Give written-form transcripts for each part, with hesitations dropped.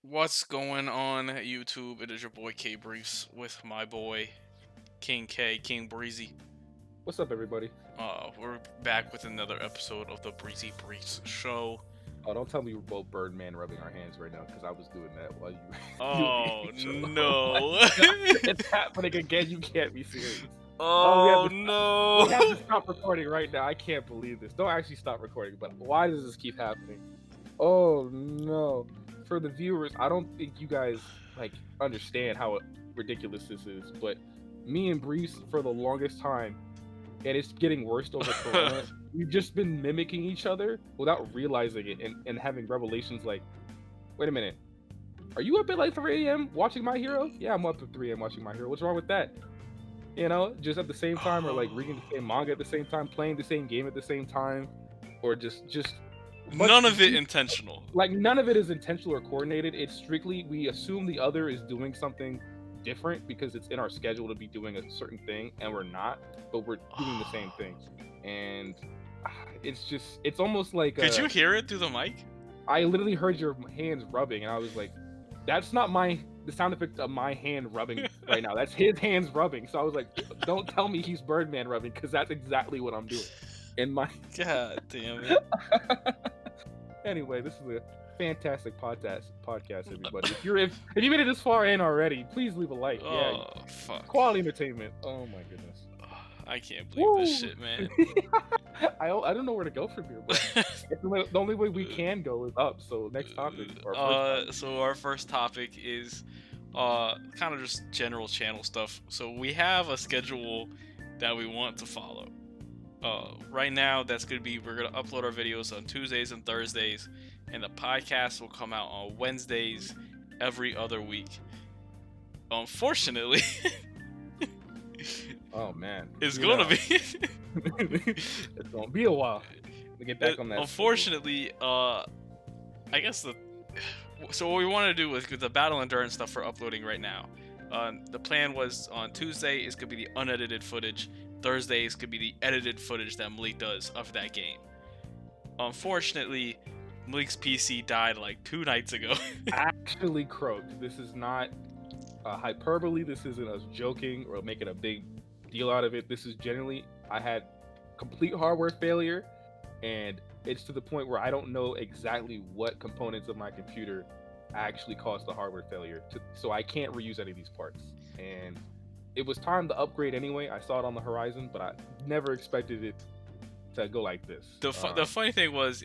What's going on, YouTube? It is your boy K Briefs with my boy King K, King Breezy. What's up, everybody? We're back with another episode of the Breezy Briefs show. Oh, don't tell me we're both Birdman rubbing our hands right now, because I was doing that while you were the Oh intro. Oh my no! god, it's happening again. You can't be serious. Oh, Oh no! we have to stop recording right now. I can't believe this. Don't actually stop recording, but why does this keep happening? Oh no. For the viewers, I don't think you guys understand how ridiculous this is, but me and Brees for the longest time, and it's getting worse over Corona. We've just been mimicking each other without realizing it, and having revelations like, wait a minute, are you up at like 3 a.m. watching My Hero? Yeah, I'm up at 3 a.m. watching My Hero. What's wrong with that? Just at the same time, or like reading the same manga at the same time, playing the same game at the same time, or just much None of it intentional. like none of it is intentional or coordinated. It's strictly we assume the other is doing something different because it's in our schedule to be doing a certain thing, and we're not, but we're doing the same thing. And it's almost like Could you hear it through the mic? I literally heard your hands rubbing, and I was like, that's not the sound effect of my hand rubbing right now. That's his hands rubbing. So I was like, don't tell me he's Birdman rubbing, because that's exactly what I'm doing. In my God damn it! Anyway, this is a fantastic podcast, everybody. If you made it this far in already, please leave a like. Yeah, Oh fuck! quality entertainment. Oh my goodness. I can't believe this Woo! shit, man. I don't know where to go from here, but the only way we can go is up. So next topic, or first topic. So our first topic is kind of just general channel stuff. So we have a schedule that we want to follow. Right now that's gonna be we're gonna upload our videos on Tuesdays and Thursdays, and the podcast will come out on Wednesdays every other week. Unfortunately, Oh man, it's gonna be. it's gonna be a while to get back on that. Unfortunately, I guess so what we want to do with the battle endurance stuff for uploading right now. The plan was on Tuesday is gonna be the unedited footage. Thursdays could be the edited footage that Malik does of that game. Unfortunately, Malik's PC died like 2 nights ago. Actually croaked. This is not hyperbole. This isn't us joking or making a big deal out of it. This is genuinely, I had complete hardware failure, and it's to the point where I don't know exactly what components of my computer actually caused the hardware failure. So I can't reuse any of these parts. And it was time to upgrade anyway. I saw it on the horizon, but I never expected it to go like this. The funny thing was,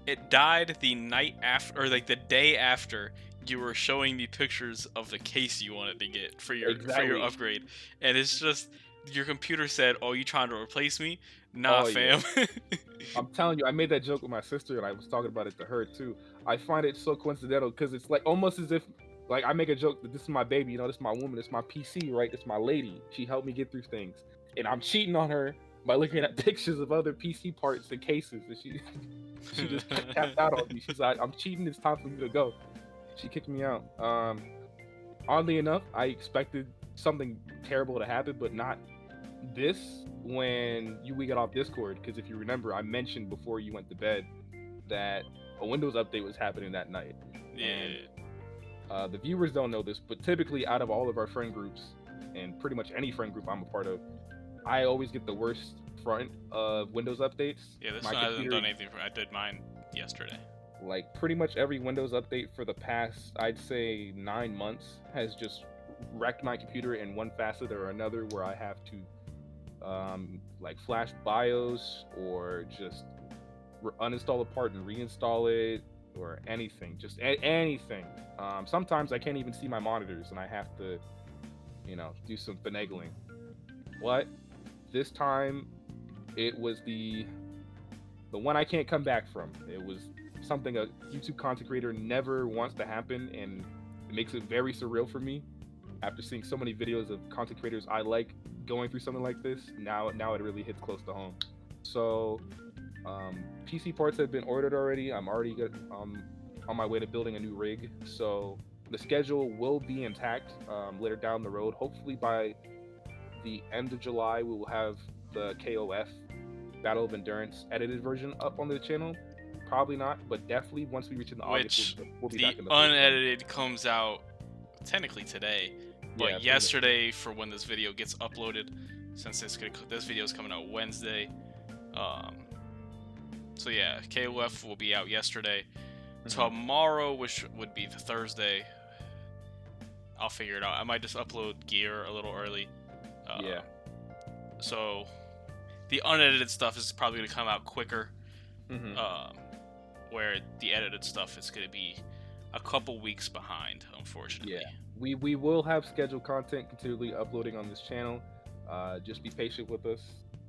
it died the night after, or like the day after you were showing me pictures of the case you wanted to get for your Exactly. upgrade, and it's just your computer said, "Oh, you trying to replace me? Nah, Oh, yeah. fam." I'm telling you, I made that joke with my sister, and I was talking about it to her too. I find it so coincidental because it's like almost as if, like, I make a joke that this is my baby, this is my woman, this is my PC, right? This is my lady. She helped me get through things, and I'm cheating on her by looking at pictures of other PC parts and cases, and she just tapped out on me. She's like, "I'm cheating. It's time for you to go." She kicked me out. Oddly enough, I expected something terrible to happen, but not this when we got off Discord, because if you remember, I mentioned before you went to bed that a Windows update was happening that night. Yeah. And the viewers don't know this, but typically out of all of our friend groups, and pretty much any friend group I'm a part of, I always get the worst front of Windows updates. Yeah, this My one hasn't computer, done anything for me. I did mine yesterday. like pretty much every Windows update for the past, I'd say 9 months, has just wrecked my computer in one facet or another, where I have to like flash BIOS, or just uninstall a part and reinstall it, or anything, just anything. Sometimes I can't even see my monitors, and I have to, do some finagling. What? This time, it was the one I can't come back from. It was something a YouTube content creator never wants to happen, and it makes it very surreal for me. After seeing so many videos of content creators I like going through something like this, now it really hits close to home. So, PC parts have been ordered already. I'm already on my way to building a new rig. So the schedule will be intact later down the road. Hopefully by the end of July, we will have the KOF Battle of Endurance edited version up on the channel. probably not, but definitely once we reach in the Which August, we'll be the back in the unedited comes out technically today, but Yeah, yesterday for when this video gets uploaded, since this video is coming out Wednesday. So yeah, KOF will be out yesterday. Tomorrow, which would be the Thursday, I'll figure it out. I might just upload gear a little early. Yeah. So the unedited stuff is probably going to come out quicker. Where the edited stuff is going to be a couple weeks behind, unfortunately. Yeah. We will have scheduled content continually uploading on this channel. Just be patient with us,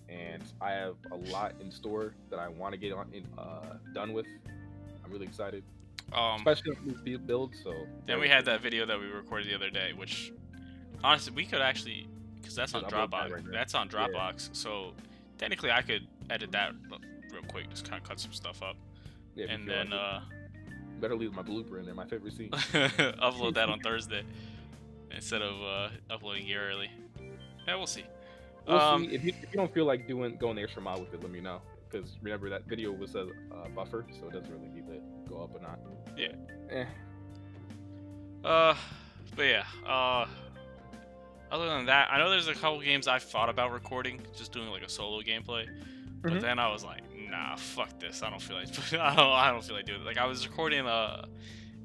and I have a lot in store that I want to get done with. I'm really excited, especially with new builds. So then we had that video that we recorded the other day, which honestly we could actually, because that's on Dropbox. That's on Dropbox, so technically I could edit that real quick, just kind of cut some stuff up, and then better leave my blooper in there, my favorite scene. Upload that on Thursday instead of uploading gear early. Yeah, we'll see. We'll see. If you don't feel like going the extra mile with it, let me know. Because remember that video was a buffer, so it doesn't really need to go up or not. Yeah. But yeah. Other than that, I know there's a couple games I've thought about recording, just doing like a solo gameplay. But then I was like, nah, fuck this. I don't feel like I don't feel like doing it. Like I was recording F1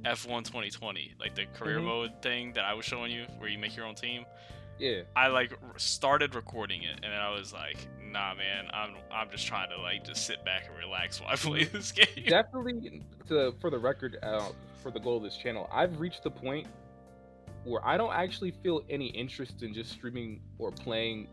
2020, like the career mode thing that I was showing you, where you make your own team. Yeah. I like started recording it, and then I was like, nah, man, I'm just trying to like just sit back and relax while I play this game. Definitely, for the record, for the goal of this channel, I've reached the point where I don't actually feel any interest in just streaming or playing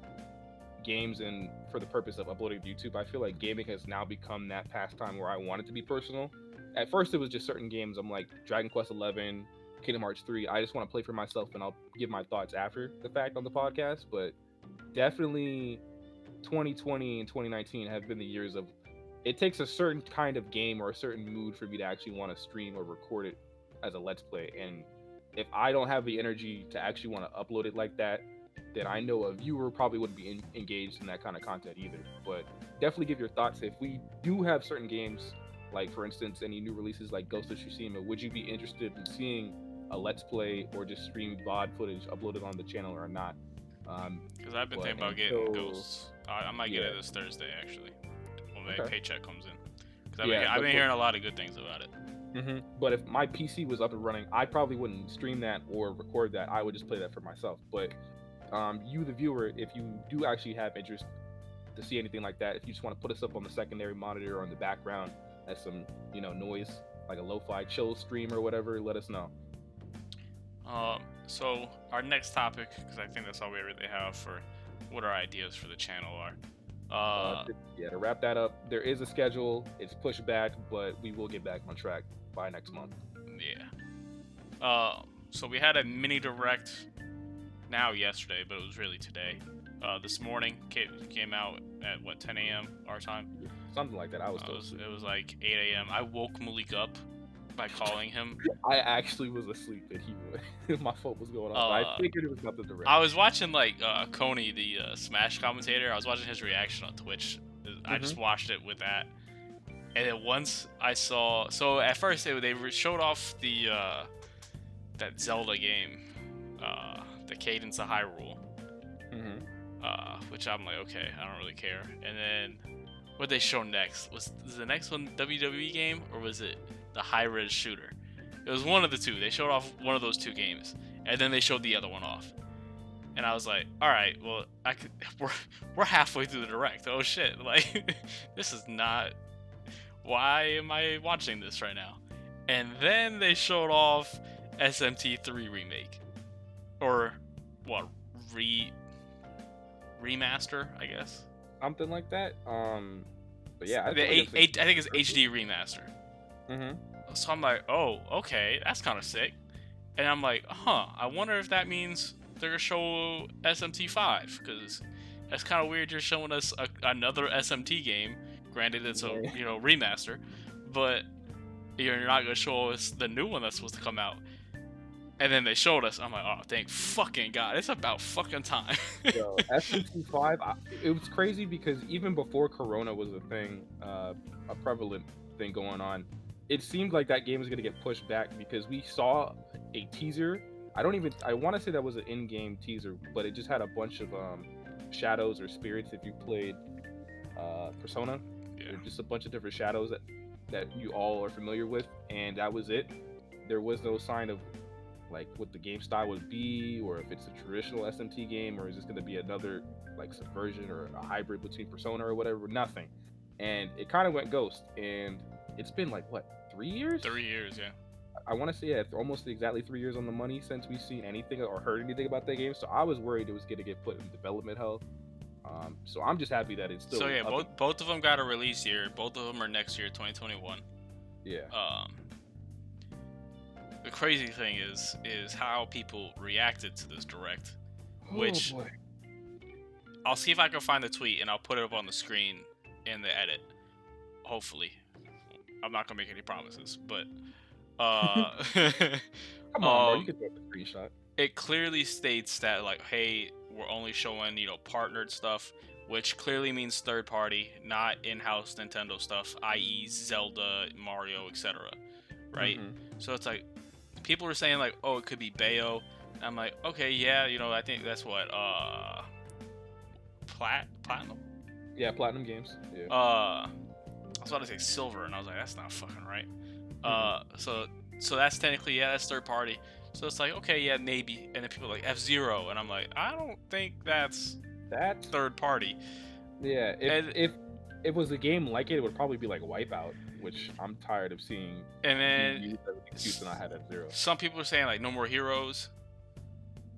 games and for the purpose of uploading to YouTube. I feel like gaming has now become that pastime where I want it to be personal. At first, it was just certain games. I'm like Dragon Quest 11. Kingdom Hearts 3, I just want to play for myself, and I'll give my thoughts after the fact on the podcast. But definitely 2020 and 2019 have been the years of, it takes a certain kind of game or a certain mood for me to actually want to stream or record it as a Let's Play. And if I don't have the energy to actually want to upload it like that, then I know a viewer probably wouldn't be engaged in that kind of content either. But definitely give your thoughts. If we do have certain games, like for instance any new releases like Ghost of Tsushima, would you be interested in seeing a Let's Play or just stream VOD footage uploaded on the channel or not? Because I've been thinking about getting Ghosts. I might get it this Thursday actually, when my paycheck comes in. Because I've been hearing a lot of good things about it. But if my PC was up and running, I probably wouldn't stream that or record that. I would just play that for myself. But you, the viewer, if you do actually have interest to see anything like that, if you just want to put us up on the secondary monitor or in the background as some noise, like a lo-fi chill stream or whatever, let us know. So our next topic, because I think that's all we really have for what our ideas for the channel are. To wrap that up, there is a schedule. It's pushed back, but we will get back on track by next month. Yeah. So we had a mini direct yesterday, but it was really today. This morning came out at what, 10 a.m. our time? Something like that. It was like 8 a.m. I woke Malik up by calling him. I actually was asleep and my phone was going off. I figured it was nothing direct. I was watching like Coney, the Smash commentator. I was watching his reaction on Twitch. I just watched it with that. And then once I saw, so at first they showed off the that Zelda game, the Cadence of Hyrule, which I'm like, okay, I don't really care. And then what they show next was the next one WWE game, or was it the high-res shooter? It was one of the two. They showed off one of those two games, and then they showed the other one off. And I was like, all right, well, we're halfway through the direct. Oh shit! Like, this is not. Why am I watching this right now? And then they showed off SMT3 remake, or what? Remaster, I guess. Something like that. But yeah, I think it's HD remaster. So I'm like, oh, okay, that's kind of sick. And I'm like, I wonder if that means they're gonna show SMT5, because that's kind of weird. You're showing us another SMT game. Granted, it's a remaster, but you're not gonna show us the new one that's supposed to come out. And then they showed us. I'm like, oh, thank fucking God. It's about fucking time. Yo, SMT5, it was crazy because even before Corona was a thing, a prevalent thing going on. It seemed like that game was gonna get pushed back because we saw a teaser. I want to say that was an in-game teaser, but it just had a bunch of shadows or spirits if you played Persona. Yeah. Just a bunch of different shadows that you all are familiar with, and that was it. There was no sign of like what the game style would be, or if it's a traditional SMT game, or is this going to be another like subversion or a hybrid between Persona or whatever. Nothing, and it kind of went ghost. And it's been like what, 3 years? 3 years, yeah. I want to say it's almost exactly 3 years on the money since we've seen anything or heard anything about that game. So I was worried it was going to get put in development hell. So I'm just happy that it's still. So yeah, both of them got a release year. Both of them are next year, 2021. Yeah. The crazy thing is how people reacted to this direct, which I'll see if I can find the tweet and I'll put it up on the screen in the edit. Hopefully, I'm not gonna make any promises, but come on, bro, you can take the screenshot. It clearly states that like, hey, we're only showing partnered stuff, which clearly means third party, not in-house Nintendo stuff, i.e. Zelda, Mario, etc. Right? Mm-hmm. So it's like people were saying like, oh, it could be Bayo. I'm like, okay, yeah, I think that's what Platinum. Yeah, Platinum Games. Yeah. I was about to say Silver, and I was like, that's not fucking right. So that's technically, yeah, that's third party. So it's like, okay, yeah, maybe. And then people are like F-Zero, and I'm like, I don't think that's third party. Yeah, if it was a game like it would probably be like Wipeout, which I'm tired of seeing. And then used as an excuse, and I had F-Zero. Some people are saying like No More Heroes,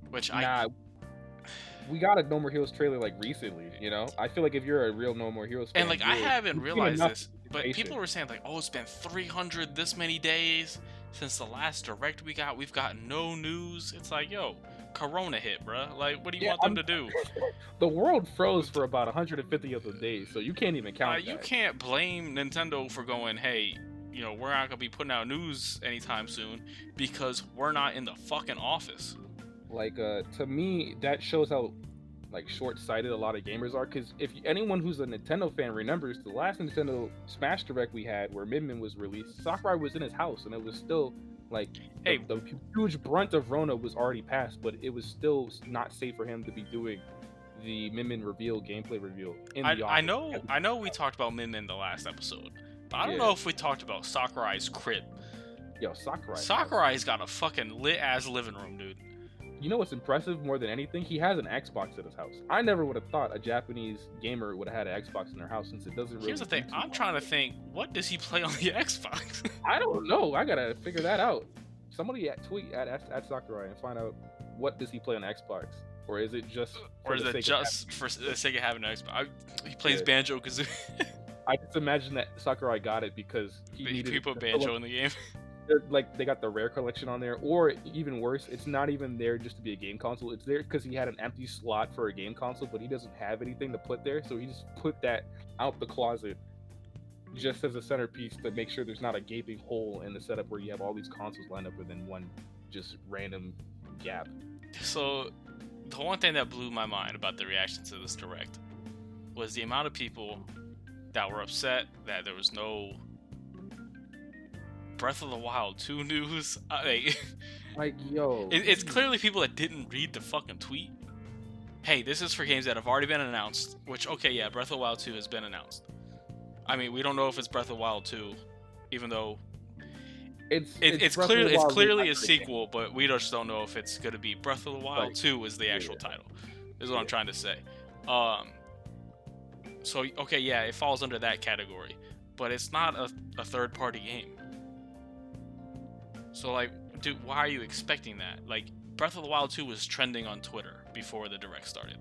which we got a No More Heroes trailer like recently. I feel like if you're a real No More Heroes fan, and like I haven't realized this, but patient. People were saying like, oh, it's been 300 this many days since the last direct we got. We've got no news. It's like, yo, Corona hit, bruh. Like, what do you want them to do? The world froze for about 150 of the days, so you can't even count that. You can't blame Nintendo for going, hey, we're not gonna be putting out news anytime soon because we're not in the fucking office. Like, to me, that shows how like short-sighted a lot of gamers are. Because if anyone who's a Nintendo fan remembers the last Nintendo Smash Direct we had, where Min Min was released, Sakurai was in his house, and it was still like, hey, the huge brunt of Rona was already passed, but it was still not safe for him to be doing the Min Min gameplay reveal in the office. I know we talked about Min Min the last episode, but I don't know if we talked about Sakurai's crib. Yo, Sakurai's got a fucking lit ass living room, dude. You know what's impressive more than anything? He has an Xbox at his house. I never would have thought a Japanese gamer would have had an Xbox in their house, since it doesn't really. Here's the thing. I'm trying to think. What does he play on the Xbox? I don't know. I gotta figure that out. Somebody tweet at Sakurai and find out what does he play on Xbox, or is it just for the sake of having an Xbox? He plays Banjo-Kazooie. I just imagine that Sakurai got it because he put Banjo in the game. Like, they got the rare collection on there, or even worse, it's not even there just to be a game console. It's there because he had an empty slot for a game console, but he doesn't have anything to put there, so he just put that out the closet just as a centerpiece to make sure there's not a gaping hole in the setup where you have all these consoles lined up within one just random gap. So the one thing that blew my mind about the reaction to this direct was the amount of people that were upset that there was no Breath of the Wild 2 news. Yo, it's clearly people that didn't read the fucking tweet. Hey, this is for games that have already been announced. Which, okay, yeah, Breath of the Wild 2 has been announced. I mean, we don't know if it's Breath of the Wild 2, even though it's clearly a sequel, but we just don't know if it's gonna be Breath of the Wild 2 is the actual title. Is what I'm trying to say. So okay, yeah, it falls under that category, but it's not a third-party game. So, like, dude, why are you expecting that? Like, Breath of the Wild 2 was trending on Twitter before the direct started.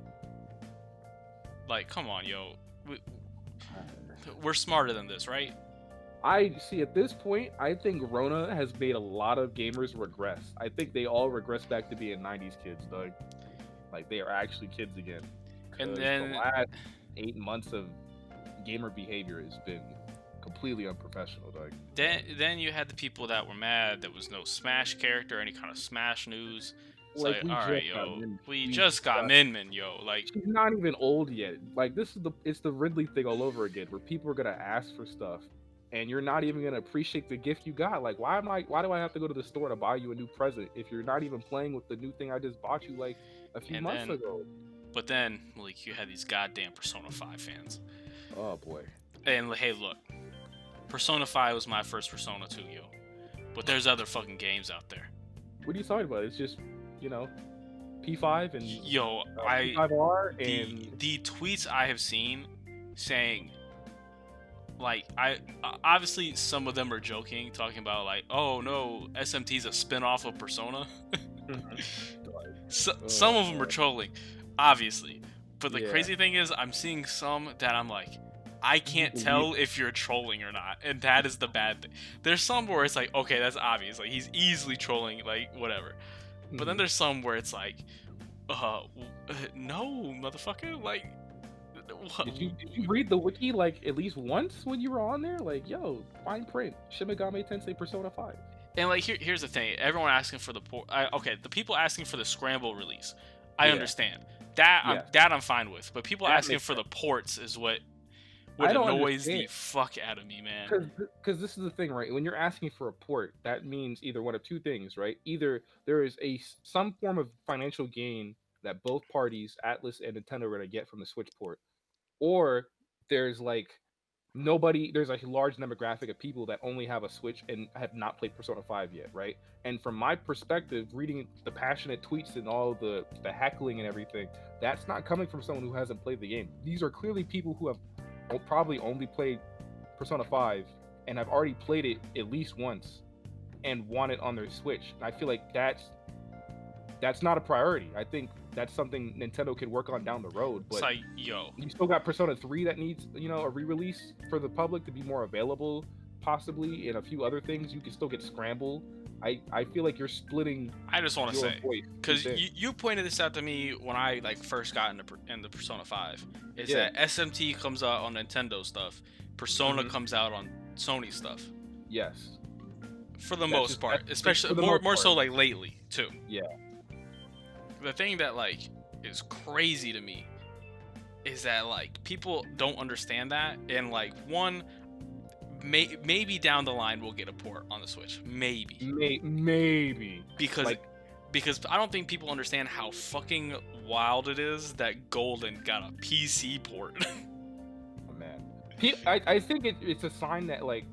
Like, come on, yo. We're smarter than this, right? I see, at this point, I think Rona has made a lot of gamers regress. I think they all regress back to being 90s kids, Doug. Like, they are actually kids again. And then the last 8 months of gamer behavior has been completely unprofessional, Doug. Then you had the people that were mad there was no Smash character, any kind of Smash news. It's like, all right, yo, we just got Min Min, yo. Like, she's not even old yet. Like, it's the Ridley thing all over again, where people are gonna ask for stuff and you're not even gonna appreciate the gift you got. Like, why do I have to go to the store to buy you a new present if you're not even playing with the new thing I just bought you like a few And months then, ago? but then, like, you had these goddamn Persona 5 fans. Oh boy. And hey, look, Persona 5 was my first Persona 2, yo. But there's other fucking games out there. What are you talking about? It's just, you know, P5 and Yo, P5R and the tweets I have seen saying, like, obviously some of them are joking, talking about like, oh no, SMT's a spin-off of Persona. Some of them are trolling, obviously. But the crazy thing is, I'm seeing some that I'm like, I can't tell if you're trolling or not, and that is the bad thing. There's some where it's like, okay, that's obvious, like he's easily trolling, like whatever. But then there's some where it's like, no, motherfucker, like. Did you read the wiki like at least once when you were on there? Like, yo, fine print. Shin Megami Tensei Persona 5. And like here's the thing: everyone asking for the port. Okay, the people asking for the scramble release, I understand that. I'm fine with. But people asking for the ports is what annoys the fuck out of me, man. Because this is the thing, right? When you're asking for a port, that means either one of two things, right? Either there is some form of financial gain that both parties, Atlas and Nintendo, are gonna get from the Switch port, or there's like there's a large demographic of people that only have a Switch and have not played Persona 5 yet, right? And from my perspective, reading the passionate tweets and all the heckling and everything, that's not coming from someone who hasn't played the game. These are clearly people who have probably only played Persona 5 and have already played it at least once and want it on their Switch. And I feel like that's not a priority. I think that's something Nintendo can work on down the road. But it's like, yo, you still got Persona 3 that needs, a re-release for the public to be more available, possibly, and a few other things. You can still get Scramble. I feel like you're splitting. I just want to say, because you pointed this out to me when I like first got into Persona 5, is that SMT comes out on Nintendo stuff, Persona comes out on Sony stuff. Yes. For the most part, especially more so like lately too. Yeah. The thing that like is crazy to me is that like people don't understand that, and like maybe down the line we'll get a port on the Switch, maybe because I don't think people understand how fucking wild it is that Golden got a PC port. Oh man, I think it's a sign that like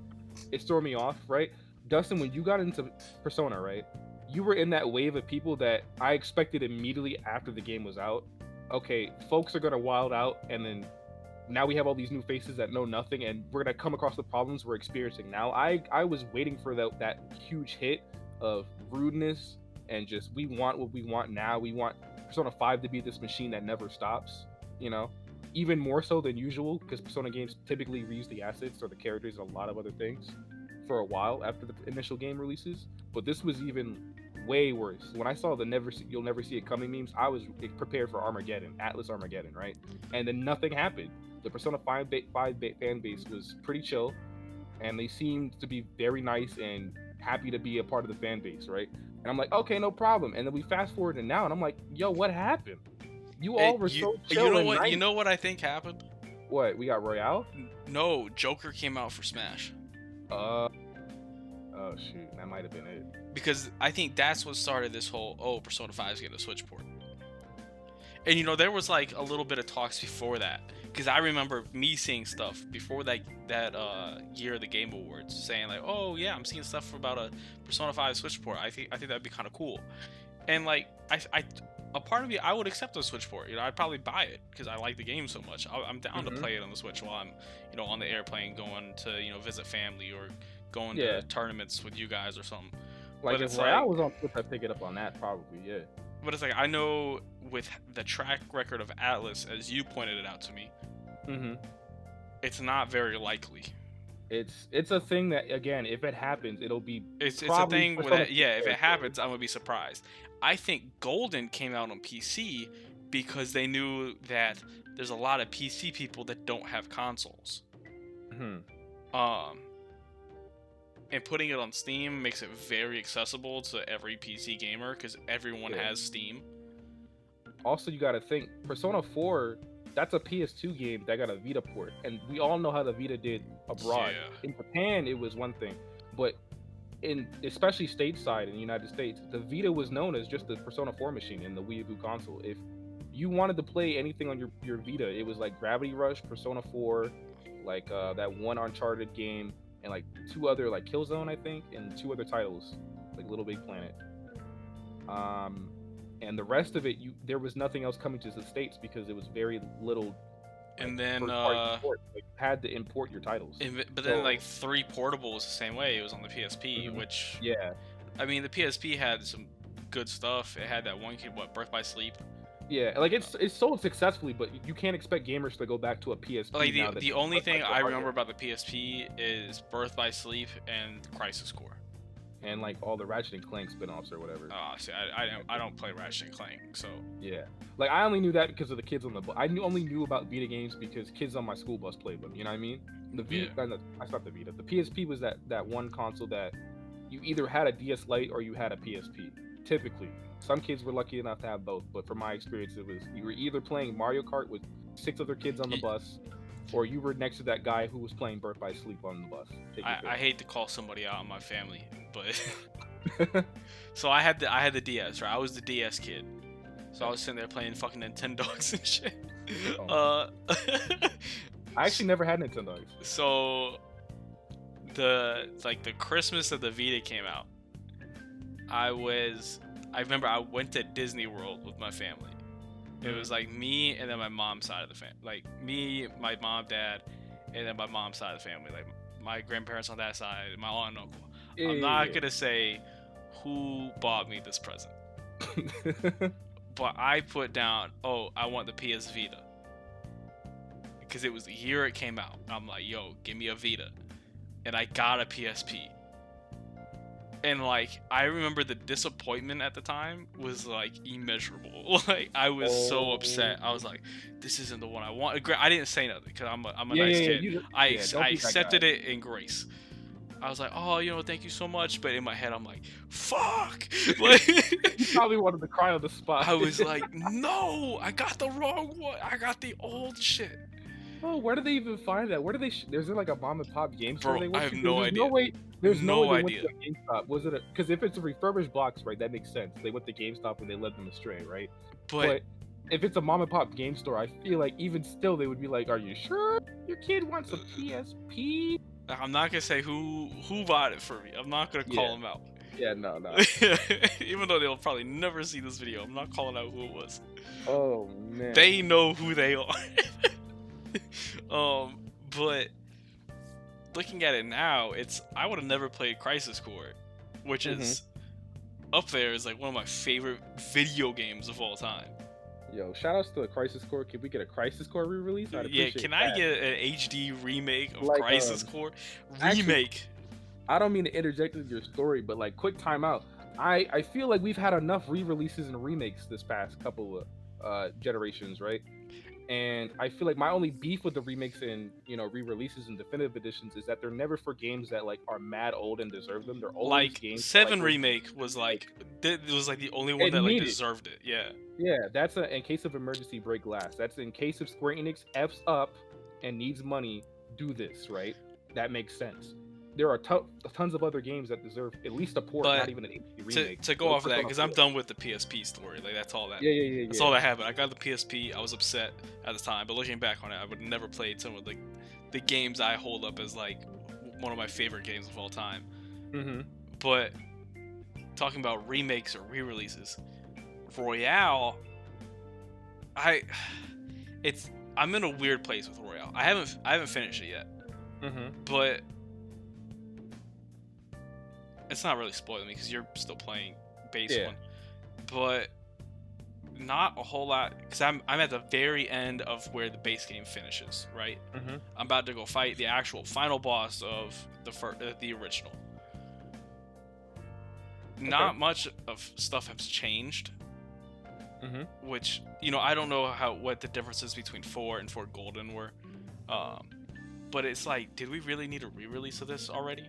it's throwing me off, right? Dustin, when you got into Persona, right? You were in that wave of people that I expected immediately after the game was out. Okay, folks are gonna wild out, and then now we have all these new faces that know nothing, and we're gonna come across the problems we're experiencing now. I was waiting for that huge hit of rudeness and just we want what we want now. We want Persona 5 to be this machine that never stops, even more so than usual, because Persona games typically reuse the assets or the characters and a lot of other things for a while after the initial game releases. But this was even way worse. When I saw the you'll never see it coming memes, I was prepared for Armageddon, Atlas Armageddon, right? And then nothing happened. The Persona 5 fan base was pretty chill, and they seemed to be very nice and happy to be a part of the fan base, right? And I'm like, okay, no problem. And then we fast forward and now, and I'm like, yo, what happened? You all were so chill. You know what? Nice. You know what I think happened? What? We got Royale? No, Joker came out for Smash. Oh shoot, that might have been it. Because I think that's what started this whole Persona 5's getting a Switch port. And there was like a little bit of talks before that, because I remember me seeing stuff before that year of the Game Awards saying like, oh yeah, I'm seeing stuff about a Persona 5 Switch port. I think that'd be kind of cool. And like a part of me, I would accept a Switch port. I'd probably buy it because I like the game so much. I'm down to play it on the Switch while I'm on the airplane going to visit family or going to tournaments with you guys or something. Like if Royale was on Switch, I'd pick it up on that probably, yeah. But it's like, I know with the track record of Atlas, as you pointed it out to me, it's not very likely. It's a thing that, again, if it happens, it'll be. It's a thing that, if it happens, I'm gonna be surprised. I think Golden came out on PC because they knew that there's a lot of PC people that don't have consoles. And putting it on Steam makes it very accessible to every PC gamer because everyone has Steam. Also, you got to think Persona 4 that's a PS2 game that got a Vita port, and we all know how the Vita did abroad. Yeah. In Japan, it was one thing, but in especially stateside in the United States, the Vita was known as just the Persona 4 machine in the Wii U console. If you wanted to play anything on your Vita, it was like Gravity Rush, Persona 4, like that one Uncharted game, and like two other like Killzone, I think, and two other titles like Little Big Planet. And the rest of it, there was nothing else coming to the States because it was very little. And then support. Like, you had to import your titles. But then like 3 Portable was the same way. It was on the PSP, which yeah, I mean the PSP had some good stuff. It had that one kid, Birth by Sleep. Yeah, like it's sold successfully, but you can't expect gamers to go back to a PSP. Like the only thing I remember about the PSP is Birth by Sleep and Crisis Core. And like all the Ratchet and Clank spin-offs or whatever. See, I don't play Ratchet and Clank, so yeah. Like I only knew that because of the kids on the bus. Only knew about Vita games because kids on my school bus played them. You know what I mean? The Vita, I stopped the Vita. The PSP was that one console that you either had a DS Lite or you had a PSP. Typically, some kids were lucky enough to have both, but from my experience, it was you were either playing Mario Kart with 6 other kids on the bus, or you were next to that guy who was playing Birth by Sleep on the bus. I hate to call somebody out on my family, but so I had the DS, right? I was the DS kid, so I was sitting there playing fucking Nintendogs and shit. I actually never had Nintendogs. So the Christmas that the Vita came out, I remember I went to Disney World with my family. It was like me and then my mom's side of the family. Like me, my mom, dad, and then my mom's side of the family. Like my grandparents on that side, my aunt and uncle. I'm not gonna say who bought me this present. But I put down, I want the PS Vita. Because it was the year it came out. I'm like, yo, give me a Vita. And I got a PSP. And like I remember the disappointment at the time was like immeasurable. Like I was so upset. I was like, "This isn't the one I want." I didn't say nothing because I'm a nice kid. I accepted it in grace. I was like, "Oh, thank you so much." But in my head, I'm like, "Fuck!" Like, you probably wanted to cry on the spot. I was like, "No, I got the wrong one. I got the old shit." Oh, where do they even find that? Where do they? Is there like a mom and pop game store? Bro, I have no idea. There's no way they went to a GameStop. Was it? Because if it's a refurbished box, right, that makes sense. They went to GameStop and they led them astray, right? But if it's a mom and pop game store, I feel like even still they would be like, "Are you sure your kid wants a PSP?" I'm not gonna say who bought it for me. I'm not gonna call them out. Yeah, no. Even though they'll probably never see this video, I'm not calling out who it was. Oh man. They know who they are. But looking at it now, I would have never played Crisis Core, which is up there as like one of my favorite video games of all time. Yo, shout outs to the Crisis Core. Can we get a Crisis Core re-release? Yeah, can I get an HD remake of Crisis Core? Remake. Actually, I don't mean to interject into your story, but like quick timeout. I feel like we've had enough re-releases and remakes this past couple of generations, right? And I feel like my only beef with the remakes and re-releases and definitive editions is that they're never for games that like are mad old and deserve them. They're always like games 7 remake was like it was like the only one that like deserved it. Yeah, that's in case of emergency break glass. That's in case of Square Enix f's up and needs money. Do this, right? That makes sense. There are tons of other games that deserve at least a port, not even an HD remake. To go off of that, because I'm done with the PSP story. Like that's all that. That's all that happened. I got the PSP. I was upset at the time, but looking back on it, I would have never played some of the games I hold up as like one of my favorite games of all time. But talking about remakes or re-releases, Royale, I'm in a weird place with Royale. I haven't finished it yet, but it's not really spoiling me because you're still playing base one, but not a whole lot because I'm at the very end of where the base game finishes. Right, I'm about to go fight the actual final boss of the original. Not much of stuff has changed, which I don't know what the differences between 4 and 4 Golden were, but it's like, did we really need a re-release of this already?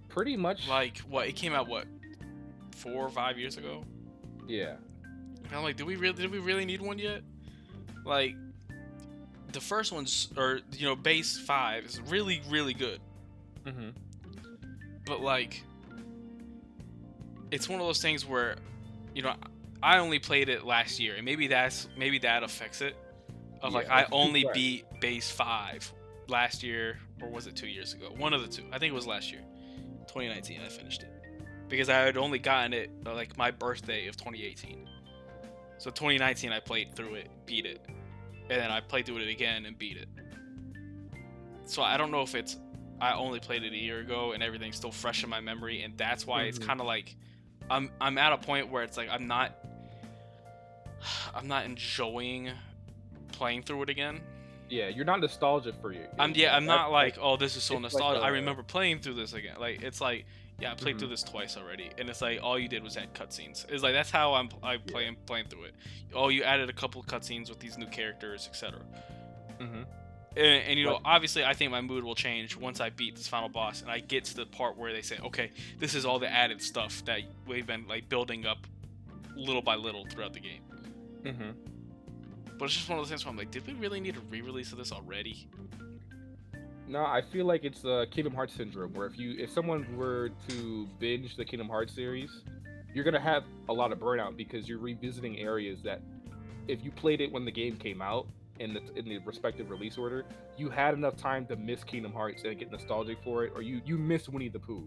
Pretty much. Like, what, it came out 4 or 5 years ago? Yeah. And I'm like, did we really need one yet? Like, the first one's, or base 5 is really, really good. Mm-hmm. But like, it's one of those things where, I only played it last year, and maybe that affects it. Of like, Yeah, I that's too only fresh. beat base 5 last year, or was it 2 years ago? One of the two. I think it was last year, 2019. I finished it because I had only gotten it like my birthday of 2018. So 2019, I played through it, beat it, and then I played through it again and beat it. So I don't know if it's I only played it a year ago and everything's still fresh in my memory, and that's why it's Mm-hmm. kind of like I'm at a point where it's like I'm not enjoying playing through it again. Yeah, you're not nostalgic for you. I'm That's not like, like oh, this is so it's like nostalgic. I a. remember playing through this again. Like, it's like, yeah, I played Mhm. through this twice already, and it's like all you did was add cutscenes. It's like that's how I Yeah. playing through it. Oh, you added a couple cutscenes with these new characters, etc. Mhm. And Like obviously, I think my mood will change once I beat this final boss and I get to the part where they say, okay, this is all the added stuff that we've been like building up little by little throughout the game. Mhm. But it's just one of those things where I'm like, did we really need a re-release of this already? No, I feel like it's Kingdom Hearts syndrome, where if someone were to binge the Kingdom Hearts series, you're gonna have a lot of burnout because you're revisiting areas that if you played it when the game came out in the respective release order, you had enough time to miss Kingdom Hearts and get nostalgic for it, or you miss Winnie the Pooh.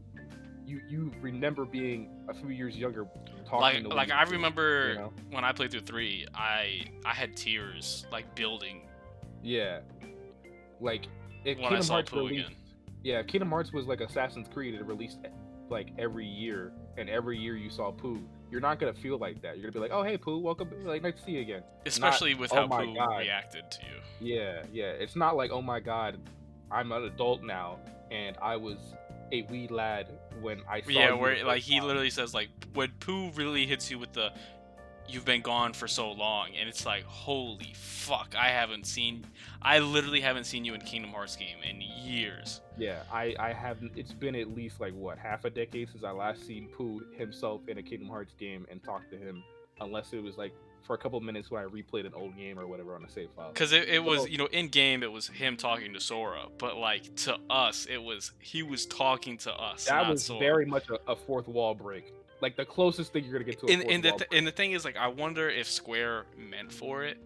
You remember being a few years younger talking to Winnie Like the I Pooh, you remember know? when I played through 3, I had tears like building Yeah. Like if when I Kingdom saw Hearts Pooh released, again. yeah, if Kingdom Hearts was like Assassin's Creed, it released like every year, and every year you saw Pooh, you're not gonna feel like that. You're gonna be like, oh hey Pooh, welcome, like nice to see you again. Not Especially with oh how my Pooh god, reacted to you. yeah, yeah. It's not like oh my god, I'm an adult now, and I was a wee lad when I saw Yeah, you the where like first he time. literally says like when Pooh really hits you with the you've been gone for so long, and it's like holy fuck, I literally haven't seen you in Kingdom Hearts game in years. Yeah, I haven't. It's been at least like what half a decade since I last seen Pooh himself in a Kingdom Hearts game and talked to him, unless it was like for a couple minutes when I replayed an old game or whatever on a save file. Because it was, So in game, it was him talking to Sora, but like to us, he was talking to us, that not was Sora. very much a fourth wall break. Like the closest thing you're gonna get to a fourth wall break. And the thing is, like, I wonder if Square meant for it.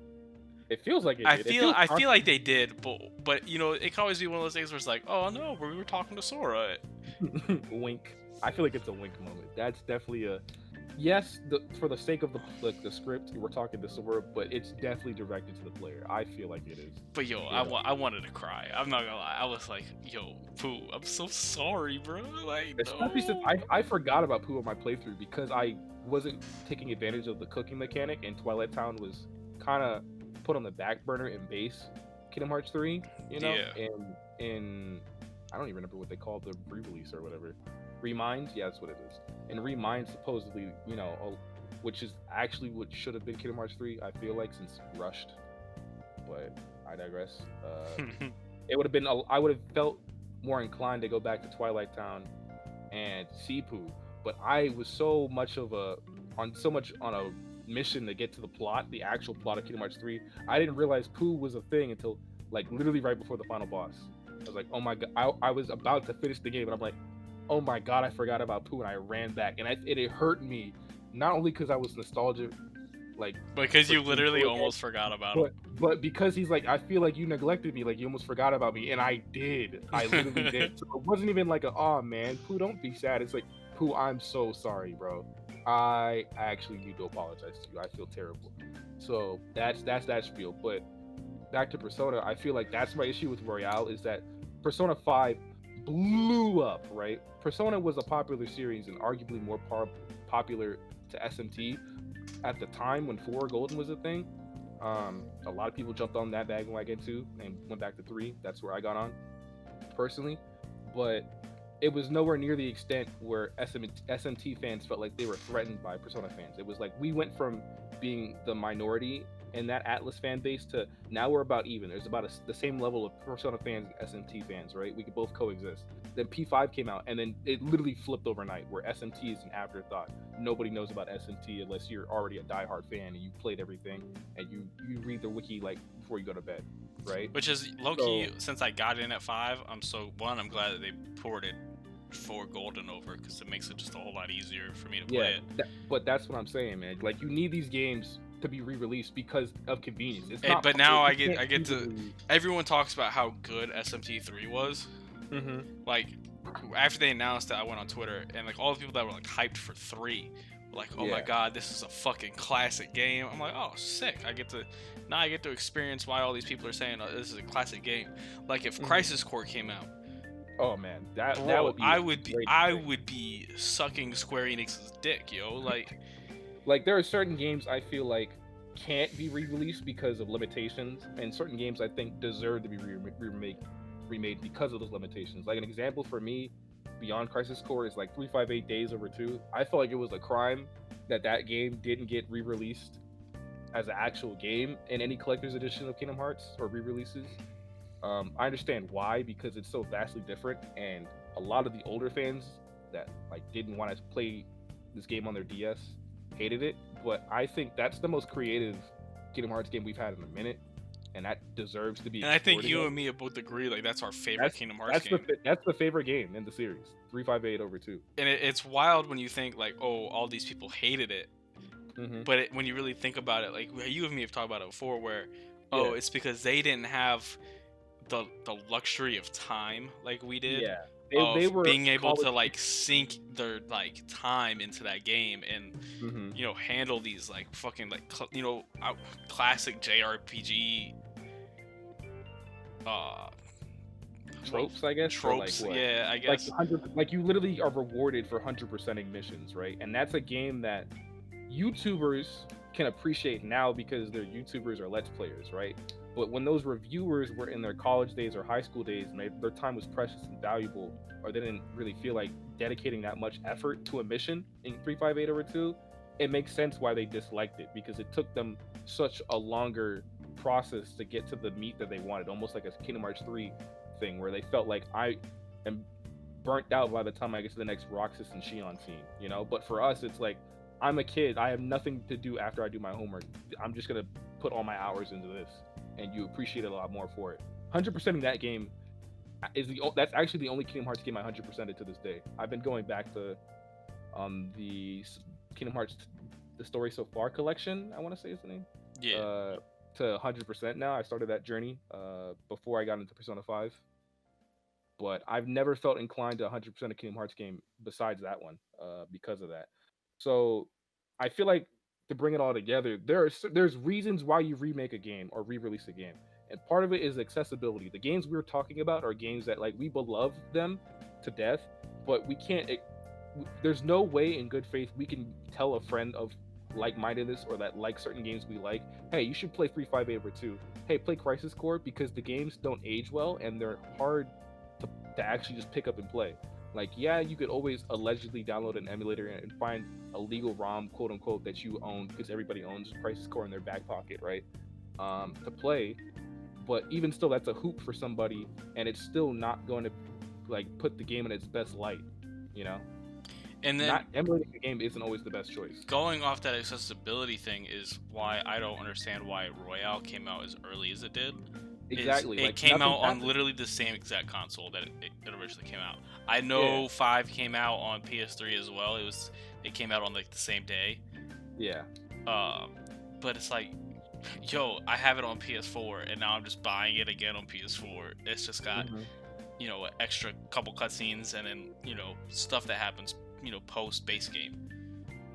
It feels like it did. It feels I feel like they did, but it can always be one of those things where it's like, oh no, we were talking to Sora. wink. I feel like it's a wink moment. That's definitely a yes. For the sake of the script, we're talking to Sora, but it's definitely directed to the player. I feel like it is. But yo, You know? I wanted to cry. I'm not gonna lie. I was like, yo, Pooh, I'm so sorry, bro. Like, Especially since no. I forgot about Pooh on my playthrough because I wasn't taking advantage of the cooking mechanic, and Twilight Town was kind of put on the back burner in base Kingdom Hearts 3, you know? Yeah. And in I don't even remember what they called the re-release or whatever. Remind? Yeah, that's what it is. And Remind supposedly, which is actually what should have been Kingdom Hearts 3, I feel like, since rushed. But I digress. It would have been I would have felt more inclined to go back to Twilight Town and see Pooh, but I was so much on a mission to get to the plot, the actual plot of Kingdom Hearts 3. I didn't realize Pooh was a thing until like literally right before the final boss. I was like, oh my god, I was about to finish the game, and I'm like, oh my god, I forgot about Pooh, and I ran back, and it hurt me, not only because I was nostalgic, like Because for you seeing literally Pooh again, almost forgot about him. but because he's like, I feel like you neglected me, like you almost forgot about me, and I did. I literally did. So it wasn't even like oh man, Pooh, don't be sad. It's like, Pooh, I'm so sorry, bro. I actually need to apologize to you. I feel terrible. So that's that spiel. But back to Persona, I feel like that's my issue with Royale is that Persona 5 blew up, right? Persona was a popular series and arguably more popular to SMT at the time when 4 Golden was a thing. A lot of people jumped on that bandwagon too and went back to 3. That's where I got on personally, but it was nowhere near the extent where SMT fans felt like they were threatened by Persona fans. It was like we went from being the minority and that Atlas fan base to now we're about even. There's about the same level of Persona fans and SMT fans, right? We could both coexist. Then P5 came out, and then it literally flipped overnight, where SMT is an afterthought. Nobody knows about SMT unless you're already a diehard fan and you played everything and you read the wiki like before you go to bed, right? Which is low-key, since I got in at 5, I'm glad that they ported 4 Golden over, because it makes it just a whole lot easier for me to play it. But that's what I'm saying, man. Like, you need these games to be re-released because of convenience. It's not, but now I get to. Everyone talks about how good SMT3 was. Mm-hmm. Like, after they announced it, I went on Twitter, and like all the people that were like hyped for 3 were like, "Oh my god, this is a fucking classic game." I'm like, "Oh, sick! I get to experience why all these people are saying, oh, this is a classic game." Like, if Crisis Core came out. Oh man, that would be. I would be sucking Square Enix's dick, yo. Like there are certain games I feel like can't be re-released because of limitations, and certain games I think deserve to be remade because of those limitations. Like an example for me, beyond Crisis Core, is like 358 Days Over 2. I felt like it was a crime that game didn't get re-released as an actual game in any collector's edition of Kingdom Hearts or re-releases. I understand why, because it's so vastly different, and a lot of the older fans that like didn't want to play this game on their DS hated it. But I think that's the most creative Kingdom Hearts game we've had in a minute, and that deserves to be. And I think you and me both agree, like that's our favorite Kingdom Hearts game. That's the favorite game in the series, 358 over 2. And it's wild when you think like, oh, all these people hated it, but when you really think about it, like you and me have talked about it before, where it's because they didn't have the luxury of time like we did. Yeah. They were being able to like sink their like time into that game and you know, handle these like fucking like classic JRPG tropes, I guess. Tropes, yeah, I guess. Like you literally are rewarded for 100%ing missions, right? And that's a game that YouTubers can appreciate now because they're YouTubers or Let's Players, right? But when those reviewers were in their college days or high school days, and their time was precious and valuable, or they didn't really feel like dedicating that much effort to a mission in 358 over 2, it makes sense why they disliked it, because it took them such a longer process to get to the meat that they wanted, almost like a Kingdom Hearts 3 thing, where they felt like I am burnt out by the time I get to the next Roxas and Shion scene, you know? But for us, it's like, I'm a kid, I have nothing to do after I do my homework. I'm just gonna put all my hours into this, and you appreciate it a lot more for it. 100%ing that game that's actually the only Kingdom Hearts game I 100%ed to this day. I've been going back to the Kingdom Hearts The Story So Far collection, I want to say is the name. Yeah. To 100% now. I started that journey before I got into Persona 5. But I've never felt inclined to 100% a Kingdom Hearts game besides that one because of that. So I feel like, to bring it all together, there's reasons why you remake a game or re-release a game, and part of it is accessibility. The games we're talking about are games that like we love them to death, but we can't. There's no way in good faith we can tell a friend of like-mindedness or that like certain games we like, hey, you should play 358 over 2. Hey, play Crisis Core, because the games don't age well and they're hard to actually just pick up and play. Like, yeah, you could always allegedly download an emulator and find a legal ROM, quote unquote, that you own, because everybody owns Crisis Core in their back pocket, right? To play. But even still, that's a hoop for somebody, and it's still not going to like put the game in its best light, you know? And then not emulating the game isn't always the best choice. Going off that accessibility thing is why I don't understand why Royale came out as early as it did. Exactly. It came out on literally the same exact console that it originally came out. I know 5 came out on PS3 as well. It came out on like the same day. Yeah. But it's like, yo, I have it on PS4 and now I'm just buying it again on PS4. It's just got you know, an extra couple cutscenes and then, you know, stuff that happens, you know, post base game.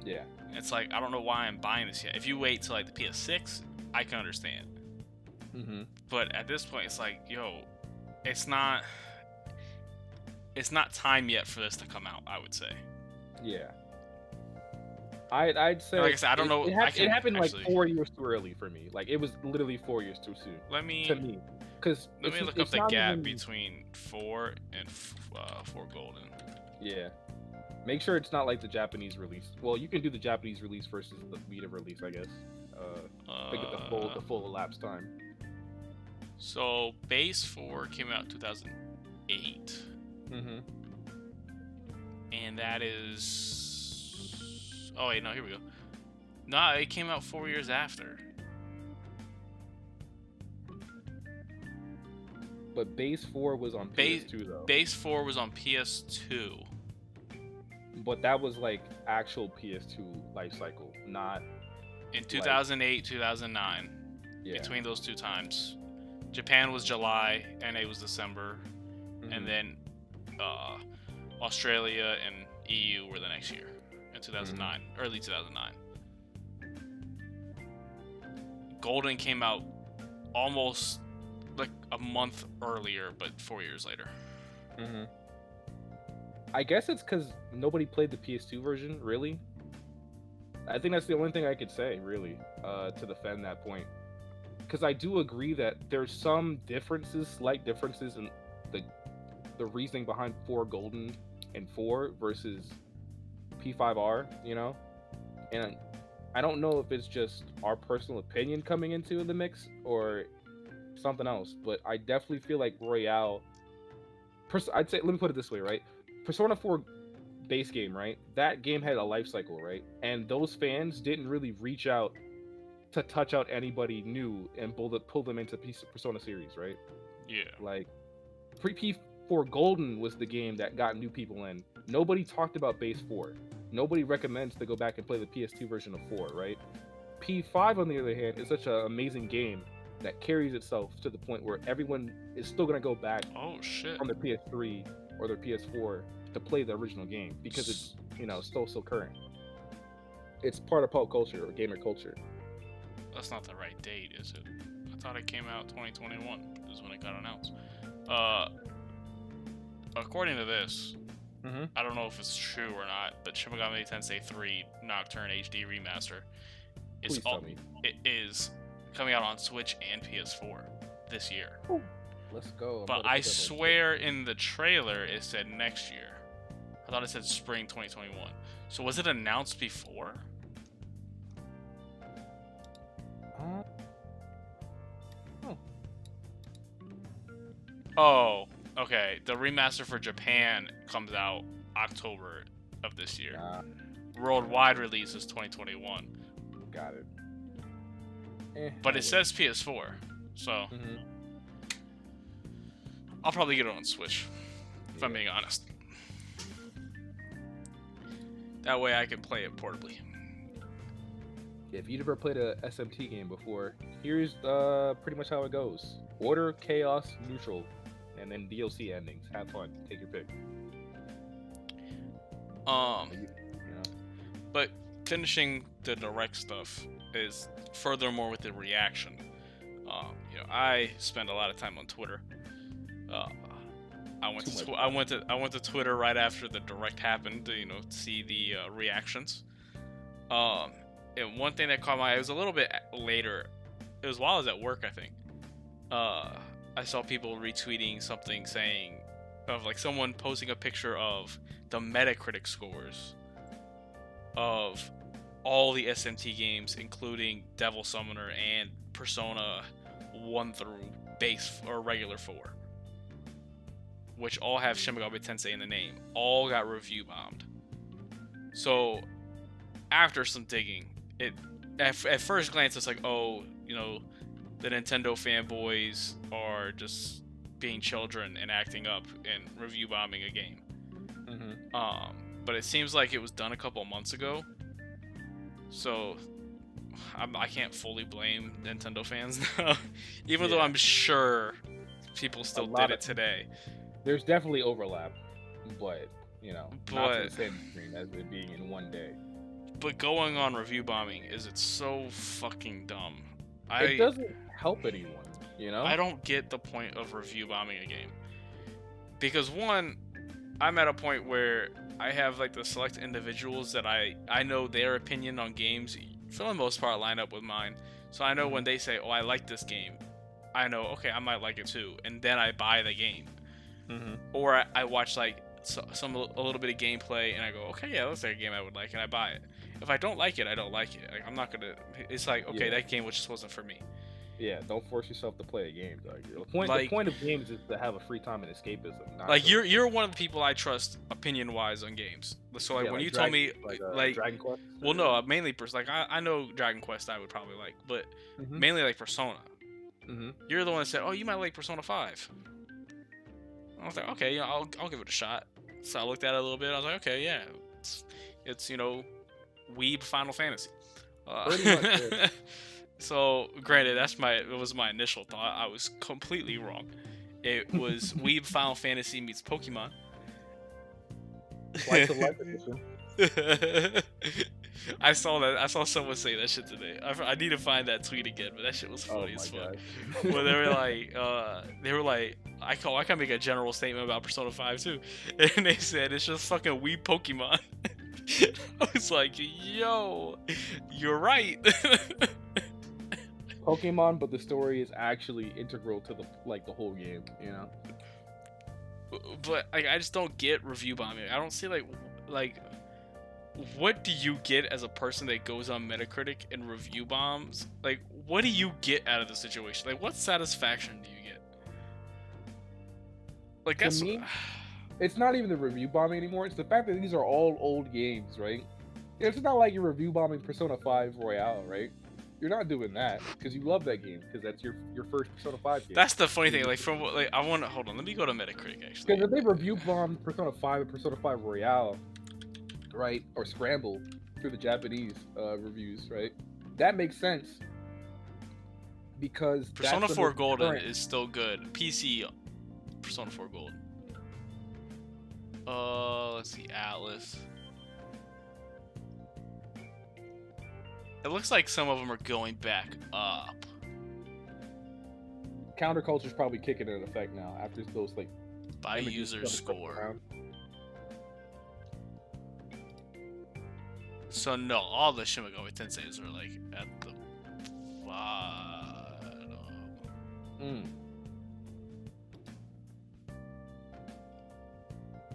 Yeah. It's like, I don't know why I'm buying this yet. If you wait till like the PS6, I can understand. But at this point, it's like, yo, it's not time yet for this to come out, I would say. Yeah. I'd say, like I said, I don't know. It happened actually, like 4 years too early for me. Like, it was literally 4 years too soon. Let me look up the gap between 4 and 4 Golden. Yeah. Make sure it's not like the Japanese release. Well, you can do the Japanese release versus the Vita release, I guess. To get the full elapsed time. So Base 4 came out in 2008. Mm-hmm. And that is... Oh, wait, no, here we go. Nah, it came out 4 years after. But Base 4 was on PS2, though. Base 4 was on PS2. But that was, like, actual PS2 life cycle, not... In 2008, 2009. Yeah. Between those two times. Japan was July, NA was December. Mm-hmm. And then Australia and EU were the next year. In 2009. Mm-hmm. Early 2009. Golden came out almost like a month earlier, but 4 years later. Mm-hmm. I guess it's because nobody played the PS2 version, really. I think that's the only thing I could say, really, to defend that point. Because I do agree that there's some differences, slight differences in the reasoning behind 4 Golden and 4 versus P5R, you know? And I don't know if it's just our personal opinion coming into the mix or something else, but I definitely feel like Royale... I'd say, let me put it this way, right? Persona 4 base game, right? That game had a life cycle, right? And those fans didn't really reach out to touch out anybody new and pull them into Persona series, right? Yeah. Like, P4 Golden was the game that got new people in. Nobody talked about base 4. Nobody recommends to go back and play the PS2 version of 4, right? P5, on the other hand, is such an amazing game that carries itself to the point where everyone is still going to go back from the PS3 or their PS4 to play the original game because it's, you know, still so current. It's part of pop culture or gamer culture. That's not the right date, is it? I thought it came out 2021 is when it got announced. According to this, I don't know if it's true or not, but Shin Megami Tensei 3 Nocturne HD Remaster it is coming out on Switch and PS4 this year. Ooh, let's go. But I swear in the trailer it said next year. I thought it said spring 2021. So was it announced before? Oh, okay. The remaster for Japan comes out October of this year. Worldwide release is 2021. Got it. But it says PS4, so I'll probably get it on Switch, if I'm being honest. That way I can play it portably. If you've never played a SMT game before, here's pretty much how it goes. Order, chaos, neutral, and then DLC endings. Have fun. Take your pick. But finishing the direct stuff is furthermore with the reaction. I spend a lot of time on Twitter. I went to Twitter right after the direct happened to see the reactions. And one thing that caught my eye, it was a little bit later. It was while I was at work, I think. I saw people retweeting something saying of like someone posting a picture of the Metacritic scores of all the SMT games, including Devil Summoner and Persona 1 through base or regular 4, which all have Shin Megami Tensei in the name. All got review bombed. So after some digging, at first glance it's like, oh, the Nintendo fanboys are just being children and acting up and review bombing a game. But it seems like it was done a couple months ago, so I can't fully blame Nintendo fans now, even though I'm sure people still did it today. There's definitely overlap, but not to the same extreme as it being in one day. But going on review bombing it's so fucking dumb. It doesn't help anyone, I don't get the point of review bombing a game. Because one, I'm at a point where I have like the select individuals that I know their opinion on games for the most part line up with mine. So I know when they say, oh, I like this game, I know, okay, I might like it too. And then I buy the game. Or I watch like a little bit of gameplay, and I go, okay, yeah, looks like a game I would like, and I buy it. If I don't like it, I don't like it. Like, I'm not gonna. It's like, okay, Yeah. that game just wasn't for me. Yeah, don't force yourself to play a game, dog. The Like, point of games is to have a free time and escapism. Not like to, you're one of the people I trust opinion wise on games. So like yeah, when like you told me like Dragon Quest. well no mainly like I know Dragon Quest I would probably like, but mainly like Persona. You're the one that said, oh, you might like Persona 5. I was like, okay, yeah, I'll give it a shot. So I looked at it a little bit. I was like, okay, yeah, it's weeb Final Fantasy. Pretty much, yeah. So granted, it was my initial thought. I was completely wrong. It was weeb Final Fantasy meets Pokemon. Slice of life edition. I saw that. I saw someone say that shit today. I need to find that tweet again, but that shit was funny as fuck. Where they were like, I can make a general statement about Persona 5 too, and they said it's just fucking weeb Pokemon. I was like, yo, you're right. Pokemon, but the story is actually integral to the whole game, you know. But like, I just don't get review bombing. I don't see like what do you get as a person that goes on Metacritic and review bombs? Like, what do you get out of the situation? Like, what satisfaction do you get? Like, that's to me, it's not even the review bombing anymore. It's the fact that these are all old games, right? It's not like you're review bombing Persona 5 Royale, right? You're not doing that because you love that game because that's your first Persona 5 game. That's the funny thing. Like, I want to hold on. Let me go to Metacritic actually. Because if they review bombed Persona 5 and Persona 5 Royale, right, or Scramble through the Japanese reviews, right, that makes sense because Persona 4 Golden is still good. PC Persona 4 Gold. Let's see, Atlas. It looks like some of them are going back up. Counterculture's probably kicking in effect now after those like by user score. So no, all the Shin Megami Tenseis are like at the bottom.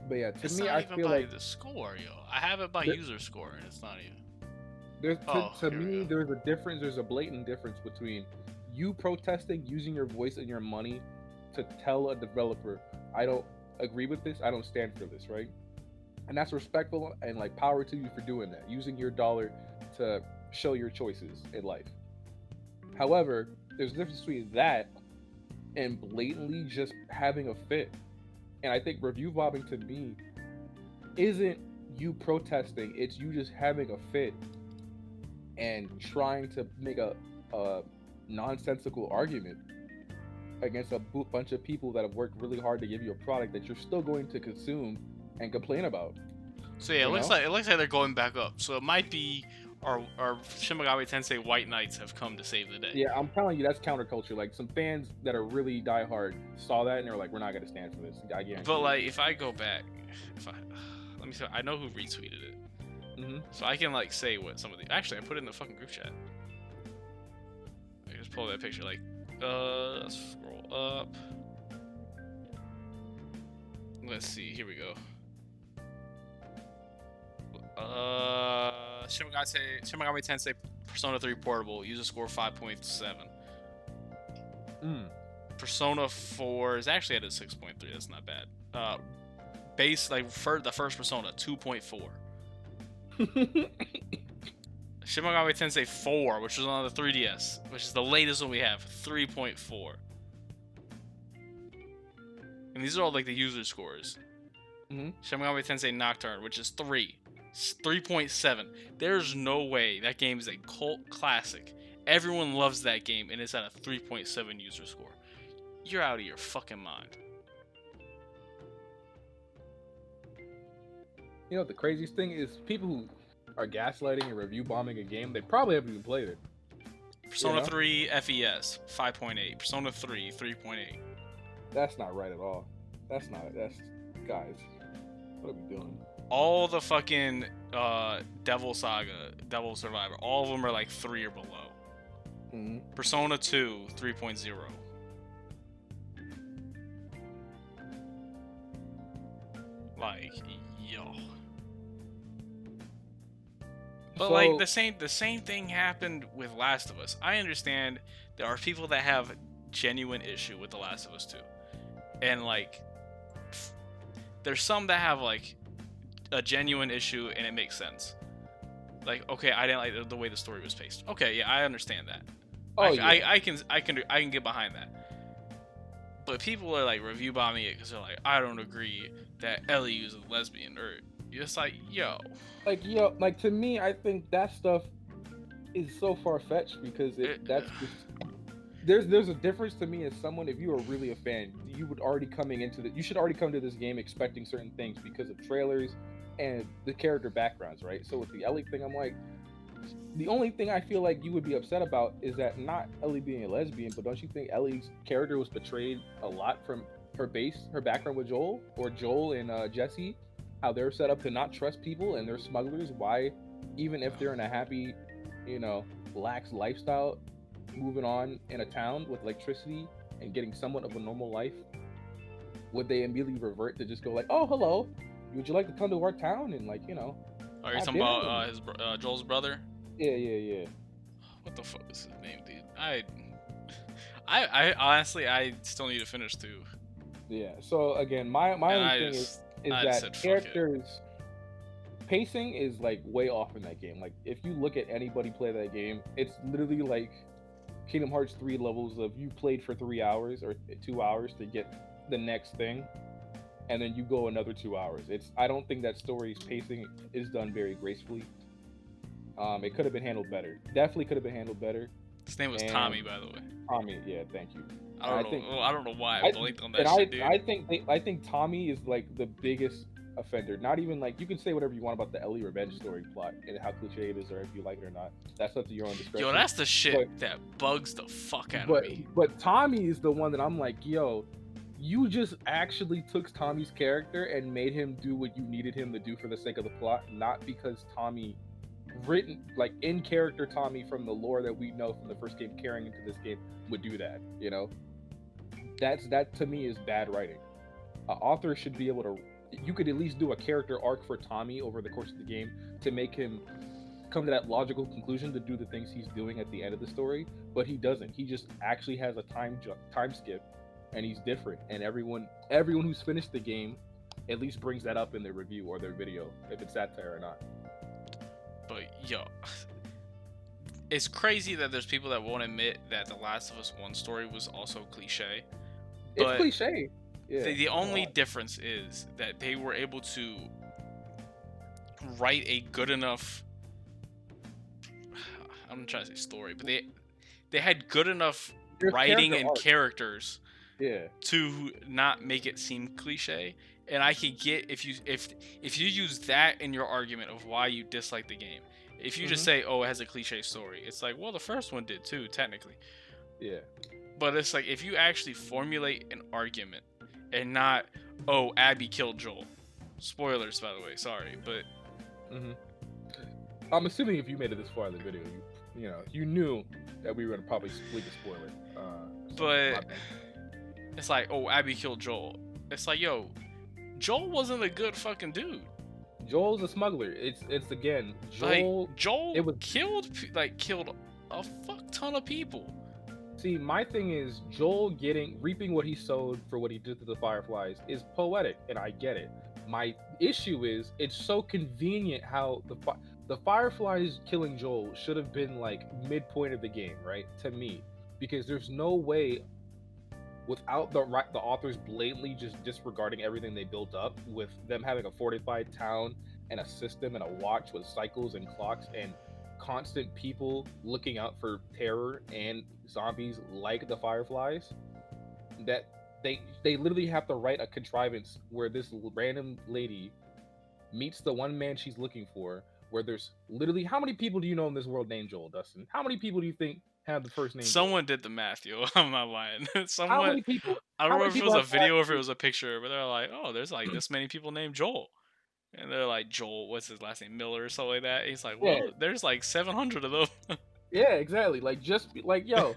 But yeah, to it's me, not I even feel by like the score, yo. I have it by user score, and it's not even. To me, there's a difference. There's a blatant difference between you protesting, using your voice and your money to tell a developer, I don't agree with this, I don't stand for this, right? And that's respectful and like power to you for doing that, using your dollar to show your choices in life. However, there's a difference between that and blatantly just having a fit. And I think review bombing to me isn't you protesting, it's you just having a fit and trying to make a nonsensical argument against a bunch of people that have worked really hard to give you a product that you're still going to consume and complain about. So yeah, it looks like they're going back up. So it might be our Shin Megami Tensei White Knights have come to save the day. Yeah, I'm telling you, that's counterculture. Like some fans that are really diehard saw that and they're like, we're not gonna stand for this. I guarantee. But like, if I go back, let me see. I know who retweeted it. So I can like say what some of the. Actually, I put it in the fucking group chat. I can just pull that picture. Like, let's scroll up. Let's see. Here we go. Shin Megami Tensei Persona 3 Portable, user score 5.7. Persona 4 is actually at a 6.3. That's not bad. Base like for the first Persona 2.4. Shin Megami Tensei 4, which was on the 3DS, which is the latest one we have, 3.4. And these are all like the user scores. Shin Megami Tensei Nocturne, which is 3.7. There's no way that game is a cult classic. Everyone loves that game, and it's at a 3.7 user score. You're out of your fucking mind. You know what the craziest thing is? People who are gaslighting and review bombing a game, they probably haven't even played it. Persona 3 FES 5.8. Persona 3 3.8. That's not right at all. That's guys. What are we doing? All the fucking Devil Saga, Devil Survivor, all of them are like 3 or below. Persona 2 3.0. like, yo. But like So the same thing happened with Last of Us. I understand there are people that have genuine issue with The Last of Us 2. And like there's some that have like a genuine issue and it makes sense. Like, okay, I didn't like the way the story was paced. Okay, yeah, I understand that. oh yeah, I can get behind that. But people are like review bombing it because they're like, I don't agree that Ellie is a lesbian, or it's like, yo, like to me, I think that stuff is so far fetched because that's just there's a difference to me as someone. If you are really a fan, you would already coming into you should already come to this game expecting certain things because of trailers and the character backgrounds, right? So with the Ellie thing, I'm like, the only thing I feel like you would be upset about is that not Ellie being a lesbian, but don't you think Ellie's character was betrayed a lot from her background with Joel, or Joel and Jesse, how they're set up to not trust people and they're smugglers? Why, even if they're in a happy, you know, lax lifestyle, moving on in a town with electricity and getting somewhat of a normal life, would they immediately revert to just go like, oh, hello, would you like to come to our town and like, are you have talking dinner? about Joel's brother? Yeah. What the fuck is his name, dude? I honestly, I still need to finish too. Yeah. So again, my And only thing is I just said that fuck it. characters pacing is like way off in that game. Like if you look at anybody play that game, it's literally like Kingdom Hearts 3 levels of you played for 3 hours or 2 hours to get the next thing, and then you go another 2 hours. I don't think that story's pacing is done very gracefully. It could have been handled better. Definitely could have been handled better. His name was And Tommy, by the way. Tommy, yeah, thank you. I don't know. I don't know why I I blinked on and that shit, dude. I think Tommy is like the biggest offender. Not even like, you can say whatever you want about the Ellie revenge story plot and how cliche it is, or if you like it or not. That's up to your own discretion. Yo, that's the shit that bugs the fuck out of me. But Tommy is the one that I'm like, yo, you just actually took Tommy's character and made him do what you needed him to do for the sake of the plot, not because Tommy written like in character Tommy from the lore that we know from the first game carrying into this game would do that. That to me is bad writing. An author should be able to, you could at least do a character arc for Tommy over the course of the game to make him come to that logical conclusion to do the things he's doing at the end of the story, but he doesn't. He just actually has a time skip, and he's different, and everyone who's finished the game at least brings that up in their review or their video, if it's satire or not. But yo, it's crazy that there's people that won't admit that The Last of Us 1 story was also cliche. It's cliche. Yeah. The only difference is that they were able to write a good enough, I'm trying to say story, but they had good enough writing and characters to not make it seem cliche. And I can get if you use that in your argument of why you dislike the game. If you just say, oh, it has a cliche story, it's like, well, the first one did too, technically. Yeah. But it's like, if you actually formulate an argument and not, oh, Abby killed Joel. Spoilers, by the way, sorry, but I'm assuming if you made it this far in the video, you knew that we were gonna probably leak a spoiler. But it's like, oh, Abby killed Joel. It's like, yo, Joel wasn't a good fucking dude. Joel's a smuggler. It's again, Joel. Like, Joel killed a fuck ton of people. See, my thing is Joel reaping what he sowed for what he did to the Fireflies is poetic, and I get it. My issue is it's so convenient how the Fireflies killing Joel should have been like midpoint of the game, right? To me, because there's no way, without the authors blatantly just disregarding everything they built up, with them having a fortified town and a system and a watch with cycles and clocks and constant people looking out for terror and zombies like the Fireflies, that they literally have to write a contrivance where this random lady meets the one man she's looking for, where there's literally, how many people do you know in this world named Joel, Dustin? How many people do you think have the first name Someone did the math, yo. I'm not lying. How many people? I don't remember if it was a video or if it was a picture, but they're like, oh, there's like this many people named Joel. And they're like, Joel, what's his last name? Miller or something like that. And he's like, well, there's like 700 of them. Yeah, exactly. Like, just like, yo,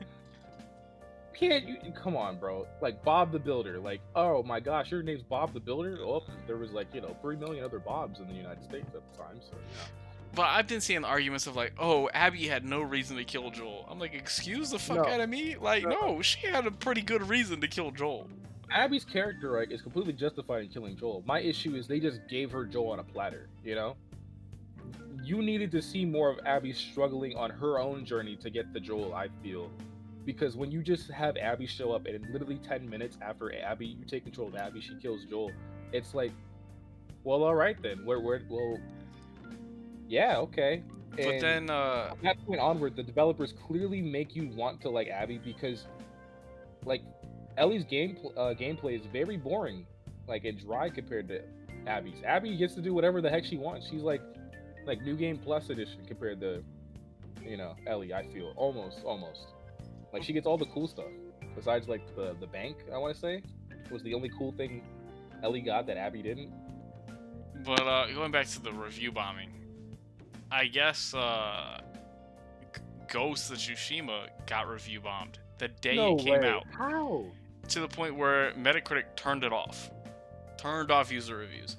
can't you come on, bro? Like Bob the Builder. Like, oh my gosh, your name's Bob the Builder? Oh, there was like, 3 million other Bobs in the United States at the time, so But I've been seeing arguments of like, oh, Abby had no reason to kill Joel. I'm like, excuse the fuck no, out of me? Like, no. no, she had a pretty good reason to kill Joel. Abby's character arc is completely justified in killing Joel. My issue is they just gave her Joel on a platter, You needed to see more of Abby struggling on her own journey to get the Joel, I feel. Because when you just have Abby show up and in literally 10 minutes after you take control of Abby, she kills Joel, it's like, well, all right then. Well, yeah, okay. But And then, from that point onward, the developers clearly make you want to like Abby because, like, Ellie's gameplay is very boring, like, and dry compared to Abby's. Abby gets to do whatever the heck she wants. She's like New Game Plus edition compared to, Ellie. I feel almost. Like, she gets all the cool stuff besides like the bank. I want to say was the only cool thing Ellie got that Abby didn't. but going back to the review bombing, I guess Ghost of Tsushima got review bombed the day No it came way. out, How? to the point where Metacritic turned off user reviews.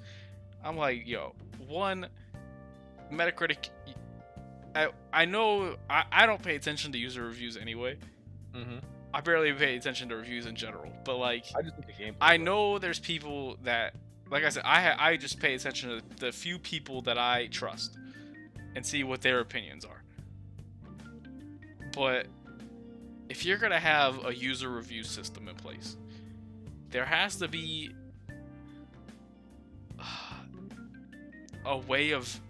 I'm like, yo, one, Metacritic. I know I don't pay attention to user reviews anyway. Mm-hmm. I barely pay attention to reviews in general, but like, I just think the game. I know there's people that, like I said, I just pay attention to the few people that I trust and see what their opinions are. But if you're gonna have a user review system in place, there has to be a way of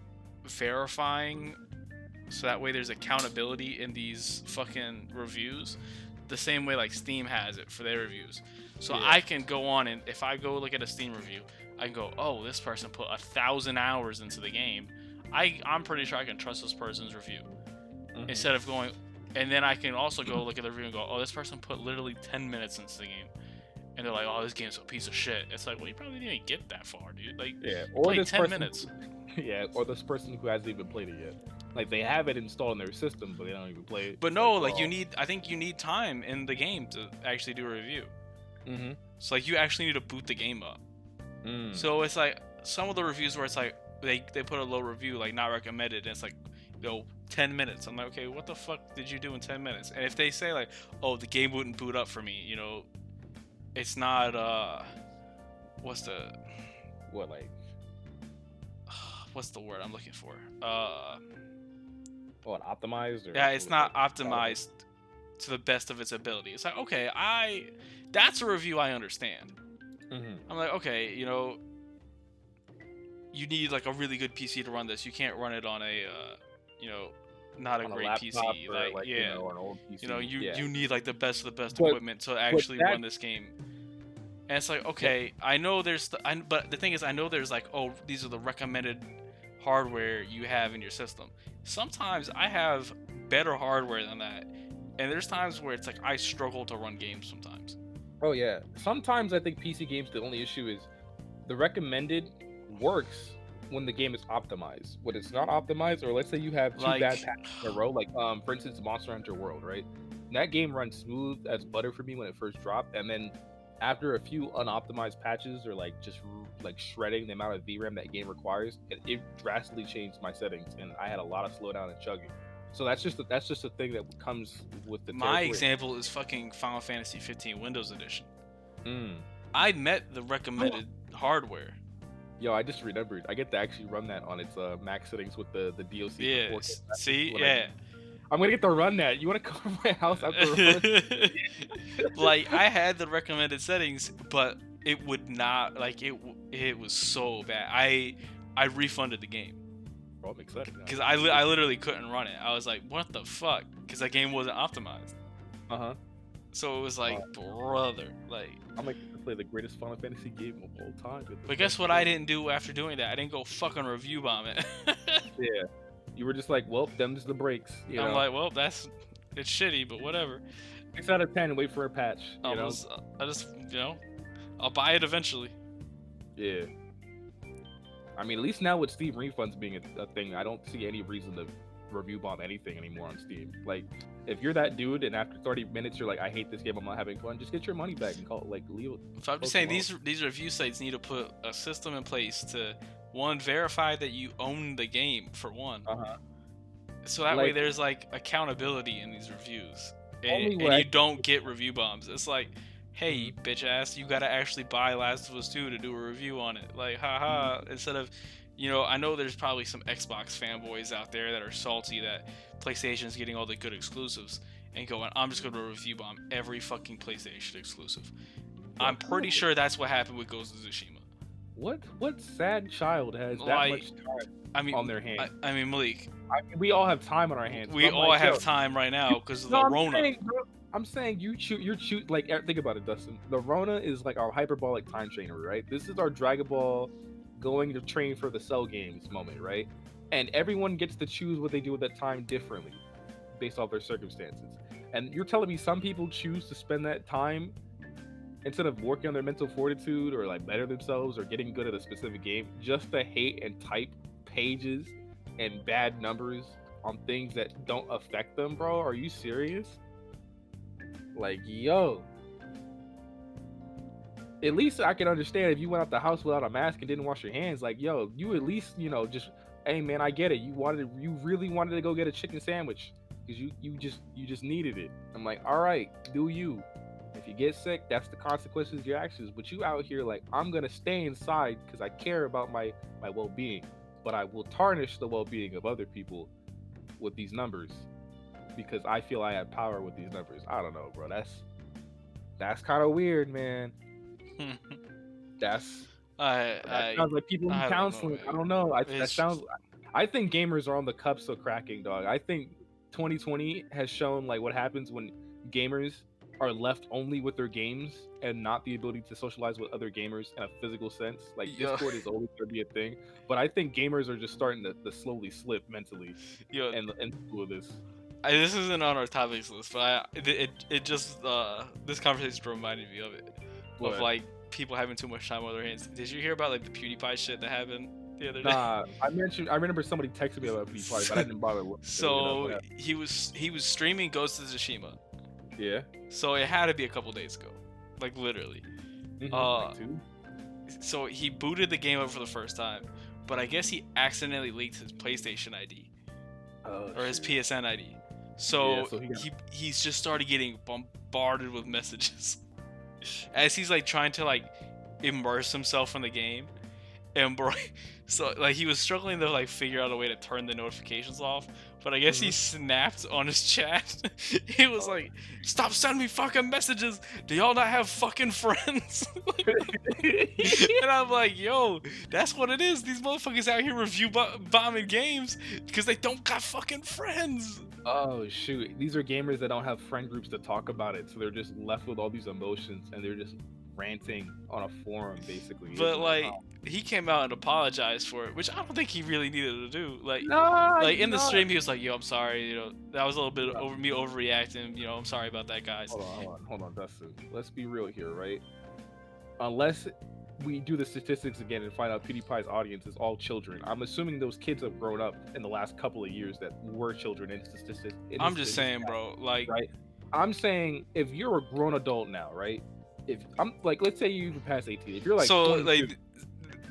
verifying, so that way there's accountability in these fucking reviews, the same way like Steam has it for their reviews. So Yeah. I can go on, and if I go look at a Steam review, I can go, oh, this person put 1,000 hours into the game. I'm pretty sure I can trust this person's review. Mhm. Instead of going, and then I can also go look at the review and go, oh, this person put literally 10 minutes into the game, and they're like, oh, this game's a piece of shit. It's like, well, you probably didn't even get that far, dude. Like, Yeah, play this 10 person, minutes. Yeah, or this person who hasn't even played it yet. Like, they have it installed in their system, but they don't even play it. But It's no, like, I think you need time in the game to actually do a review. Mm-hmm. So like, you actually need to boot the game up. Mm. So it's like some of the reviews where it's like they put a low review, like not recommended, and it's like, 10 minutes. I'm like, okay, what the fuck did you do in 10 minutes? And if they say like, oh, the game wouldn't boot up for me, it's not what's the What, like? what's the word I'm looking for? What, optimized? Or Yeah, it's not optimized to the best of its ability. It's like, okay, that's a review I understand. Mm-hmm. I'm like, okay, you need like a really good PC to run this. You can't run it on a, not a On great laptop PC. or Like, yeah, or an old PC. you need like the best of the best But- equipment to actually that- run this game. And it's like, okay, I know there's, but the thing is, I know there's like, oh, these are the recommended hardware you have in your system. Sometimes I have better hardware than that, and there's times where it's like I struggle to run games sometimes. Oh yeah. Sometimes I think PC games, the only issue is the recommended works when the game is optimized. When it's not optimized, or let's say you have two Like- bad patches in a row, like for instance Monster Hunter World, right? That game runs smooth as butter for me when it first dropped, and then after a few unoptimized patches, or like just like shredding the amount of VRAM that game requires, it drastically changed my settings, and I had a lot of slowdown and chugging. So that's just a thing that comes with the My territory. example is fucking Final Fantasy 15 Windows Edition. Mm. I met the recommended hardware. Yo, I just remembered. I get to actually run that on its max settings with the DLC. Yeah, for 4K. see, When yeah. I'm gonna get to run that. You want to come to my house after run? Like, I had the recommended settings, but it would not, like, it was so bad. I refunded the game Bro, I'm excited now. because I literally couldn't run it. I was like, what the fuck? Because that game wasn't optimized. Uh-huh. So it was like, brother, like. I'm like to play the greatest Final Fantasy game of all time. But guess what I didn't do after doing that? I didn't go fucking review bomb it. Yeah. You were just like, well, them's the breaks. You I'm know? like, well, it's shitty, but whatever. 6 out of 10. Wait for a patch. You know? I just, I'll buy it eventually. Yeah. I mean, at least now with Steam refunds being a thing, I don't see any reason to review bomb anything anymore on Steam. Like, if you're that dude and after 30 minutes you're like, I hate this game, I'm not having fun, just get your money back and call like leave. So I'm just saying these review sites need to put a system in place to, one, verify that you own the game for one. So that way there's like accountability in these reviews, and you don't get review bombs. It's like, hey, bitch ass, you gotta actually buy Last of Us 2 to do a review on it. Like, haha. Instead of, I know there's probably some Xbox fanboys out there that are salty that PlayStation's getting all the good exclusives and going, I'm just gonna review bomb every fucking PlayStation exclusive. I'm pretty sure that's what happened with Ghost of Tsushima. What sad child has that much time on their hands? I mean, Malik. We all have time on our hands. We all have time right now because of the Rona. I'm saying you're like, think about it, Dustin. The Rona is like our hyperbolic time trainer, right? This is our Dragon Ball going to train for the Cell games moment, right? And everyone gets to choose what they do with that time differently based off their circumstances. And you're telling me some people choose to spend that time instead of working on their mental fortitude or like better themselves or getting good at a specific game, just to hate and type pages and bad numbers on things that don't affect them, bro? Are you serious? Like, yo, at least I can understand if you went out the house without a mask and didn't wash your hands. Like, yo, you at least, just, hey man, I get it. You really wanted to go get a chicken sandwich because you just needed it. I'm like, all right, do you? If you get sick, that's the consequences of your actions. But you out here like, I'm gonna stay inside because I care about my well-being, but I will tarnish the well-being of other people with these numbers because I feel I have power with these numbers. I don't know, bro. That's kind of weird, man. That sounds like people need counseling. I don't know. I think gamers are on the cusp of cracking, dog. I think 2020 has shown like what happens when gamers are left only with their games and not the ability to socialize with other gamers in a physical sense. Like, Discord is always going to be a thing, but I think gamers are just starting to slowly slip mentally and with this. This isn't on our topics list, but it just this conversation reminded me of it. Of like people having too much time on their hands. Did you hear about like the PewDiePie shit that happened the other day? Nah, I remember somebody texted me about PewDiePie, but I didn't bother. So he was streaming Ghost of Tsushima. Yeah. So it had to be a couple days ago, like literally. Like two? So he booted the game up for the first time, but I guess he accidentally leaked his PlayStation ID or his PSN ID. So, he's just started getting bombarded with messages as he's like trying to like immerse himself in the game, and bro, so like he was struggling to like figure out a way to turn the notifications off. But I guess he snapped on his chat. He was like, "Stop sending me fucking messages. Do y'all not have fucking friends?" And I'm like, "Yo, that's what it is. These motherfuckers out here review bombing games because they don't got fucking friends." Oh shoot, these are gamers that don't have friend groups to talk about it, so they're just left with all these emotions and they're just ranting on a forum basically. But like he came out and apologized for it, which I don't think he really needed to do. Like in the stream he was like, "Yo, I'm sorry, that was a little bit over me overreacting, I'm sorry about that, guys." Hold on, Dustin. Let's be real here, right? Unless we do the statistics again and find out PewDiePie's audience is all children. I'm assuming those kids have grown up in the last couple of years that were children in statistics. I'm just saying, bro, like, right? I'm saying if you're a grown adult now, right? If I'm like, let's say you even past 18, if you're like, so like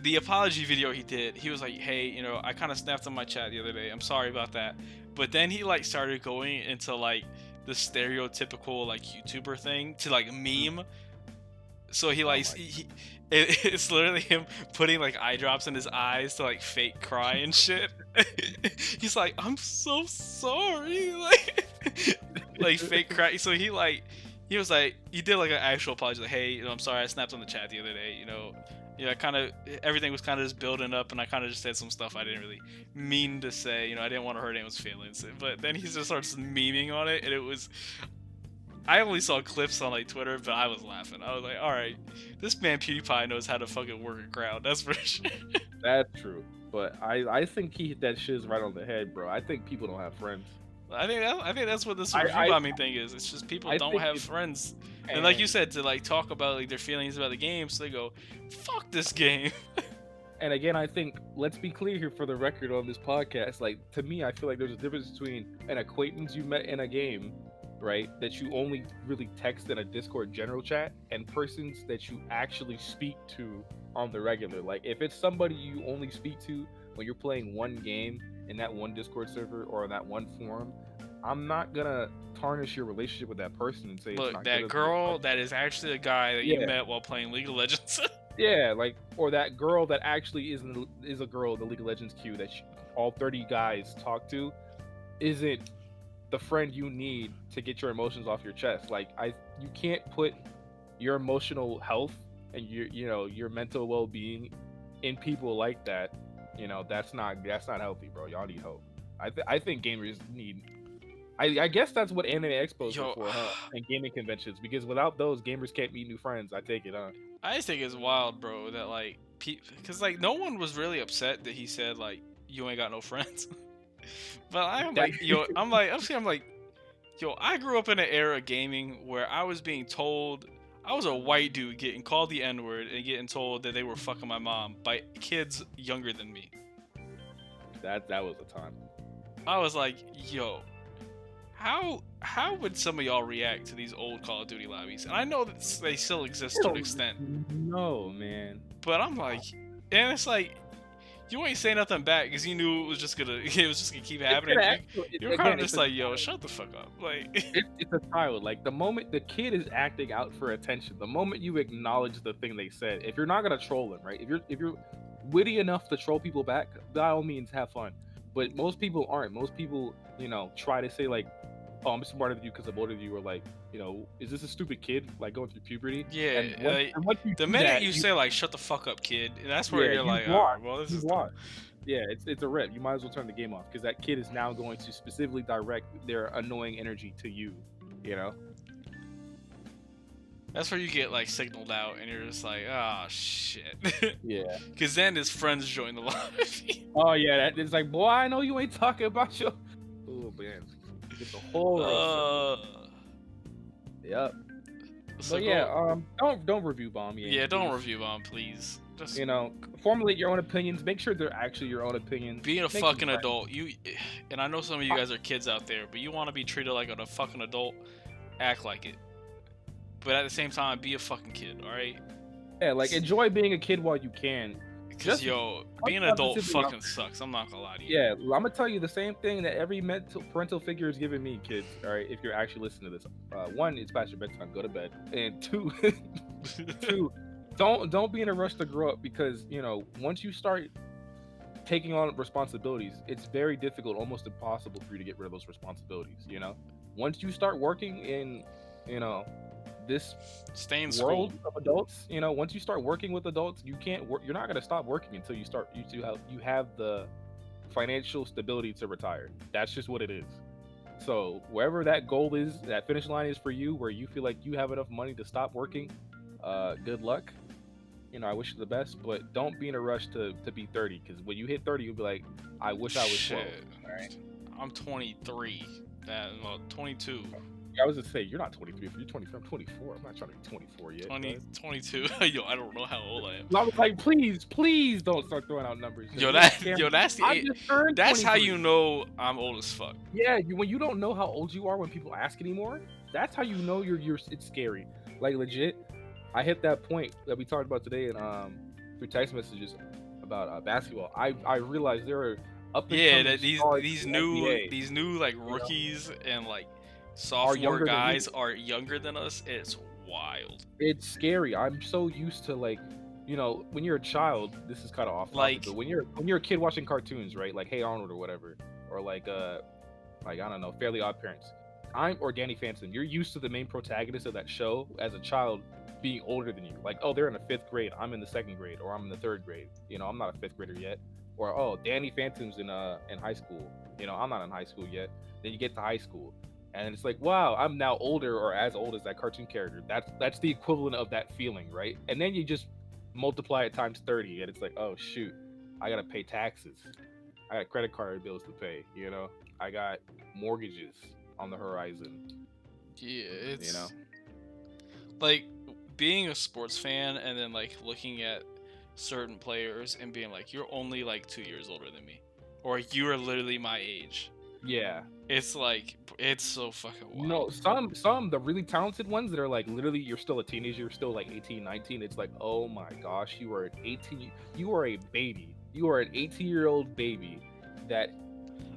the apology video he did, he was like, "Hey, I kind of snapped on my chat the other day. I'm sorry about that." But then he like started going into like the stereotypical like YouTuber thing to like meme. So he like it's literally him putting like eye drops in his eyes to like fake cry and shit. He's like, "I'm so sorry," like fake cry. So he was like, he did like an actual apology, like, "Hey, I'm sorry, I snapped on the chat the other day. I kind of everything was kind of just building up, and I kind of just said some stuff I didn't really mean to say. I didn't want to hurt anyone's feelings." But then he just starts memeing on it, and it was. I only saw clips on like Twitter, but I was laughing. I was like, "All right, this man PewDiePie knows how to fucking work a crowd. That's for sure." That's true, but I think he hit that shit right on the head, bro. I think people don't have friends. I think that's what this review bombing thing is. It's just people don't have friends, and like you said, to like talk about like their feelings about the game, so they go, "Fuck this game." And again, I think let's be clear here for the record on this podcast. Like to me, I feel like there's a difference between an acquaintance you met in a game, right, that you only really text in a Discord general chat, and persons that you actually speak to on the regular. Like if it's somebody you only speak to when you're playing one game in that one Discord server or in that one forum, I'm not gonna tarnish your relationship with that person and say it's Look, not good that as a girl that is actually a guy that you yeah. met while playing League of Legends. Yeah, like or that girl that actually is a girl in the League of Legends queue that all 30 guys talk to isn't the friend you need to get your emotions off your chest. Like you can't put your emotional health and your mental well-being in people like that. That's not healthy, bro. Y'all need hope. I think gamers need. I guess that's what anime expos are for, huh? And gaming conventions, because without those, gamers can't meet new friends. I take it, huh? I just think it's wild, bro, that like, because like no one was really upset that he said like you ain't got no friends. But I'm That like, yo, I'm like, yo, I grew up in an era of gaming where I was being told I was a white dude getting called the N-word and getting told that they were fucking my mom by kids younger than me. that was a time. I was like, yo, how would some of y'all react to these old Call of Duty lobbies? And I know that they still exist to an extent. No, man. But I'm like, and it's like, you ain't say nothing back because you knew it was just gonna keep happening. You're kind of just like, yo, shut the fuck up. Like, it's a child. Like the moment the kid is acting out for attention, the moment you acknowledge the thing they said, if you're not gonna troll them, right? If you're witty enough to troll people back, by all means have fun. But most people aren't. Most people, try to say like, "Oh, I'm smarter than you because I'm older than you," or like, "Is this a stupid kid like going through puberty?" yeah, and once you the do minute that, you say like, "Shut the fuck up, kid," that's where you're like, "Oh, well, this is dumb." Yeah, it's a rip. You might as well turn the game off because that kid is now going to specifically direct their annoying energy to you. That's where you get like signaled out, and you're just like, "Oh shit." Yeah. Because then his friends join the lobby. Oh yeah, it's like, boy, I know you ain't talking about your. Oh man, get the whole. Yep. So but yeah, don't review bomb. Yeah, don't review bomb, please. Just formulate your own opinions. Make sure they're actually your own opinions. Being a fucking adult, and I know some of you guys are kids out there, but you want to be treated like a fucking adult, act like it. But at the same time, be a fucking kid, all right? Yeah, like enjoy being a kid while you can. Because being an adult fucking sucks. I'm not gonna lie to you. Yeah, I'm gonna tell you the same thing that every parental figure is giving me, kids. All right, if you're actually listening to this, one, it's past your bedtime, go to bed, and two, don't be in a rush to grow up because once you start taking on responsibilities, it's very difficult, almost impossible for you to get rid of those responsibilities. Once you start working in, this world of adults, once you start working with adults, you can't work. You're not gonna stop working until you have the financial stability to retire. That's just what it is. So wherever that goal is, that finish line is for you, where you feel like you have enough money to stop working, good luck. I wish you the best, but don't be in a rush to be 30, because when you hit 30, you'll be like, I wish I was 12. All right? I'm 23. 22. I was just say you're not 23. If you're 23, I'm 24. I'm not trying to be 24 yet. 22. Yo, I don't know how old I am. I was like, please don't start throwing out numbers. That's how you know I'm old as fuck. Yeah, when you don't know how old you are when people ask anymore, that's how you know you're. It's scary. Like legit, I hit that point that we talked about today and through text messages about basketball. I realized there are these new like rookies and like sophomore guys are younger than us. It's wild. It's scary. I'm so used to like, when you're a child, this is kind of off topic, but when you're a kid watching cartoons, right? Like Hey Arnold or whatever, or like I don't know, Fairly Odd Parents. Or Danny Phantom. You're used to the main protagonist of that show as a child being older than you. Like, oh, they're in the 5th grade. I'm in the 2nd grade, or I'm in the 3rd grade. I'm not a 5th grader yet. Or oh, Danny Phantom's in high school. I'm not in high school yet. Then you get to high school. And it's like, wow, I'm now older or as old as that cartoon character. That's the equivalent of that feeling, right? And then you just multiply it times 30, and it's like, oh shoot, I gotta pay taxes. I got credit card bills to pay. I got mortgages on the horizon. Yeah, it's like being a sports fan and then like looking at certain players and being like, you're only like 2 years older than me, or you are literally my age. Yeah. It's like, it's so fucking No, wild. some the really talented ones that are like literally you're still a teenager, you're still like 18, 19. It's like, oh my gosh, you are an 18, you are a baby. You are an 18-year-old baby that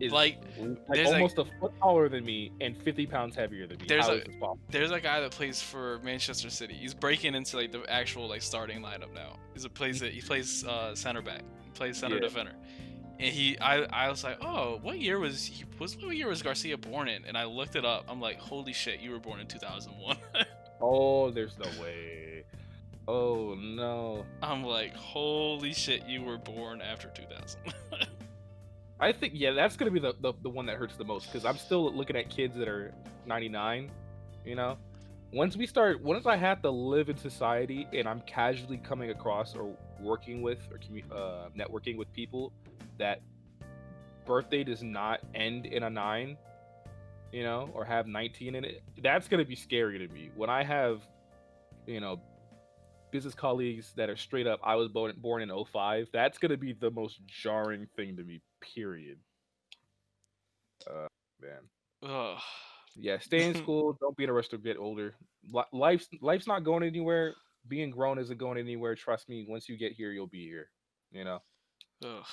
is Like, like there's like almost a foot taller than me and 50 pounds heavier than me. there's How a is this possible? there's a guy that plays for Manchester City. He's breaking into like the actual like starting lineup now. He plays center back. He plays center Yeah. defender. And I was like, oh, what year was Garcia born in? And I looked it up. I'm like, holy shit, you were born in 2001. Oh, there's no way. Oh no. I'm like, holy shit, you were born after 2000. I think that's gonna be the one that hurts the most because I'm still looking at kids that are 99. You know, once I have to live in society and I'm casually coming across or working with or networking with people that birthday does not end in a 9, you know, or have 19 in it, that's gonna be scary to me. When I have, you know, business colleagues that are straight up, I was born in '05. That's gonna be the most jarring thing to me. Period. Man. Ugh. Yeah, stay in school. Don't be in a rush to get older. Life's not going anywhere. Being grown isn't going anywhere. Trust me. Once you get here, you'll be here. You know, Ugh.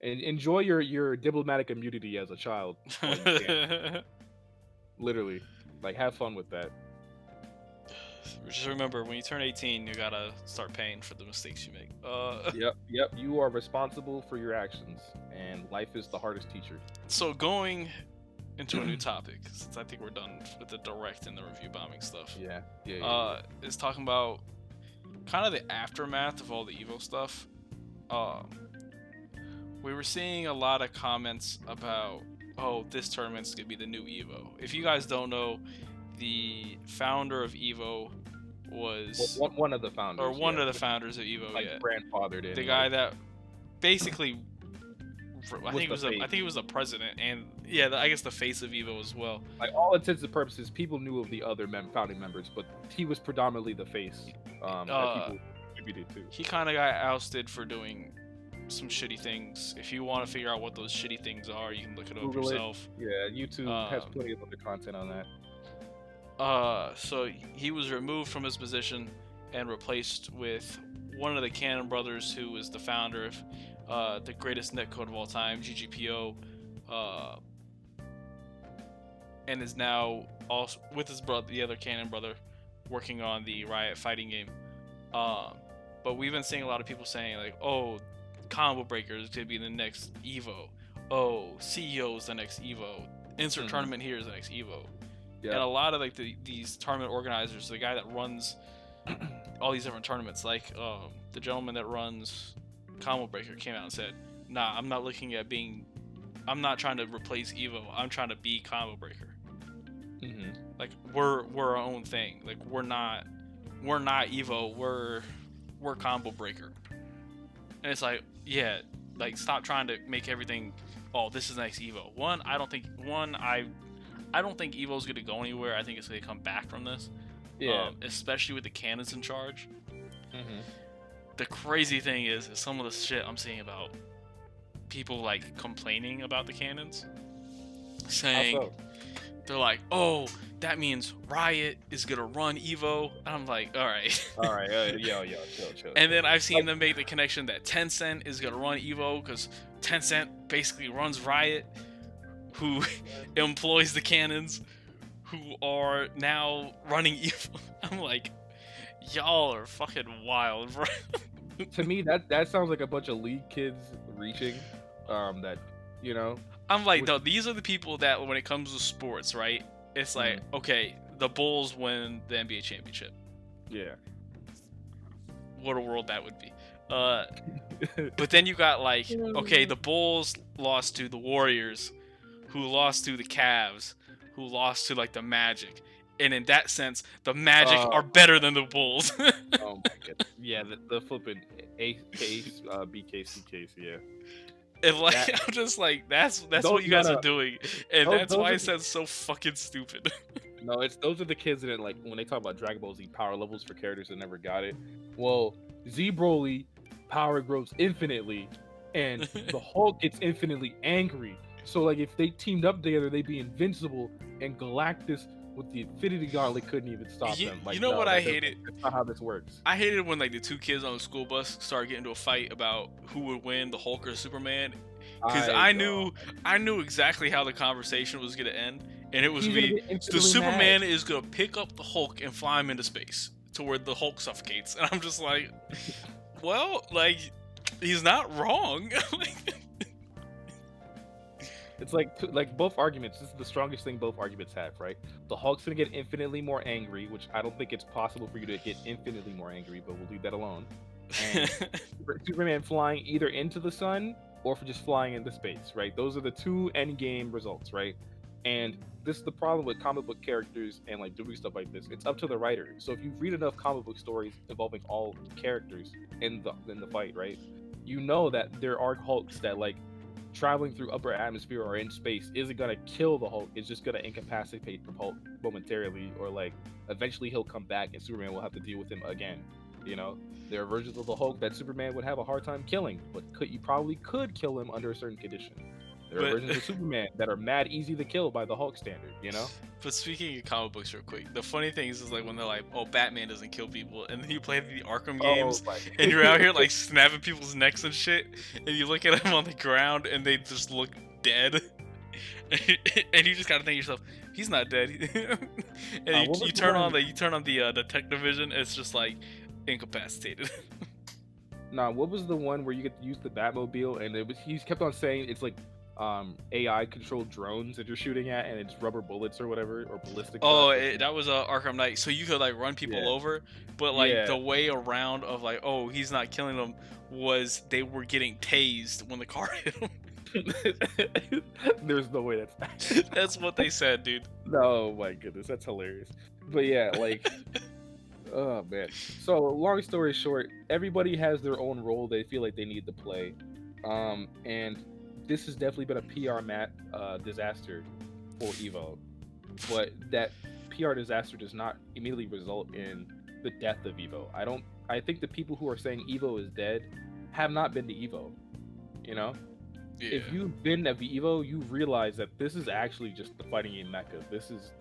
and enjoy your diplomatic immunity as a child while you can. Literally, like have fun with that. Just remember, when you turn 18, you gotta start paying for the mistakes you make. Yep. You are responsible for your actions, and life is the hardest teacher. So going into a new topic, since I think we're done with the direct and the review bombing stuff. Yeah. Is talking about kind of the aftermath of all the Evo stuff. We were seeing a lot of comments about, oh, this tournament's gonna be the new Evo. If you guys don't know, the founder of Evo was one of the founders, or one of the founders of Evo, like grandfathered in. The guy that basically, I think he was the president, and I guess the face of Evo as well. Like all intents and purposes, people knew of the other founding members, but he was predominantly the face that people attributed to. He kind of got ousted for doing some shitty things. If you want to figure out what those shitty things are, you can look it up Google yourself. Yeah, YouTube has plenty of other content on that. So he was removed from his position and replaced with one of the Cannon brothers, who was the founder of the greatest netcode of all time, GGPO, and is now also with his brother, the other Cannon brother, working on the Riot fighting game. But we've been seeing a lot of people saying like, oh, Combo Breaker is going to be the next Evo. Oh, CEO is the next Evo. Insert tournament here is the next Evo. Yeah. And a lot of like these tournament organizers, the guy that runs all these different tournaments, like the gentleman that runs Combo Breaker, came out and said, nah, I'm not trying to replace Evo. I'm trying to be Combo Breaker. Like we're our own thing. Like we're not Evo. We're Combo Breaker. And it's like, yeah, like stop trying to make everything, oh, this is the next Evo. I don't think Evo's gonna go anywhere. I think it's gonna come back from this. Yeah. Especially with the cannons in charge. The crazy thing is some of the shit I'm seeing about people like complaining about the cannons, saying they're like, oh, that means Riot is gonna run Evo. And I'm like, all right, chill. And then I've seen them make the connection that Tencent is gonna run Evo because Tencent basically runs Riot, who employs the cannons, who are now running Evo. I'm like, y'all are fucking wild, bro. To me, that sounds like a bunch of league kids reaching. That, you know. I'm like, no, these are the people that when it comes to sports, right? It's like, okay, the Bulls win the NBA championship. Yeah. What a world that would be. But then you got like, okay, the Bulls lost to the Warriors, who lost to the Cavs, who lost to like the Magic. And in that sense, the Magic are better than the Bulls. Oh my god. Yeah, the flipping A case, BKC case, yeah. And like, I'm just like, that's what you guys are doing, and that's why it sounds so fucking stupid. No, those are the kids that like when they talk about Dragon Ball Z power levels for characters that never got it. Well, Z Broly power grows infinitely, and the Hulk gets infinitely angry. So like if they teamed up together, they'd be invincible, and Galactus with the Infinity Gauntlet couldn't even stop them. You Like know no, what I hated? that's not how this works. I hated when like the two kids on the school bus started getting into a fight about who would win, the Hulk or Superman, because I knew exactly how the conversation was gonna end, and it was He's gonna be get the instantly Superman mad. is gonna pick up the Hulk and fly him into space to where the Hulk suffocates, and I'm just like, well, like he's not wrong. It's like both arguments. This is the strongest thing both arguments have, right? The Hulk's gonna get infinitely more angry, which I don't think it's possible for you to get infinitely more angry, but we'll leave that alone. And Superman flying either into the sun or for just flying into space, right? Those are the two end game results, right? And this is the problem with comic book characters and like doing stuff like this. It's up to the writer. So if you read enough comic book stories involving all characters in the fight, right? You know that there are Hulks that like traveling through upper atmosphere or in space isn't gonna kill the Hulk. It's just gonna incapacitate the Hulk momentarily, or like eventually he'll come back and Superman will have to deal with him again. You know, there are versions of the Hulk that Superman would have a hard time killing, but you probably could kill him under a certain condition. There are versions of Superman that are mad easy to kill by the Hulk standard, you know? But speaking of comic books real quick, the funny thing is like when they're like, oh, Batman doesn't kill people, and then you play the Arkham games, and you're out here like snapping people's necks and shit, and you look at them on the ground, and they just look dead. And you just gotta think to yourself, he's not dead. And you turn on the detective vision, it's just like incapacitated. Nah, what was the one where you get to use the Batmobile, and he kept on saying it's like AI controlled drones that you're shooting at, and it's rubber bullets or whatever, or ballistic. Oh, that was Arkham Knight. So you could like run people over, but like the way around of like, oh, he's not killing them, was they were getting tased when the car hit them. There's no way that's what they said, dude. No, my goodness, that's hilarious. But yeah, like oh man. So long story short, everybody has their own role they feel like they need to play, and this has definitely been a PR disaster for Evo, but that PR disaster does not immediately result in the death of Evo. I think the people who are saying Evo is dead have not been to Evo, you know? Yeah. If you've been at the Evo, you realize that this is actually just the fighting game mecca. This is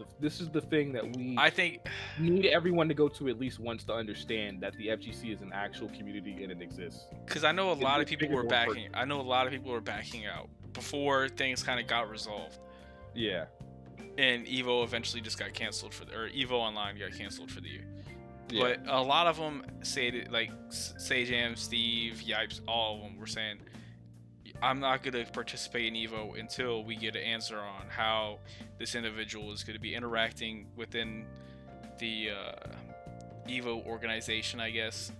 the thing that I think need everyone to go to at least once to understand that the FGC is an actual community and it exists. Because I know a lot of people were backing. I know a lot of people were backing out before things kind of got resolved. Yeah. And Evo eventually just got canceled or Evo Online got canceled for the year. Yeah. But a lot of them like Sajam, Steve, Yipes, all of them were saying, I'm not going to participate in Evo until we get an answer on how this individual is going to be interacting within the Evo organization, I guess,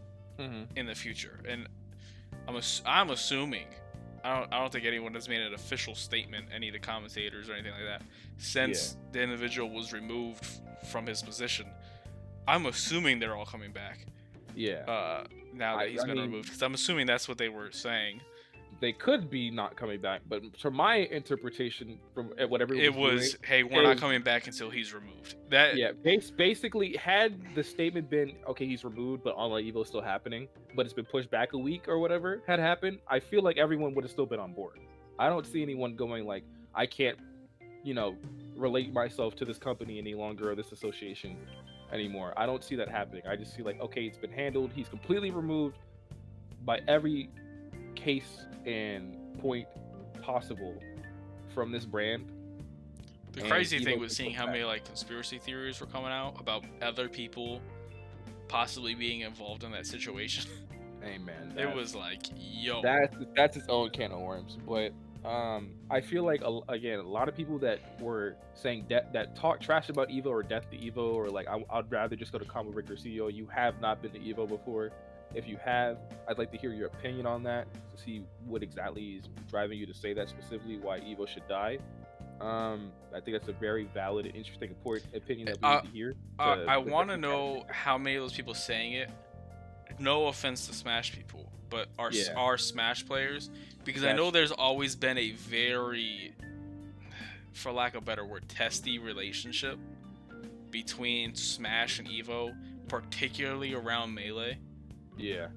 in the future. And I'm assuming, I don't think anyone has made an official statement, any of the commentators or anything like that, since the individual was removed from his position. I'm assuming they're all coming back. Yeah. Now that he's been removed, because I'm assuming that's what they were saying. They could be not coming back, but from my interpretation, from whatever it was doing, hey, we're not coming back until he's removed. That basically, had the statement been okay, he's removed, but Online Evo is still happening, but it's been pushed back a week or whatever had happened, I feel like everyone would have still been on board. I don't see anyone going like, I can't, relate myself to this company any longer or this association anymore. I don't see that happening. I just see like, okay, it's been handled. He's completely removed by every case and point possible from this brand. The crazy thing was seeing how many like conspiracy theories were coming out about other people possibly being involved in that situation. Hey man, it was like, yo, that's its own can of worms. But I feel like again, a lot of people that were saying that talk trash about Evo or death to Evo, or like I'd rather just go to Comic Breaker CEO. You have not been to Evo before. If you have, I'd like to hear your opinion on that, to see what exactly is driving you to say that, specifically why Evo should die. I think that's a very valid and interesting, important opinion that we need to hear. I want to know how many of those people saying it, no offense to Smash people, but are Smash players, because I know there's always been a very, for lack of a better word, testy relationship between Smash and Evo, particularly around Melee. Yeah.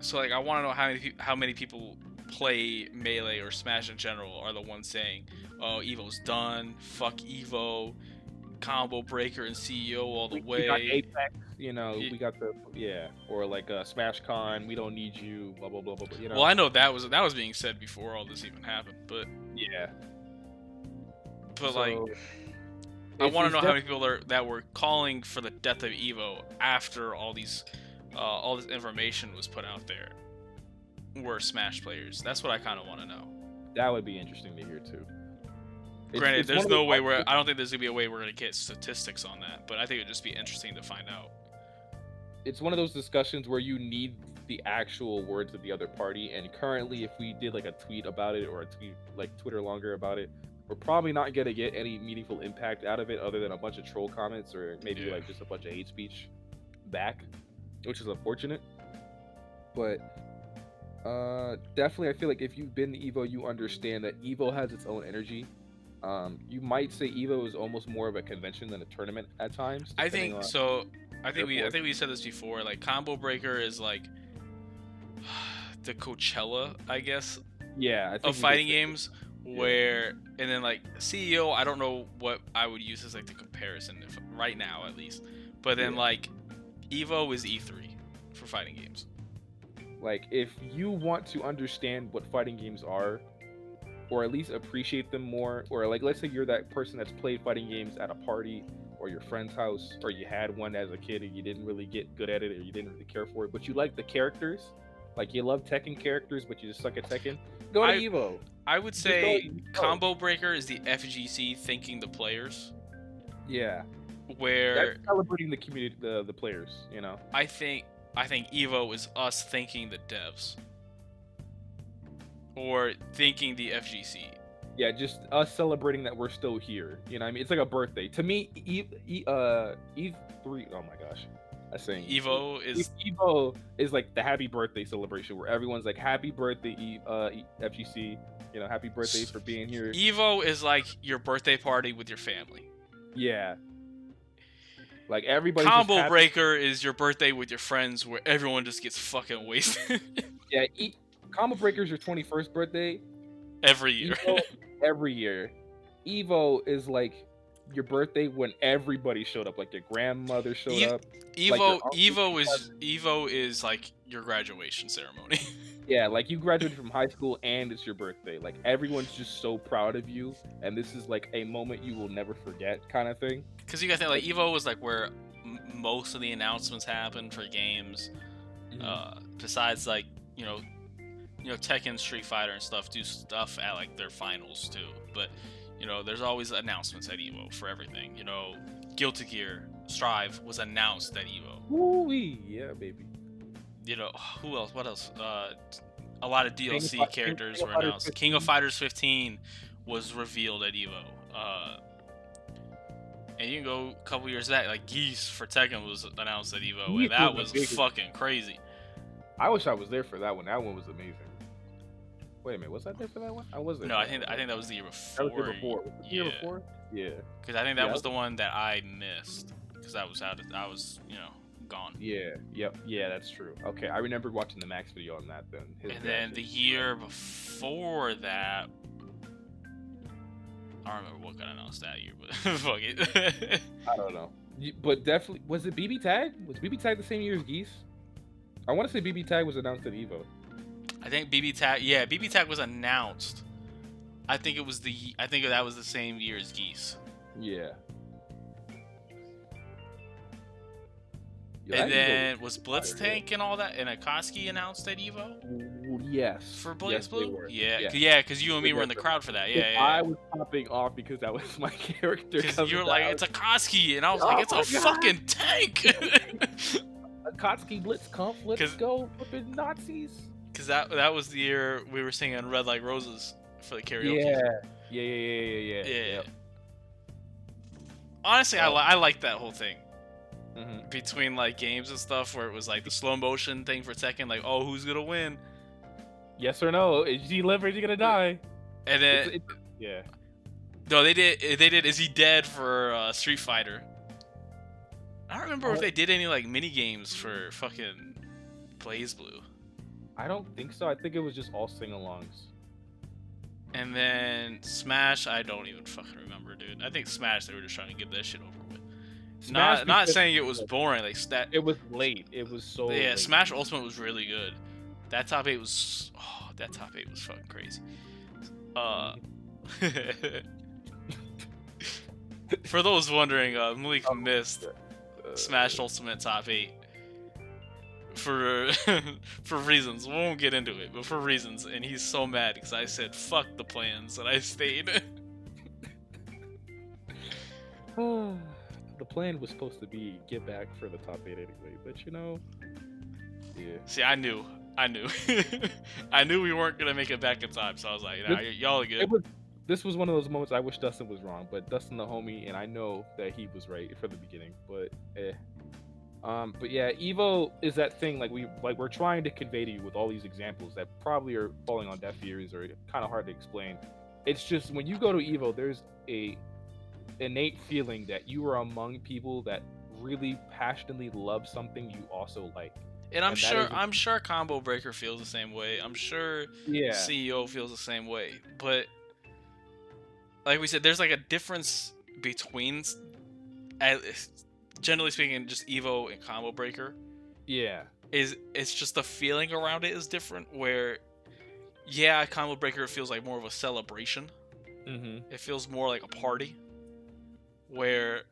So like I want to know how many people play Melee or Smash in general are the ones saying, "Oh, Evo's done. Fuck Evo. Combo breaker and CEO all the We got way." Apex, we got the or like Smash Con. We don't need you. Blah blah blah blah. Well, I know that was being said before all this even happened, but Yeah. like So I want to it's know how many people that were calling for the death of Evo after all this information was put out there were Smash players. That's what I kind of want to know. that would be interesting to hear too. Granted, It's there's one of no those way I don't think there's gonna be a way we're gonna get statistics on that, but I think it'd just be interesting to find out. It's one of those discussions where you need the actual words of the other party, and currently, if we did like a tweet about it or a tweet like Twitter longer about it, we're probably not gonna get any meaningful impact out of it other than a bunch of troll comments or maybe Yeah. like just a bunch of hate speech back, which is unfortunate. But definitely, I feel like if you've been to Evo, you understand that Evo has its own energy. You might say Evo is almost more of a convention than a tournament at times. I depending think on so. I think Therefore- we said this before. Like Combo Breaker is like the Coachella, I guess, Yeah, I think of we fighting did say- games. Where and then like CEO, I don't know what I would use as like the comparison right now at least. But then Yeah. like Evo is E3 for fighting games. Like, if you want to understand what fighting games are, or at least appreciate them more, or like, let's say you're that person that's played fighting games at a party or your friend's house, or you had one as a kid and you didn't really get good at it or you didn't really care for it, but you like the characters, like you love Tekken characters, but you just suck at Tekken, go to Evo. I would Just say go. Combo Breaker is the FGC thinking the players. Yeah, Where that's celebrating the community, the players, I think Evo is us thinking the devs. Or thinking the FGC. Yeah, just us celebrating that we're still here. You know what I mean? It's like a birthday. To me, E3, oh my gosh. I saying Evo is Evo is like the happy birthday celebration where everyone's like, happy birthday, FGC. Happy birthday for being here. Evo is like your birthday party with your family. Yeah. Like everybody. Combo Breaker is your birthday with your friends where everyone just gets fucking wasted. Yeah, Combo Breaker is your 21st birthday. Every year. Every year. Evo is your birthday when everybody showed up, like your grandmother showed up. Evo is like your graduation ceremony. Yeah, like you graduated from high school and it's your birthday. Like everyone's just so proud of you, and this is like a moment you will never forget, kind of thing. Because you guys think like Evo was like where most of the announcements happen for games. Besides like Tekken, Street Fighter, and stuff do stuff at like their finals too. But there's always announcements at Evo for everything. Guilty Gear Strive was announced at Evo. Ooh-wee, yeah, baby. Who else? What else? A lot of DLC characters were announced. King of Fighters 15 was revealed at Evo. And you can go a couple years back, like Geese for Tekken was announced at Evo, and that was fucking crazy. I wish I was there for that one. That one was amazing. Wait a minute, was I there for that one? I was there. No, I think that was the year before. That was the year before. Was it the year before? Yeah. Because I think that was the one that I missed because I was gone. Yeah. Yep. Yeah, that's true. Okay, I remember watching the Max video on that then. And then the year before that, I don't remember what got announced that year, but fuck it. I don't know. But definitely, was it BB Tag? Was BB Tag the same year as Geese? I want to say BB Tag was announced at Evo. I think BB Tag was announced. I think that was the same year as Geese. Yeah. And then was Blitztank and all that and Akatsuki announced at Evo? Yes. For Blaze Blue? Yeah, because you and me were in the crowd for that. Yeah. I was popping off because that was my character. Because you were like, it's Akatsuki, and I was like, it's a fucking tank. Akatsuki Blitz Comp, let's go, flipping Nazis. Because that was the year we were singing Red Like Roses for the karaoke. Yeah. Yep. Honestly, I like that whole thing. Mm-hmm. Between like games and stuff where it was like the slow motion thing for Tekken, like, oh, who's gonna win? Yes or no? Is he live or is he gonna die? And then yeah. No, they did Is He Dead for Street Fighter. I don't remember if they did any like mini games for fucking Blaze Blue. I don't think so. I think it was just all sing-alongs. And then Smash, I don't even fucking remember, dude. I think Smash, they were just trying to get that shit over with. Smash Not because saying it was boring, like that. it was late. It was so Yeah, late. Smash Ultimate was really good. That top 8 was, oh, that top 8 was fucking crazy. For those wondering, Malik missed Smash Ultimate top 8 for for reasons. We won't get into it, but for reasons, and he's so mad because I said fuck the plans and I stayed. The plan was supposed to be get back for the top 8 anyway, but you know, yeah. See, I knew, I knew we weren't gonna make it back in time, so I was like, nah, y'all are good. This was one of those moments I wish Dustin was wrong, but Dustin the homie, and I know that he was right from the beginning. But but yeah, Evo is that thing we're trying to convey to you with all these examples that probably are falling on deaf ears or kind of hard to explain. It's just when you go to Evo, there's a innate feeling that you are among people that really passionately love something you also like. And I'm sure Combo Breaker feels the same way. I'm sure CEO feels the same way. But like we said, there's like a difference between, generally speaking, just Evo and Combo Breaker. Yeah. It's just the feeling around it is different. Where, yeah, Combo Breaker feels like more of a celebration. Mm-hmm. It feels more like a party. Where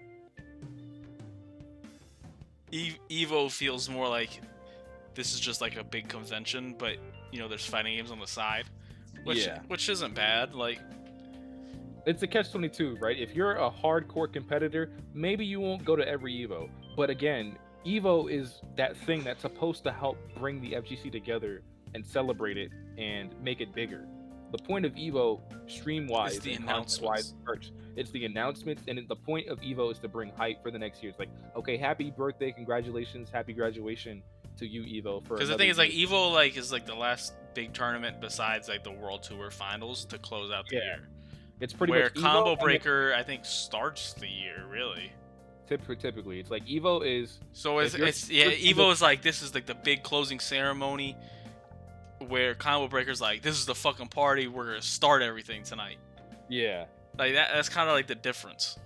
Evo feels more like this is just like a big convention, but you know there's fighting games on the side, which isn't bad. Like, it's a catch-22, right? If you're a hardcore competitor, maybe you won't go to every Evo. But again, Evo is that thing that's supposed to help bring the FGC together and celebrate it and make it bigger. The point of Evo, stream-wise, it's the and announcements. content-wise, it's the announcements, and the point of Evo is to bring hype for the next year. It's like, okay, happy birthday, congratulations, happy graduation to you, Evo. Because the thing is, like, Evo is like the last big tournament besides like the World Tour Finals to close out the year. It's pretty where much Combo Breaker, I think, starts the year really. Typically, it's like Evo is. So Evo is like this is like the big closing ceremony. Where Combo Breaker's like, this is the fucking party. We're gonna start everything tonight. Yeah. Like that's kind of like the difference.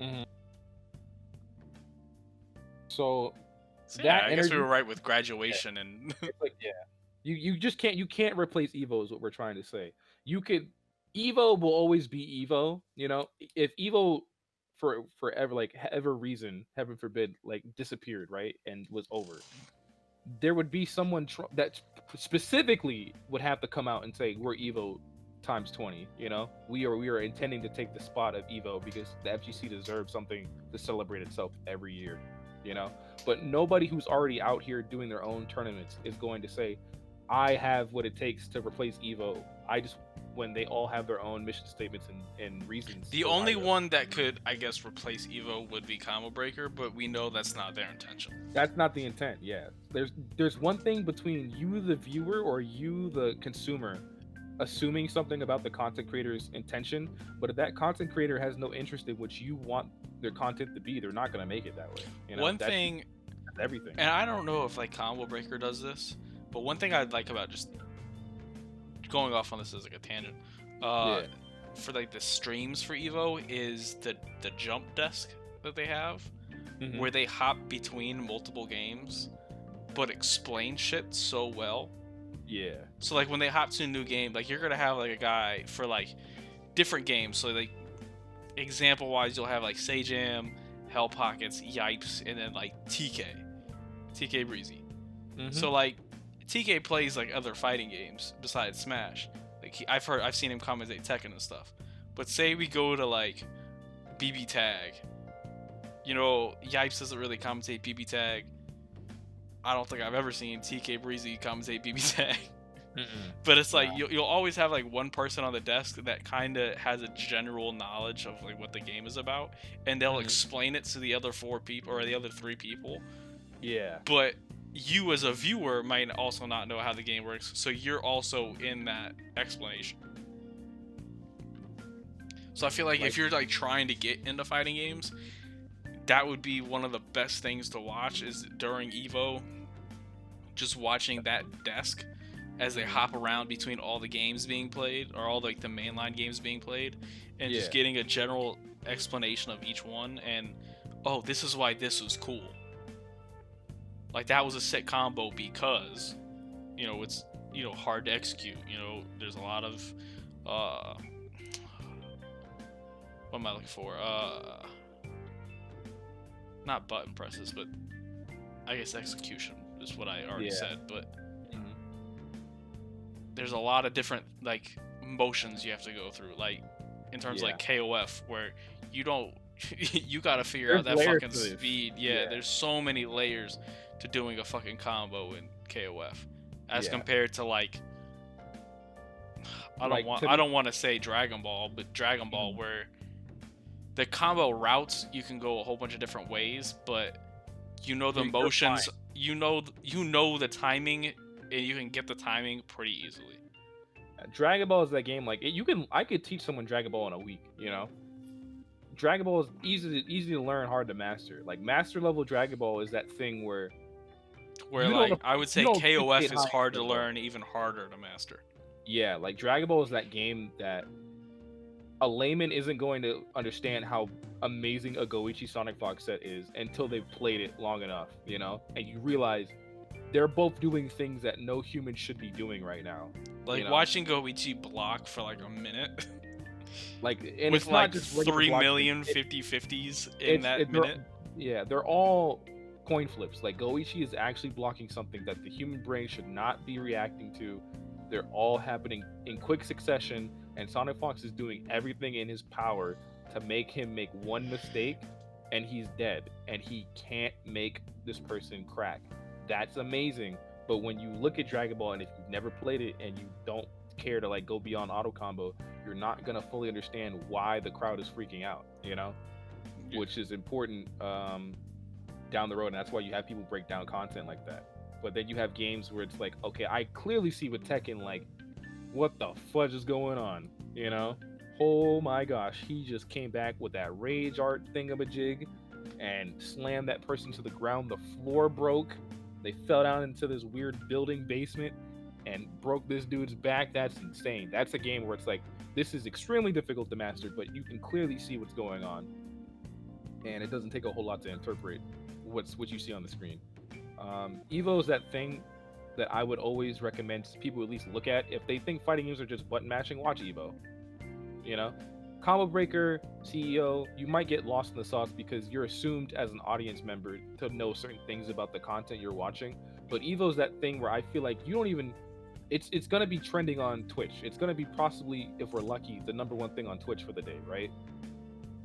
Mm-hmm. So yeah, I guess we were right with graduation and. It's like, yeah. You just can't replace Evo is what we're trying to say. Evo will always be Evo. You know, if Evo for forever ever reason, heaven forbid, disappeared, right, and was over, there would be someone that specifically would have to come out and say we're Evo times 20. You know, we are intending to take the spot of Evo because the FGC deserves something to celebrate itself every year. You know, but nobody who's already out here doing their own tournaments is going to say, I have what it takes to replace Evo. When they all have their own mission statements and reasons. The only one that could, I guess, replace Evo would be Combo Breaker, but we know that's not their intention. That's not the intent, yeah. There's one thing between you, the viewer, or you, the consumer, assuming something about the content creator's intention, but if that content creator has no interest in what you want their content to be, they're not going to make it that way. You know, one thing, that's everything. And I don't know if Combo Breaker does this, but one thing I'd like about just going off on this as like a tangent, for like the streams for Evo is the jump desk that they have, where they hop between multiple games, but explain shit so well. Yeah. So like when they hop to a new game, like you're gonna have like a guy for like different games. So like example wise, you'll have like Sajam, Hell Pockets, Yipes, and then like TK Breezy. So like TK plays like other fighting games besides Smash. Like I've seen him commentate Tekken and stuff. But say we go to like BB Tag, you know, Yipes doesn't really commentate BB Tag. I don't think I've ever seen TK Breezy commentate BB Tag. But it's like you'll always have like one person on the desk that kind of has a general knowledge of like what the game is about, and they'll explain it to the other 4 people or the other 3 people. Yeah. But you as a viewer might also not know how the game works, so you're also in that explanation. So I feel like if you're like trying to get into fighting games, that would be one of the best things to watch is during Evo, just watching that desk, as they hop around between all the games being played, or all like the mainline games being played, and just Yeah. getting a general explanation of each one, and oh, this is why this was cool. Like that was a sick combo because, it's hard to execute. There's a lot of what am I looking for? Not button presses, but I guess execution is what I already said. But there's a lot of different like motions you have to go through, like in terms of like KOF, where you don't you gotta figure out that fucking speed. Yeah, there's so many layers to doing a fucking combo in KOF as compared to like I don't want to say Dragon Ball, but Dragon Ball where the combo routes you can go a whole bunch of different ways, but the motions, you know the timing, and you can get the timing pretty easily. Dragon Ball is that game like I could teach someone Dragon Ball in a week, Dragon Ball is easy to learn, hard to master. Like master level Dragon Ball is that thing where like I would say KOF is hard to learn, even harder to master. Yeah, like Dragon Ball is that game that a layman isn't going to understand how amazing a Goichi Sonic Fox set is until they've played it long enough, and you realize they're both doing things that no human should be doing right now. Like watching Goichi block for like a minute. Like, and with it's like not just 3 million 50-50s in that minute. They're all coin flips. Like Goichi is actually blocking something that the human brain should not be reacting to. They're all happening in quick succession, and Sonic Fox is doing everything in his power to make him make one mistake, and he's dead, and he can't make this person crack. That's amazing. But when you look at Dragon Ball, and if you've never played it and you don't care to like go beyond auto combo, you're not gonna fully understand why the crowd is freaking out, which is important down the road, and that's why you have people break down content like that. But then you have games where it's like, okay, I clearly see with Tekken, like, what the fudge is going on, Oh my gosh, he just came back with that rage art thingamajig and slammed that person to the ground. The floor broke. They fell down into this weird building basement and broke this dude's back. That's insane. That's a game where it's like, this is extremely difficult to master, but you can clearly see what's going on, and it doesn't take a whole lot to interpret what you see on the screen. Evo is that thing that I would always recommend people at least look at. If they think fighting games are just button mashing, watch Evo. Combo Breaker, CEO, you might get lost in the sauce because you're assumed as an audience member to know certain things about the content you're watching. But Evo's that thing where I feel like you don't even, it's gonna be trending on Twitch. It's gonna be possibly, if we're lucky, the #1 thing on Twitch for the day, right?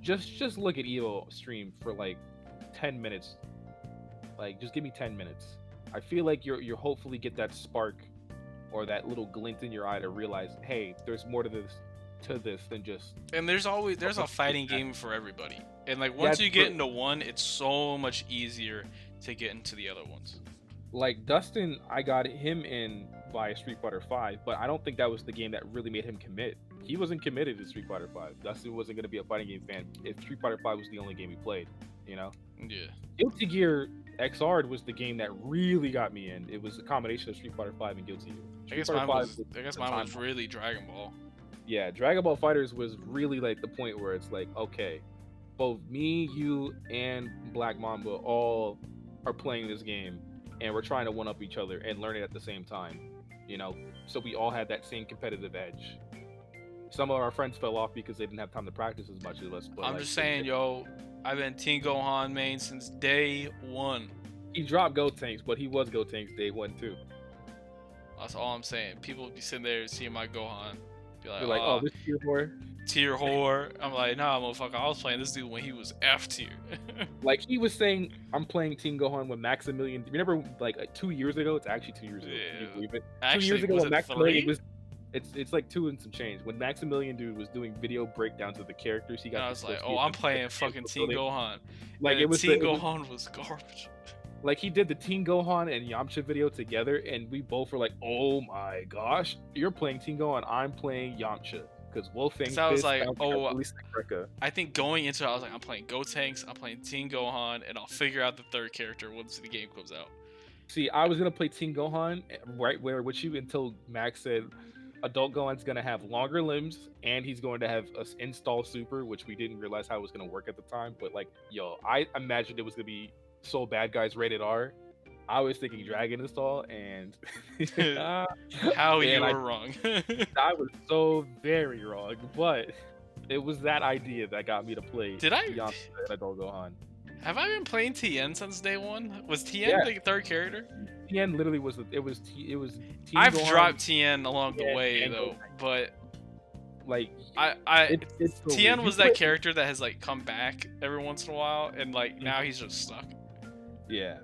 Just look at Evo stream for like 10 minutes. Like, just give me 10 minutes. I feel like you're hopefully get that spark or that little glint in your eye to realize, hey, there's more to this than just. And there's a fighting game for everybody. And like once you get into one, it's so much easier to get into the other ones. Like Dustin, I got him in via Street Fighter V, but I don't think that was the game that really made him commit. He wasn't committed to Street Fighter V. Dustin wasn't going to be a fighting game fan if Street Fighter V was the only game he played, Yeah. Guilty Gear XR was the game that really got me in. It was a combination of Street Fighter V and Guilty Gear. I guess mine was really Dragon Ball. Yeah, Dragon Ball FighterZ was really like the point where it's like, okay, both me, you, and Black Mamba all are playing this game, and we're trying to one-up each other and learn it at the same time, So we all had that same competitive edge. Some of our friends fell off because they didn't have time to practice as much as us. But I'm just saying, yo, I've been Team Gohan main since day one. He dropped Gotenks, but he was Gotenks day one too. That's all I'm saying. People be sitting there seeing my Gohan. Be like, oh, this tier 4. Tier whore. I'm like, nah, motherfucker. I was playing this dude when he was F tier. Like he was saying, I'm playing Team Gohan with Maximilian. Remember, like 2 years ago? It's actually 2 years ago. Yeah. Can you believe it? Actually, 2 years ago, was when it Maximilian 3? was. It's like 2 and some change. When Maximilian dude was doing video breakdowns of the characters, he got. And I was like, oh, I'm playing fucking Team Gohan. Like and it was Team Gohan was garbage. Like he did the Team Gohan and Yamcha video together, and we both were like, "Oh my gosh, you're playing Team Gohan, I'm playing Yamcha." Because Wolfang. So I was like, I think going into it, I was like, I'm playing Gotenks, I'm playing Team Gohan, and I'll figure out the third character once the game comes out. See, I was gonna play Teen Gohan right where with you until Max said Adult Gohan's gonna have longer limbs and he's going to have a install super, which we didn't realize how it was gonna work at the time. But like, yo, I imagined it was gonna be Soul Bad Guys rated R. I was thinking Dragon install, and How you and were wrong. I was so very wrong. But it was that idea that got me to play Did I? Yamcha and Adult Gohan. Have I been playing TN since day one? Was TN Yeah. the third character? TN literally was it was Teen I've Gohan, dropped TN along the TN, way and though, Goten. but Like it's so TN weird. was You that play- character that has like come back every once in a while, and like now he's just stuck. Yeah.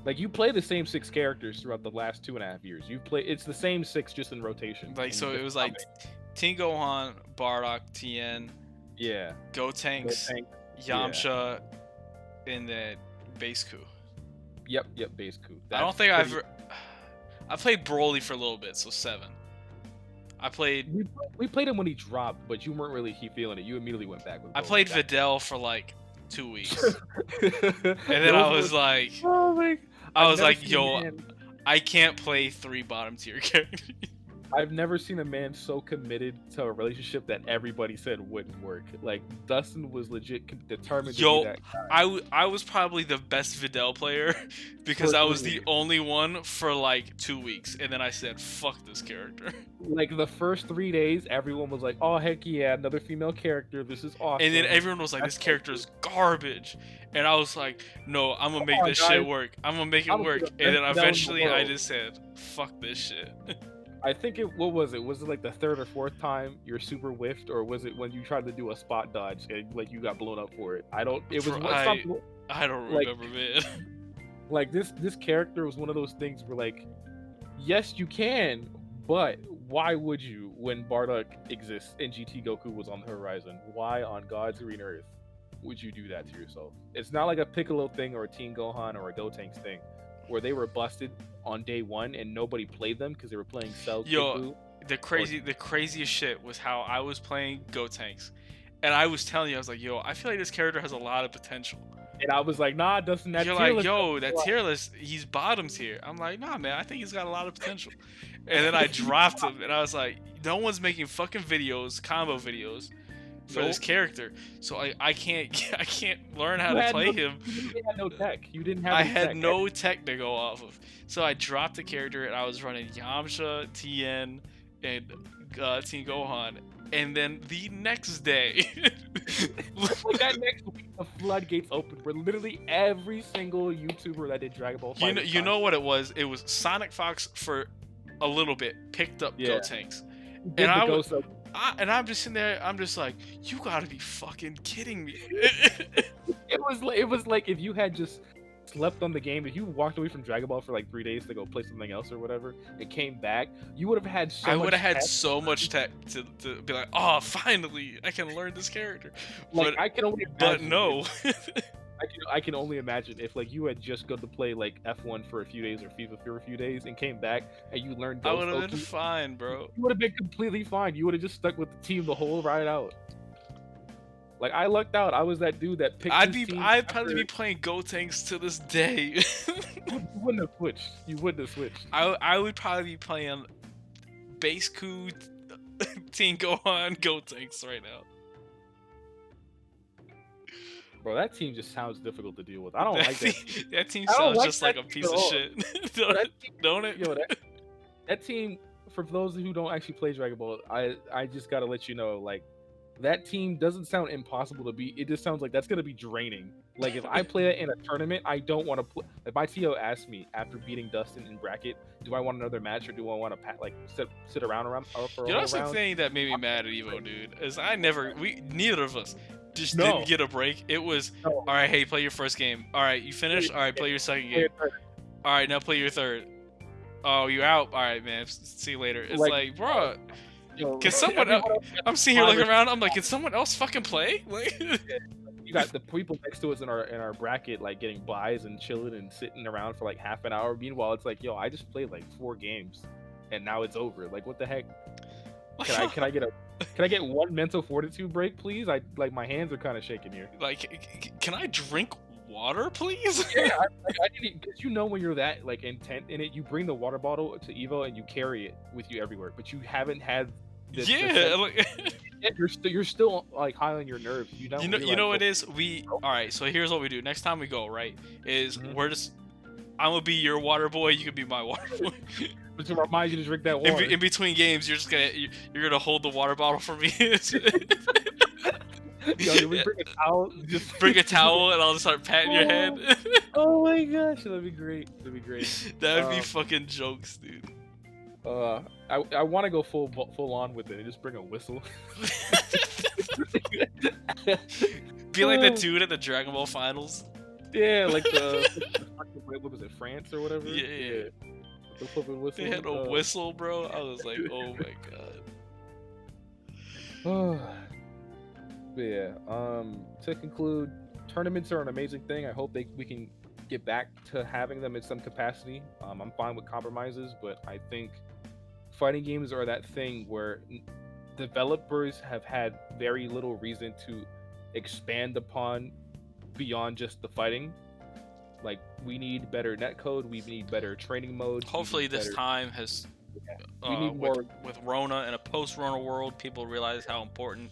Like you play the same 6 characters throughout the last 2.5 years. It's the same 6 just in rotation. Like And so, you it just was like combine. Teen Gohan, Bardock, TN, Yeah. Gotenks, Gotenks, Yamcha, and then Base Coup. Yep, base coup. I don't think I played Broly for a little bit, so 7. I played we played him when he dropped, but you weren't really feeling it. You immediately went back with I Broly. played Videl for like 2 weeks, and then I was like, oh my, I I've was never like, seen a yo, man- I can't play 3 bottom tier characters. I've never seen a man so committed to a relationship that everybody said wouldn't work. Like Dustin was legit determined to Yo, be that guy. I was probably the best Videl player because For I was 3 the weeks. only one for like 2 weeks, and then I said, fuck this character. Like the first 3 days, everyone was like, "Oh heck yeah, another female character! This is awesome." And then everyone was like, this That's character is garbage. And I was like, no, I'm gonna make on, this shit guys. work. I'm gonna make it I'm gonna work. be the And then best Videl in the eventually I world. just said, fuck this shit. I think what was it? Was it like the 3rd or 4th time you're super whiffed, or was it when you tried to do a spot dodge and like you got blown up for it? I don't. It was something I don't Like- remember, man. like this character was one of those things where like, yes you can, but why would you when Bardock exists and GT Goku was on the horizon? Why on God's green earth would you do that to yourself? It's not like a Piccolo thing or a Teen Gohan or a Gotenks thing where they were busted on day 1 and nobody played them because they were playing Cell. Yo, Kid Buu. The craziest shit was how I was playing Gotenks. And I was telling you, I was like, yo, I feel like this character has a lot of potential. And I was like, nah, Dustin, that You're tier like, list yo, doesn't that go tier list, he's bottom tier. I'm like, nah, man, I think he's got a lot of potential. And then I dropped him, and I was like, no one's making fucking videos, combo videos, for this Nope. character. So I can't learn how You to had play no- him. You had no tech. You didn't have. I any had tech. no tech to go off of. So I dropped the character, and I was running Yamcha, TN, and Teen Gohan. And then the next day, Like that next week, the floodgates opened where literally every single YouTuber that did Dragon Ball you FighterZ know what it was? It was Sonic Fox for a little bit, picked up Yeah. Gotenks. did and the I Ghost of- And I'm just sitting there, I'm just like, you gotta be fucking kidding me. it was like if you had just slept on the game, if you walked away from Dragon Ball for like 3 days to go play something else or whatever, and came back, you would have had so I much would have had tech. so much tech to be like, oh, finally, I can learn this character. Like but I can only but imagine no. I can only imagine if like you had just gone to play like F1 for a few days or FIFA for a few days and came back and you learned I Ghost would have been Goku, fine, bro. you would have been completely fine. You would have just stuck with the team the whole ride out. Like I lucked out. I was that dude that picked. I'd his team I'd probably be after- playing Gotenks to this day. You wouldn't have switched. You wouldn't have switched. I would probably be playing Base Coup, Teen Gohan, Gotenks right now. Bro, that team just sounds difficult to deal with. I don't like that. That team I don't sounds like just like that a team piece at of all. shit. That team- Don't it? Yo, that team. For those who don't actually play Dragon Ball, I just gotta let you know, like, that team doesn't sound impossible to beat. It just sounds like that's gonna be draining. Like if I play that in a tournament, I don't want to play. If my TO asks me after beating Dustin in bracket, do I want another match or do I want to like sit around for You a know whole the round? thing that made me mad at Evo, dude, is neither of us just No. didn't get a break. It was, No. all right, hey, play your first game. All right, you finished. All right, play your second game. All right, now play your third. Oh, you out. All right, man. See you later. It's like, bro, Yo, can someone everyone else? I'm sitting here looking around. I'm like, can someone else fucking play? Like, You got the people next to us in our bracket like getting buys and chilling and sitting around for like half an hour. Meanwhile, it's like, yo, I just played like 4 games and now it's over. Like, what the heck? Can I get one mental fortitude break, please? I like my hands are kind of shaking here. Like, can I drink water, please? Yeah, I didn't, because when you're that like intent in it, you bring the water bottle to Evo and you carry it with you everywhere. But you haven't had the Yeah, sense. like You're still like high on your nerves. You don't you realize know what what. it is? All right. So here's what we do. Next time we go, right? Is Mhm. I'm gonna be your water boy. You can be my water boy. But to remind you to drink that In, water. in between games, you're gonna hold the water bottle for me. Yo, did we bring a towel? Just Bring a towel and I'll just start patting your head. Oh, oh my gosh, that'd be great. That'd be great. That'd be Um, fucking jokes, dude. I want to go full on with it and just bring a whistle. Be like the dude at the Dragon Ball finals. Yeah, like what was it, France or whatever? Yeah. The flipping whistle. They had a whistle, bro. I was like, oh my god. But yeah. To conclude, tournaments are an amazing thing. I hope we can get back to having them in some capacity. I'm fine with compromises, but I think fighting games are that thing where developers have had very little reason to expand upon beyond just the fighting. Like, we need better netcode, we need better training modes. Hopefully this time has we need more with Rona in a post-Rona world, people realize how important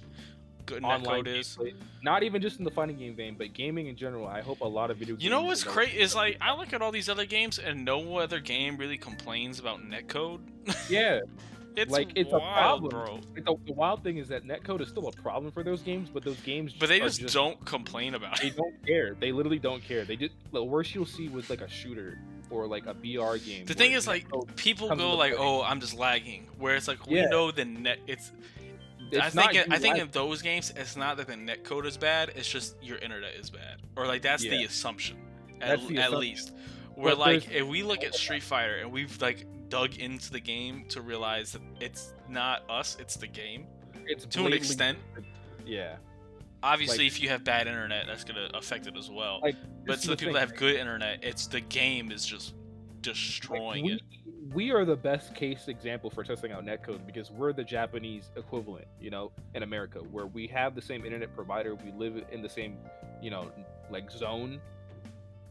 good online netcode is. gameplay. Not even just in the fighting game vein, but gaming in general. I hope a lot of video games. You know what's great is, like, I look at all these other games and no other game really complains about netcode. Yeah. It's like, it's wild, a problem, bro. The wild thing is that netcode is still a problem for those games, but those games They just don't complain about they it. don't care. They literally don't care. They just, the worst you'll see with like a shooter or like a BR game. The thing is, like, people go like, "Oh, I'm just lagging," where it's like, we know the net. I think in those games, it's not that the netcode is bad. It's just your internet is bad, or like that's the assumption, at least. Where like, if we look at Street Fighter and we've like dug into the game to realize that it's not us, it's the game. It's to an extent. Yeah. Obviously, if you have bad internet, that's gonna affect it as well. Like, but to the people that have good internet, it's the game is just destroying it. We are the best case example for testing out netcode because we're the Japanese equivalent, in America, where we have the same internet provider, we live in the same, like zone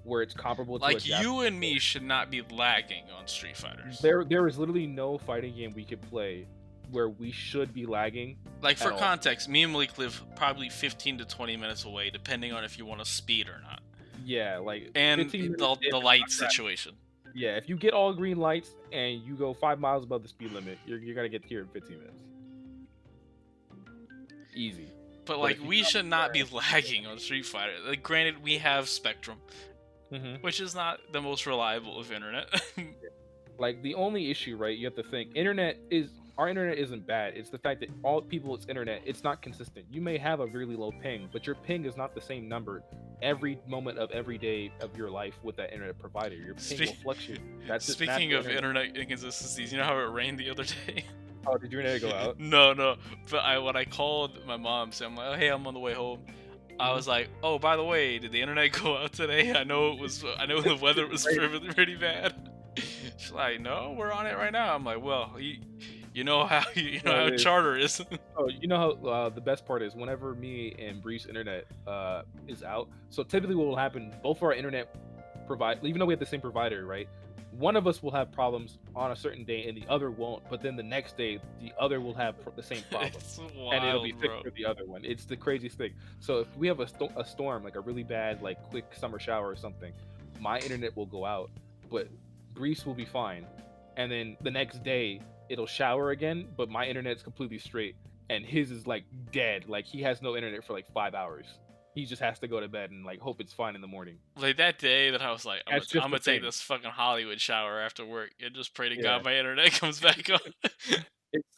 where it's comparable to like you and me should not be lagging on Street Fighters. There is literally no fighting game we could play where we should be lagging. Like, for context, me and Malik live probably 15 to 20 minutes away, depending on if you want to speed or not. Yeah, like, and the light situation. Yeah, if you get all green lights and you go 5 miles above the speed limit, you're gonna get here in 15 minutes. Easy. But like, we should not be lagging on Street Fighter. Like, granted, we have Spectrum, which is not the most reliable of internet. Like, the only issue, right? You have to think, our internet isn't bad. It's the fact that all people's internet, it's not consistent. You may have a really low ping, but your ping is not the same number every moment of every day of your life with that internet provider. Your ping will fluctuate. Speaking of internet inconsistencies, you know how it rained the other day? Oh, did your internet go out? No. But when I called my mom, so I'm like, oh, hey, I'm on the way home. I was like, oh, by the way, did the internet go out today? I know the weather was pretty bad. She's like, no, we're on it right now. I'm like, well, you know how how Charter is. Oh, you know how the best part is whenever me and Bree's internet is out. So typically, what will happen? Both of our internet even though we have the same provider, right? One of us will have problems on a certain day, and the other won't. But then the next day, the other will have the same problem, and it'll be fixed for the other one. It's the craziest thing. So if we have a storm, like a really bad, like quick summer shower or something, my internet will go out, but Brees will be fine. And then the next day, it'll shower again, but my internet's completely straight, and his is like dead. Like, he has no internet for like 5 hours. He just has to go to bed and like hope it's fine in the morning. Like, that day that I was like, I'm gonna take this fucking Hollywood shower after work and just pray to God my internet comes back on.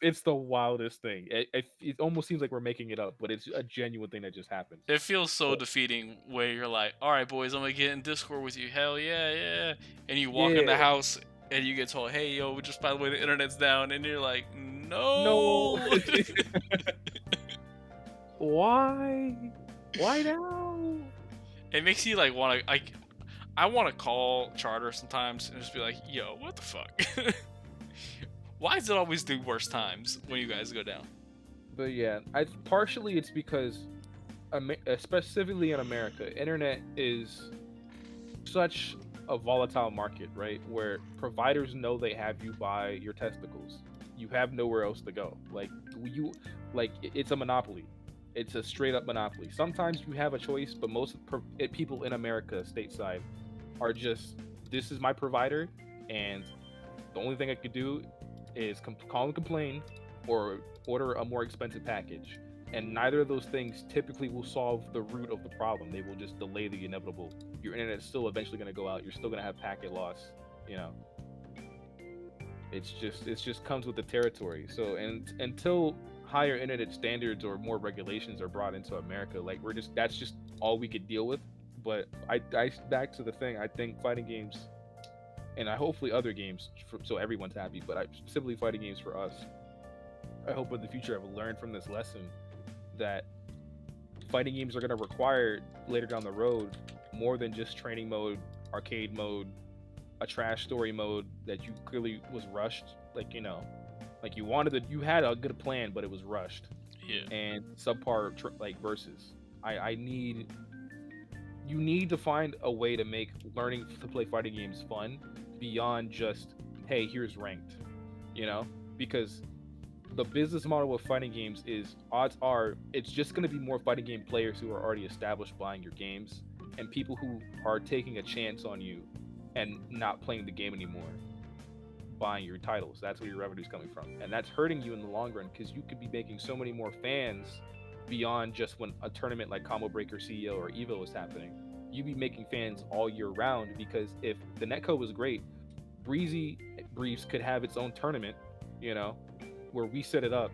It's the wildest thing. It almost seems like we're making it up, but it's a genuine thing that just happened. It feels so defeating where you're like, all right, boys, I'm gonna get in Discord with you. Hell yeah. And you walk in the house and you get told, hey, yo, just by the way, the internet's down. And you're like, no. Why? Why now? It makes you like want to, I want to call Charter sometimes and just be like, yo, what the fuck? Why is it always the worst times when you guys go down? But yeah, partially it's because specifically in America, internet is such a volatile market, right? Where providers know they have you by your testicles. You have nowhere else to go. You, it's a monopoly. It's a straight up monopoly. Sometimes you have a choice, but people in America, stateside, are just, this is my provider, and the only thing I could do is call and complain, or order a more expensive package. And neither of those things typically will solve the root of the problem. They will just delay the inevitable. Your internet's still eventually going to go out. You're still going to have packet loss. You know, it's just comes with the territory. So, and until higher internet standards or more regulations are brought into America, like, that's just all we could deal with. But I back to the thing. I think fighting games, and I hopefully other games, so everyone's happy. But simply fighting games for us. I hope in the future I've learned from this lesson that fighting games are going to require later down the road more than just training mode, arcade mode, a trash story mode that you clearly was rushed. Like, like you had a good plan, but it was rushed. Yeah. And subpar versus. You need to find a way to make learning to play fighting games fun beyond just, hey, here's ranked, because the business model of fighting games is, odds are it's just going to be more fighting game players who are already established buying your games, and people who are taking a chance on you and not playing the game anymore buying your titles. That's where your revenue's coming from, and that's hurting you in the long run, because you could be making so many more fans beyond just when a tournament like Combo Breaker, CEO, or Evo is happening. You'd be making fans all year round, because if the netcode was great, Breezy Briefs could have its own tournament, where we set it up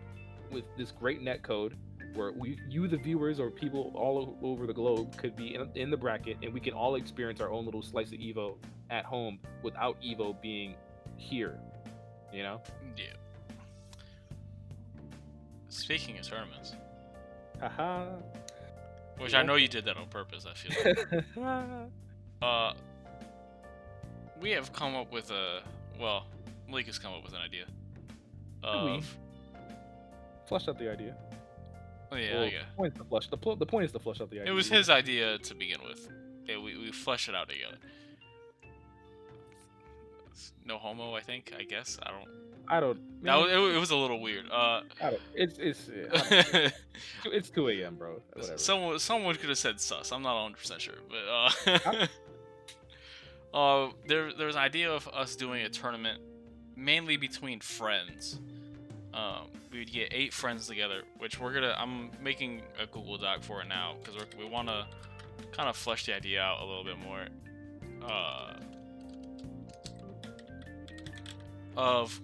with this great net code, where you, the viewers, or people all over the globe, could be in the bracket, and we can all experience our own little slice of Evo at home without Evo being here. Yeah. Speaking of tournaments, haha, which I know you did that on purpose, I feel like. We have come up with Malik has come up with an idea. Flush out the idea. Oh yeah, I guess. The point is to flush out the idea. It was his idea to begin with. Yeah, we flushed it out together. No homo, I think. I guess I don't. It was a little weird. It's 2 a.m., bro. Whatever. Someone could have said sus. I'm not 100% sure, but there was an idea of us doing a tournament mainly between friends. We would get 8 friends together, which I'm making a Google Doc for it now, because we want to kind of flesh the idea out a little bit more.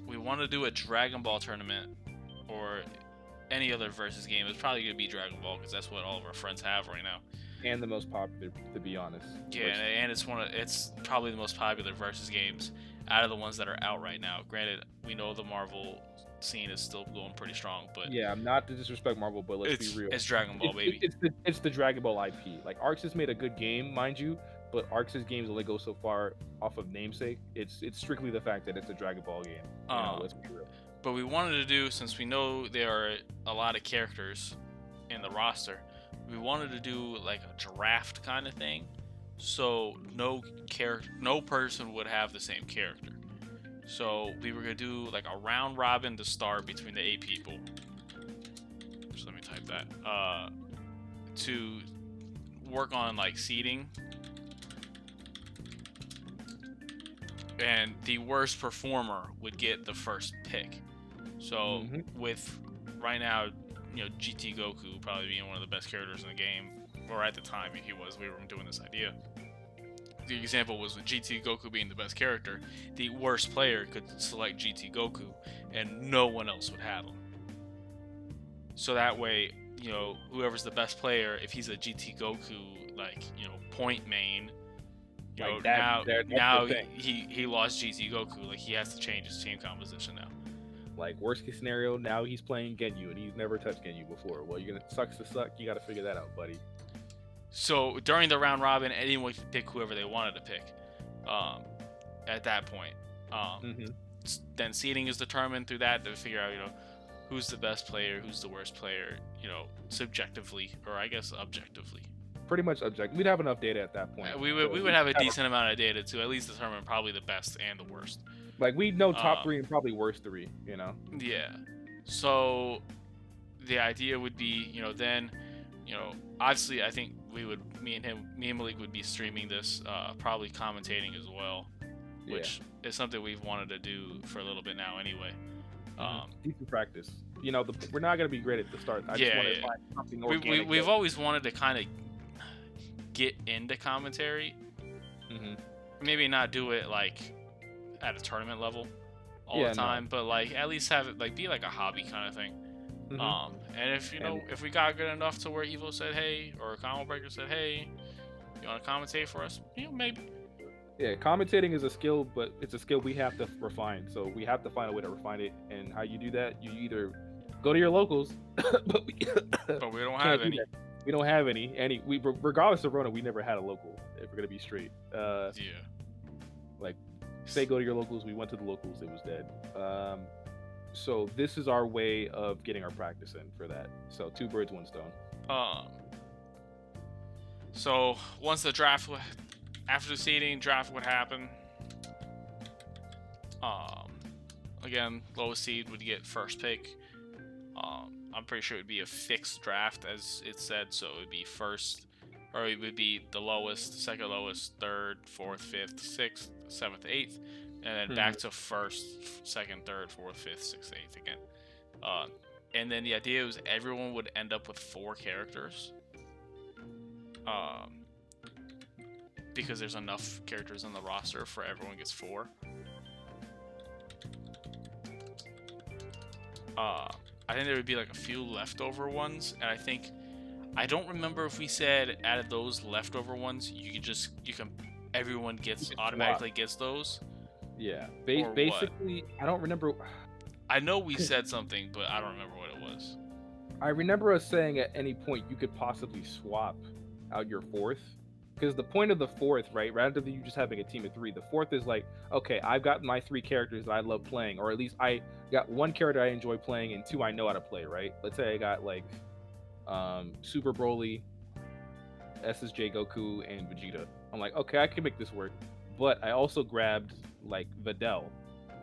We want to do a Dragon Ball tournament, or any other versus game. It's probably going to be Dragon Ball, because that's what all of our friends have right now. And the most popular, to be honest. Yeah, and it's probably the most popular versus games out of the ones that are out right now. Granted, we know the Marvel scene is still going pretty strong, but yeah, I'm not to disrespect Marvel, but let's be real. It's Dragon Ball, baby. It's the Dragon Ball IP. Like, Arcs has made a good game, mind you, but Arcs' games only go so far off of namesake. It's strictly the fact that it's a Dragon Ball game. Let's be real. But we wanted to do, since we know there are a lot of characters in the roster, we wanted to do like a draft kind of thing, so no person would have the same character. So we were gonna do like a round robin to start between the 8 people. So let me type that. To work on like seeding, and the worst performer would get the first pick. So with right now, GT Goku probably being one of the best characters in the game, or at the time we were doing this idea. The example was with GT Goku being the best character, the worst player could select GT Goku, and no one else would have him. So that way, whoever's the best player, if he's a GT Goku, point main, now he lost GT Goku, like, he has to change his team composition now. Like, worst case scenario, now he's playing Genyu, and he's never touched Genyu before. Well, you're gonna sucks to suck. You got to figure that out, buddy. So during the round robin, anyone could pick whoever they wanted to pick. At that point, then seeding is determined through that to figure out, who's the best player, who's the worst player, subjectively, or I guess objectively. Pretty much objective. We'd have enough data at that point. We would have a decent amount of data to at least determine probably the best and the worst. Like, we know top 3 and probably worst 3, you know? Yeah. So the idea would be, then, obviously I think me and Malik would be streaming this, probably commentating as well, which is something we've wanted to do for a little bit now anyway. Decent practice. We're not going to be great at the start. I just want to find something organic. We've always wanted to kind of get into commentary. Maybe not do it like at a tournament level all the time, but like at least have it like be like a hobby kind of thing. And if if we got good enough to where Evo said hey, or Combo Breaker said hey, you want to commentate for us, maybe. Yeah, commentating is a skill, but it's a skill we have to refine. So we have to find a way to refine it. And how you do that, you either go to your locals, but we don't have any. We don't have any. We, regardless of Rona, we never had a local. If we're gonna be straight. Like, say go to your locals. We went to the locals. It was dead. So this is our way of getting our practice in for that. So 2 birds, 1 stone. So once the draft, after the seeding, draft would happen. Again, lowest seed would get first pick. I'm pretty sure it would be a fixed draft, as it said, so it would be first, or it would be the lowest, second lowest, third, fourth, fifth, sixth, seventh, eighth, and then back to first, second, third, fourth, fifth, sixth, eighth again. And then the idea was everyone would end up with 4 characters. Because there's enough characters on the roster for everyone gets 4. I think there would be like a few leftover ones, and I don't remember if we said out of those leftover ones everyone automatically gets those. Yeah, basically, I don't remember. I know we said something, but I don't remember what it was. I remember us saying at any point you could possibly swap out your 4th. Because the point of the 4th, right, rather than you just having a team of 3, the 4th is like, okay, I've got my 3 characters that I love playing, or at least I got 1 character I enjoy playing and 2 I know how to play, right? Let's say I got like Super Broly, SSJ Goku, and Vegeta. I'm like, okay, I can make this work. But I also grabbed like Videl.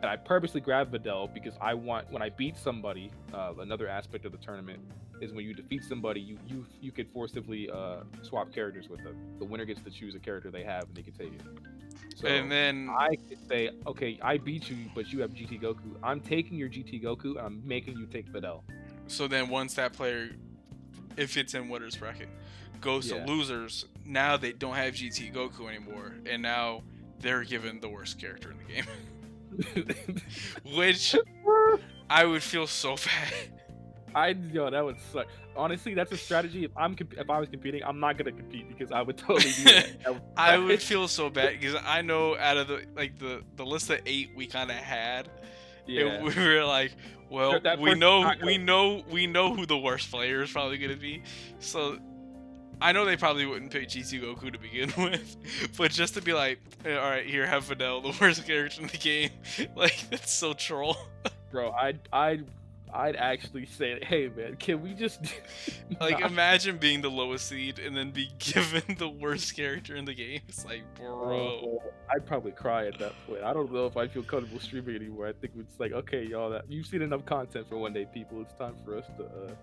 And I purposely grabbed Videl because I want, when I beat somebody, another aspect of the tournament is when you defeat somebody, you could forcibly swap characters with them. The winner gets to choose a character they have, and they can take it. So and then I could say, okay, I beat you, but you have GT Goku. I'm taking your GT Goku, and I'm making you take Videl. So then once that player, if it's in winner's bracket, goes to losers, now they don't have GT Goku anymore, and now they're given the worst character in the game. Which I would feel so bad. That would suck. Honestly, that's a strategy. If I was competing, I'm not gonna compete because I would totally do that. I would feel so bad because I know out of the list of 8 we kind of had, we were like, well, we know who the worst player is probably gonna be. So I know they probably wouldn't pick GT Goku to begin with, but just to be like, all right, here, have Videl, the worst character in the game. Like, that's so troll. Bro, I'd actually say, hey man, can we just like imagine being the lowest seed and then be given the worst character in the game? It's like, bro. I'd probably cry at that point. I don't know if I feel comfortable streaming anymore. I think it's like, okay, y'all, you've seen enough content for one day, people. It's time for us to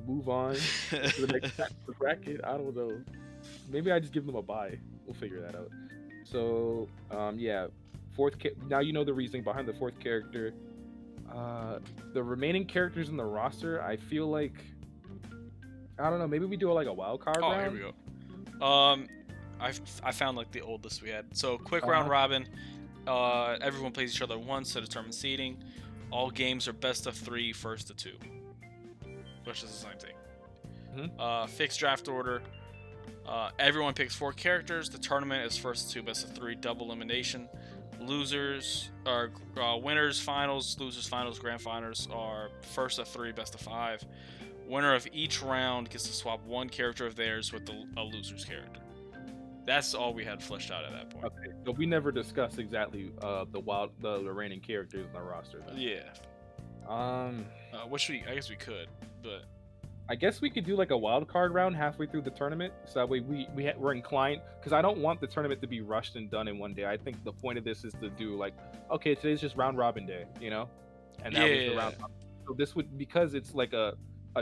move on to the next bracket. I don't know. Maybe I just give them a bye. We'll figure that out. So, yeah, now you know the reasoning behind the 4th character. The remaining characters in the roster, I feel like, I don't know, maybe we do like a wild card round. Here we go. I found like the old list we had. So quick round robin. Everyone plays each other once to determine seeding. All games are best of 3, first to 2, which is the same thing. Fixed draft order. Everyone picks 4 characters. The tournament is first to 2, best of 3, double elimination. Losers are winners, finals, losers, finals, grand finals are first of 3, best of 5. Winner of each round gets to swap 1 character of theirs with a loser's character. That's all we had fleshed out at that point. Okay, so we never discussed exactly the remaining characters in the roster. Then. Yeah. I guess we could, but I guess we could do like a wild card round halfway through the tournament, so that way we're inclined. Because I don't want the tournament to be rushed and done in one day. I think the point of this is to do like, okay, today's just round robin day, and that was the Yeah. round. So this would, because it's like a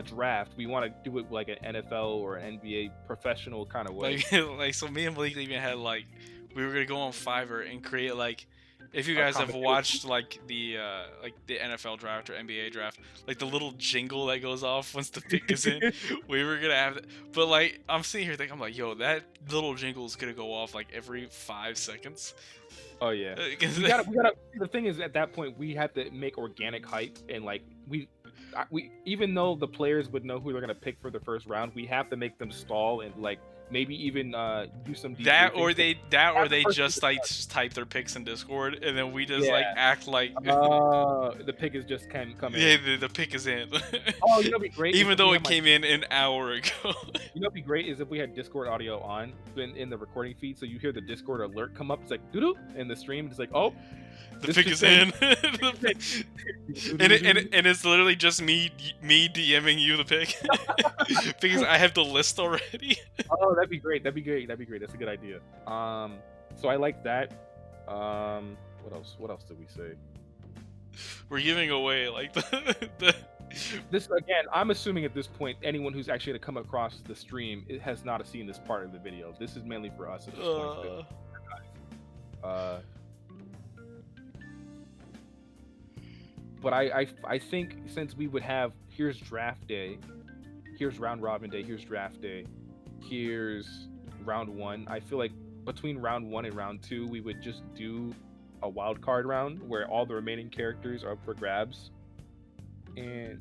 draft. We want to do it like an NFL or an NBA professional kind of way. Like so me and Blake even had like we were gonna go on Fiverr and create like if you A guys have competition. watched like the NFL draft or NBA draft, like the little jingle that goes off once the pick is in, we were gonna have that. But like I'm sitting here thinking, I'm like, yo, that little jingle is gonna go off like every 5 seconds. Oh yeah, 'Cause we gotta. The thing is, at that point, we have to make organic hype, and like we even though the players would know who they're gonna pick for the first round, we have to make them stall and like maybe even do some that debriefing. or they First just like just type their picks in Discord and then we just like Yeah, act like the pick is just can come yeah, in. the pick is in. Oh, what'd be great is Even if we though had it came in an hour ago. what'd be great is if we had Discord audio on in the recording feed, so you hear the Discord alert come up. It's like doo doo in the stream. It's like, oh, The this pick just is in. in. And it's literally just me DMing you the pick. Because I have the list already. Oh, that'd be great. That'd be great. That'd be great. That's a good idea. So I like that. What else? What else did we say? We're giving away like the This again. I'm assuming at this point, anyone who's actually gonna come across the stream it has not seen this part of the video. This is mainly for us at this point. But I think since we would have here's draft day, here's round robin day, here's draft day, here's round one. I feel like between round one and round two, we would just do a wild card round where all the remaining characters are up for grabs. And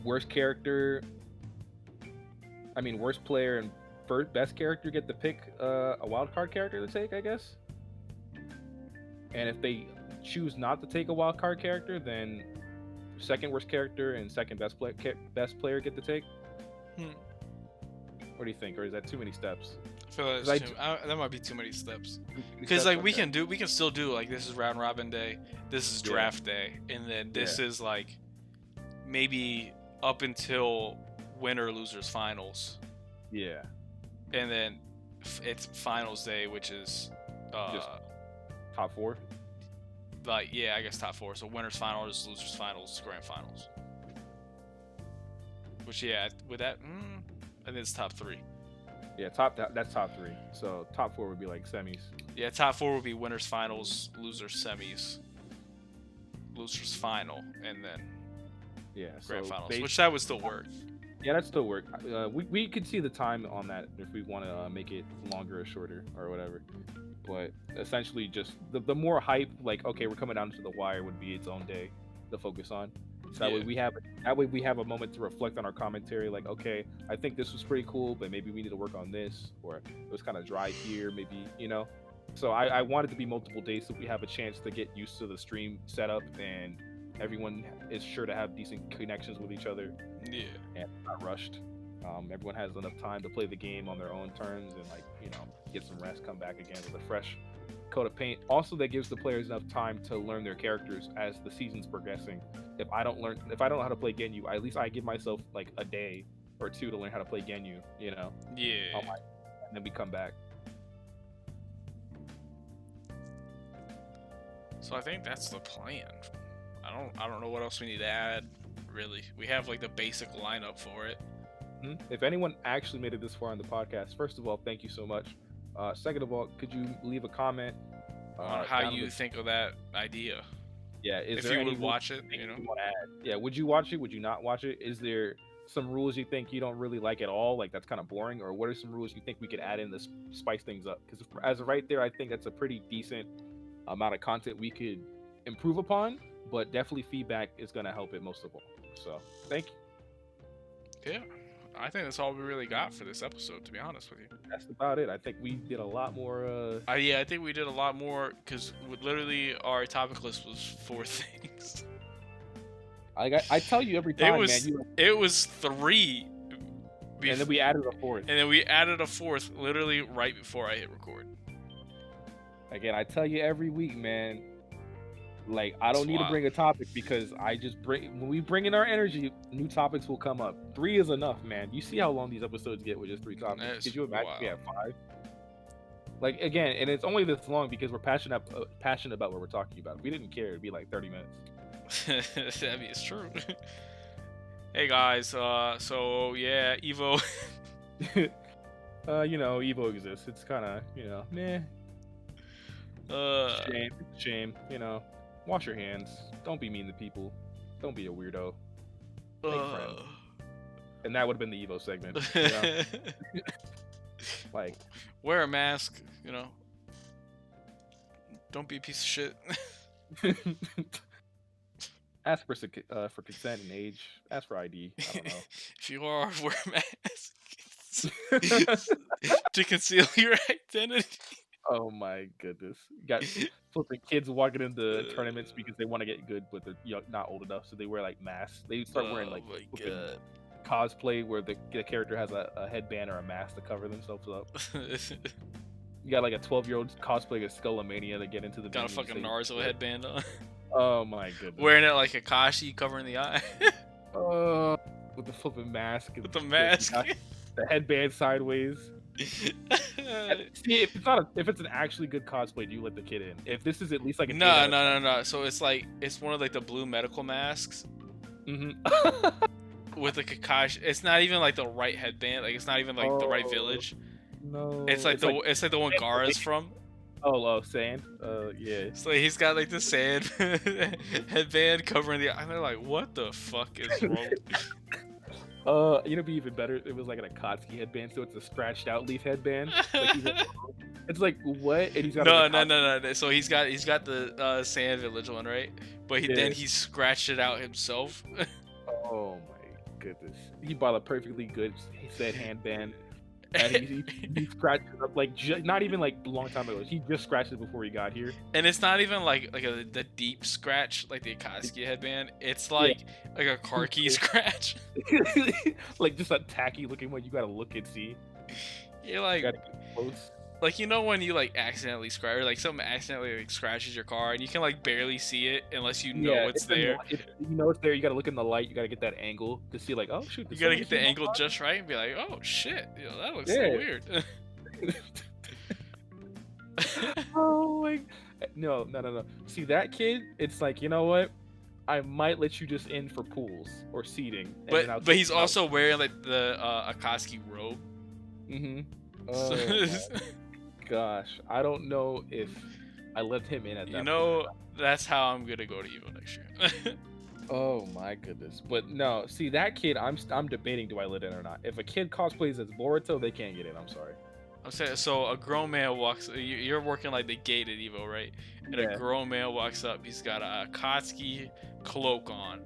worst character, I mean worst player and first best character get to pick a wild card character to take, I guess. And if they choose not to take a wild card character, then second worst character and second best player get to take. What do you think, or is that too many steps? I feel like that might be too many steps. Because like we can still do like this is round robin day, this is draft day, and then this is like maybe up until winner losers finals. Yeah. And then it's finals day, which is just top four. Like yeah, I guess top four. So winners finals, losers finals, grand finals. Which yeah, with that, I think it's top three. Yeah, that's top three. So top four would be like semis. Yeah, top four would be winners finals, losers semis, losers final, and then grand finals. Which that would still work. Yeah, that still work. We could see the time on that if we want to make it longer or shorter or whatever. But essentially, just the more hype, like okay, we're coming down to the wire, would be its own day to focus on. So that way we have a moment to reflect on our commentary. Like, okay, I think this was pretty cool, but maybe we need to work on this, or it was kind of dry here, maybe So I want it to be multiple days so we have a chance to get used to the stream setup and everyone is sure to have decent connections with each other. Yeah. And not rushed. Everyone has enough time to play the game on their own terms and get some rest, come back again with a fresh coat of paint. Also, that gives the players enough time to learn their characters as the season's progressing. If I don't know how to play Genyu, at least I give myself like a day or two to learn how to play Genyu. Yeah. And then we come back. So I think that's the plan. I don't know what else we need to add. Really, we have like the basic lineup for it. If anyone actually made it this far on the podcast, first of all, thank you so much. Second of all, could you leave a comment on how you think of that idea? Yeah, if you would watch it, you want to add? Yeah, would you watch it? Would you not watch it? Is there some rules you think you don't really like at all? Like that's kind of boring, or what are some rules you think we could add in to spice things up? Because as of right there, I think that's a pretty decent amount of content we could improve upon. But definitely feedback is going to help it most of all. So thank you. Yeah. I think that's all we really got for this episode, to be honest with you. That's about it. I think we did a lot more. Yeah, I think we did a lot more because literally our topic list was 4 things. I tell you every time, it was 3. And then we added a 4th. And then we added a 4th literally right before I hit record. Again, I tell you every week, man. Like, I That's don't need to wild. bring a topic because I just bring when we bring in our energy, new topics will come up. 3 is enough, man. You see how long these episodes get with just 3 topics. That's Could you imagine we wild. have 5? Like again, and it's only this long because we're passionate about what we're talking about. If we didn't care, it'd be like 30 minutes. I mean, it's true. Hey guys, so yeah, Evo. You know, Evo exists. It's kind of, you know, meh. uh, Shame. You know, wash your hands. Don't be mean to people. Don't be a weirdo. Make friends. And that would have been the Evo segment. You know? Like, wear a mask. You know, don't be a piece of shit. ask for consent and age. Ask for ID. I don't know. If you are, wear a mask to conceal your identity. Oh my goodness! You got flipping kids walking into tournaments because they want to get good, but they're not old enough, so they wear like masks. They start wearing like my flipping god. cosplay where the character has a headband or a mask to cover themselves up. You got like a 12-year-old cosplay as Skullomania to get into the Got a venue fucking Naruto headband on. Oh my goodness! Wearing it like Akashi, covering the eye. With the flipping mask. And With the mask. The headband sideways. See, if it's an actually good cosplay, do you let the kid in? If this is at least like a no. So it's like it's one of like the blue medical masks. With the Kakashi, it's not even like the right headband. Like it's not even like the right village. No, it's like the one Gaara's from. Oh, sand. Yeah. So he's got like the sand headband covering the eye. And they're like, what the fuck is wrong? You know, be even better. It was like an Akatsuki headband, so it's a scratched out leaf headband. Like it's like what? And he's got no. So he's got the Sand Village one, right? But then he scratched it out himself. Oh my goodness! He bought a perfectly good said handband, and he scratched it up like not even like a long time ago. He just scratched it before he got here. And it's not even like the deep scratch like the Akatsuki headband. It's like a car key scratch. Like just a tacky looking one. You gotta look and see. You're like, you gotta get close. Like, you know when you like accidentally scratch, or like something accidentally like scratches your car and you can like barely see it unless you know it's there. If you know it's there, you gotta look in the light. You gotta get that angle to see like, oh shoot. You gotta get the angle just right and be like, oh shit, that looks so weird. Oh my, no. See that kid? It's like, you know what? I might let you just in for pools or seating. But he's also wearing like the Akatsuki robe. Oh gosh, I don't know if I let him in at that. You know, that's how I'm gonna go to Evo next year. Oh my goodness, but no. See that kid? I'm debating, do I let in or not? If a kid cosplays as Boruto, they can't get in. I'm sorry. I'm saying, so a grown man walks. You're working like the gate at Evo, right? And a grown man walks up. He's got a Akatsuki cloak on,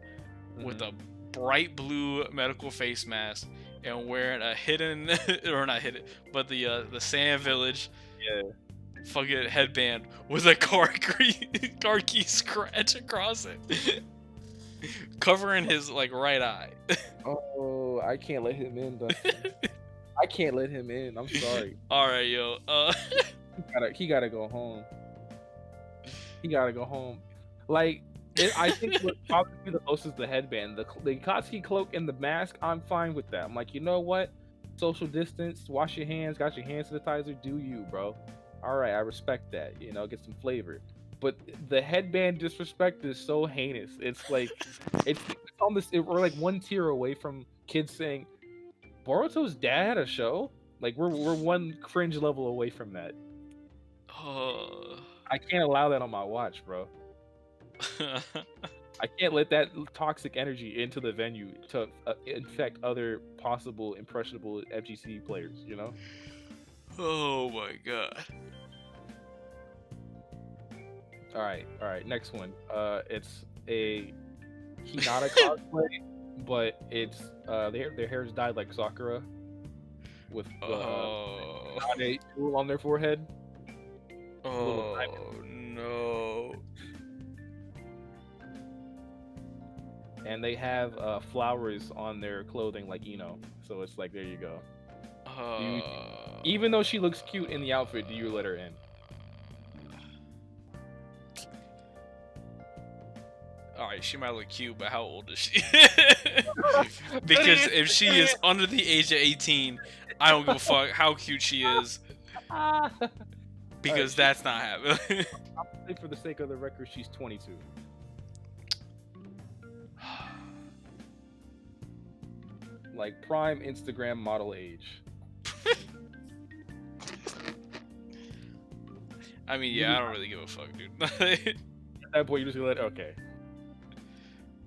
with a bright blue medical face mask, and wearing a hidden or not hidden, but the Sand Village fucking headband with a car key scratch across it, covering his like right eye. Oh, I can't let him in. I can't let him in. I'm sorry. All right, yo. He gotta go home. He gotta go home. Like, I think what probably the most is the headband, the Akatsuki cloak, and the mask. I'm fine with that. I'm like, you know what? Social distance. Wash your hands. Got your hand sanitizer. Do you, bro? All right, I respect that. You know, get some flavor. But the headband disrespect is so heinous. It's like, it's almost we're like one tier away from kids saying, Boruto's dad had a show. Like we're one cringe level away from that. I can't allow that on my watch, bro. I can't let that toxic energy into the venue to infect other possible impressionable FGC players. You know. Oh my god. All right. Next one. It's a Hinata cosplay, but it's their hair's dyed like Sakura, with Hinata jewel on their forehead. Oh no. And they have flowers on their clothing like Ino, so it's like there you go. Even though she looks cute in the outfit, do you let her in? Alright, she might look cute, but how old is she? Because if she is under the age of 18, I don't give a fuck how cute she is. Because that's not happening. For the sake of the record, she's 22. Like prime Instagram model age. I mean, yeah, I don't really give a fuck, dude. At that point, you just gonna let okay.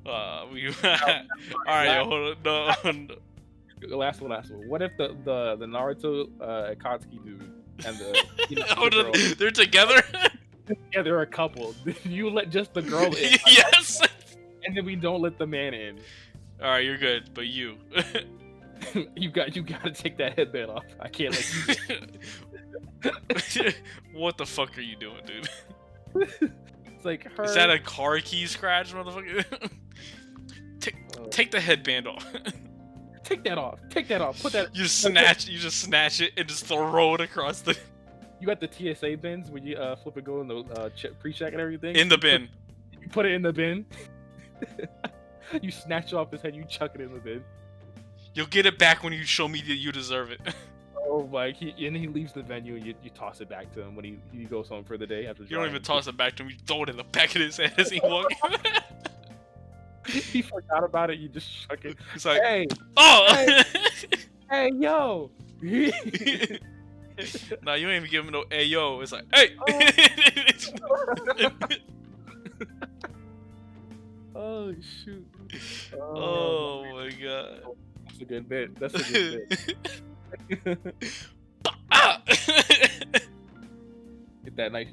Alright, yo, hold on. No. Last one. What if the Naruto Akatsuki dude and the hold girl, on, they're together? yeah, they're a couple. You let just the girl in. Yes. And then we don't let the man in. Alright, you're good, but you. you gotta take that headband off. I can't let you. What the fuck are you doing, dude? It's like her. Is that a car key scratch, motherfucker? Take the headband off. Take that off. Take that off. Put that. You just snatch it and just throw it across the. You got the TSA bins when you flip and go in the pre-check and everything. In the bin. You put it in the bin. You snatch it off his head. You chuck it in the bin. You'll get it back when you show me that you deserve it. Oh my! And he leaves the venue. And you toss it back to him when he goes home for the day after. You don't even toss it back to him. You throw it in the back of his head as he walks. He forgot about it. You just chuck it. It's like, hey, oh, hey, yo. Nah, you ain't even give him no hey yo. It's like, hey. Oh shoot. Oh my god. That's a good bit. That's a good bit. Get that knife.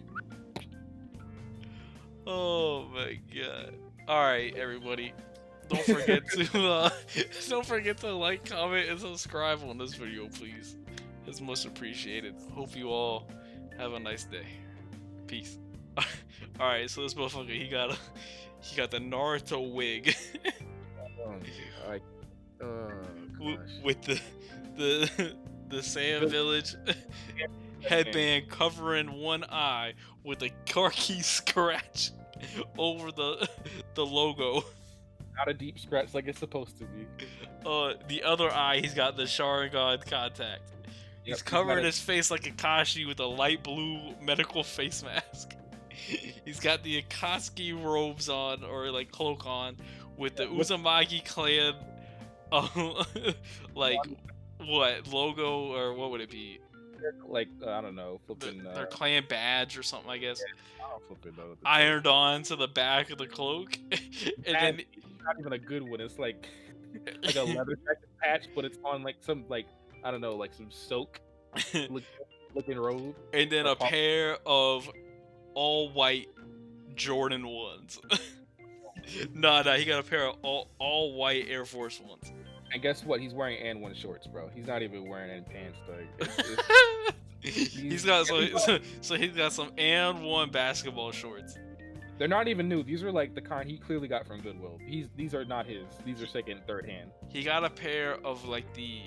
Oh my god. Alright, everybody. Don't forget to like, comment, and subscribe on this video, please. It's most appreciated. Hope you all have a nice day. Peace. Alright, so this motherfucker, he got the Naruto wig. With the Sand Village headband covering one eye with a car key scratch over the logo. Not a deep scratch like it's supposed to be. The other eye, he's got the Sharingan contact. He's covering his face like Akashi with a light blue medical face mask. He's got the Akatsuki robes on, or like cloak on, with the Uzumaki clan, like what logo, or what would it be? Like I don't know, flipping their clan badge or something, I guess. I don't flip it though. Ironed on to the back of the cloak, and then it's not even a good one. It's like a leather jacket patch, but it's on like some I don't know, like some silk looking robe, and then a pair of all white Jordan 1s. Nah, he got a pair of all white Air Force 1s. And guess what? He's wearing and1 shorts, bro. He's not even wearing any pants, though. He's got some and1 basketball shorts. They're not even new. These are like the kind he clearly got from Goodwill. These are not his. These are second, third hand. He got a pair of like the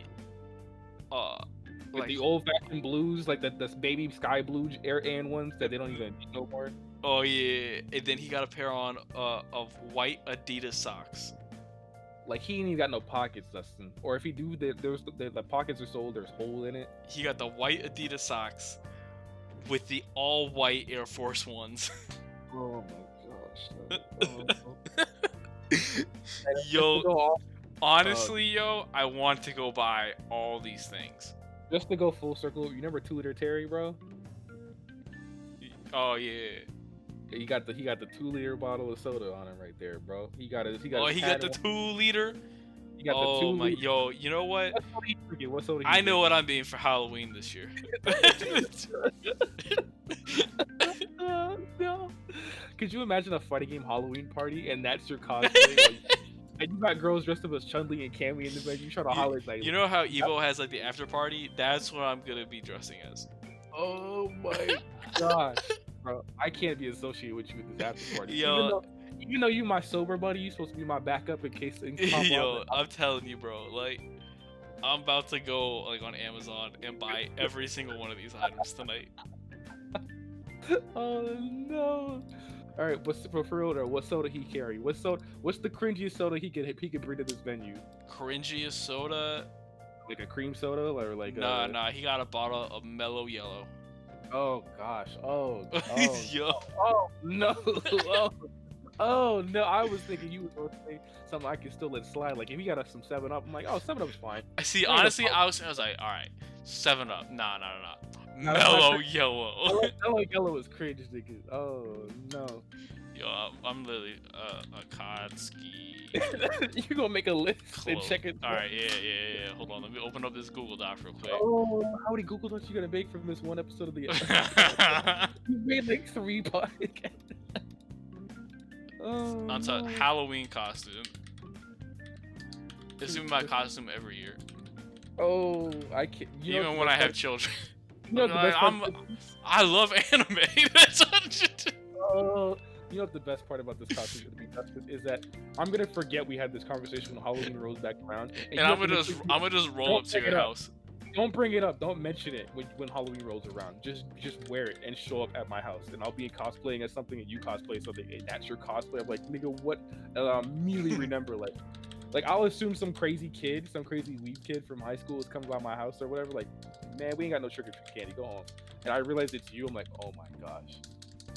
the old-fashioned blues, like the baby sky blue Air and1s that they don't even need no more. Oh yeah, and then he got a pair on of white Adidas socks. Like he ain't even got no pockets, Dustin. Or if he do, the pockets are sold. There's hole in it. He got the white Adidas socks with the all white Air Force 1s. Oh my gosh. Yo, honestly, yo, I want to go buy all these things. Just to go full circle, you remember 2 Liter Terry, bro? Oh yeah. He got the 2 liter bottle of soda on him right there, bro. He got the 2 liter. He got the 2 liter. Yo, you know what? What soda I know what I'm being for Halloween this year. No. Could you imagine a fighting game Halloween party and that's your cosplay? And you got girls dressed up as Chun-Li and Cammy in the bed. You trying to holler like. You know how Evo has like the after party? That's what I'm gonna be dressing as. Oh my gosh. Bro, I can't be associated with you with this after party. Yo, even though you my sober buddy, you supposed to be my backup in case things pop yo, I'm telling you, bro. Like, I'm about to go like on Amazon and buy every single one of these items tonight. Oh no! All All right, what's for real though? What soda he carry? What soda? What's the cringiest soda he could bring to this venue? Cringiest soda? Like a cream soda or like Nah, a? nah. He got a bottle of Mellow Yellow. Oh gosh. Yo. Oh no. Oh, oh no. I was thinking you were gonna say something I can still let slide. Like if he got us some 7 Up, I'm like, oh 7 Up's fine. I see. There ain't no Honestly, problem. I was like, all right, 7 Up. Nah, nah, nah. Nah, that's not Mellow cringe. Yellow. Mellow Yellow is cringe, nigga. Oh no. Yo, I'm literally a cod ski. You gonna make a list and Close. check it? All right, yeah. Hold on, let me open up this Google Doc real quick. Oh, how many Google Docs you gonna make from this one episode of the? You made like 3 podcasts. Oh, On top, no. Halloween costume. This is my costume every year, Oh, I can't. even when I have children. You know what the best part? I love anime. That's what. Oh, you know what the best part about this costume is gonna be, Justice, is that I'm gonna forget we had this conversation when Halloween rolls back around, And I'm gonna just roll up to your house. Don't bring it up. Don't mention it when Halloween rolls around. Just wear it and show up at my house, and I'll be cosplaying as something, and you cosplay something, and that's your cosplay. I'm like, nigga, what? And I'll immediately remember like I'll assume some crazy weeb kid from high school is coming by my house or whatever. Like, man, we ain't got no trick or treat candy. Go home. And I realize it's you. I'm like, oh my gosh,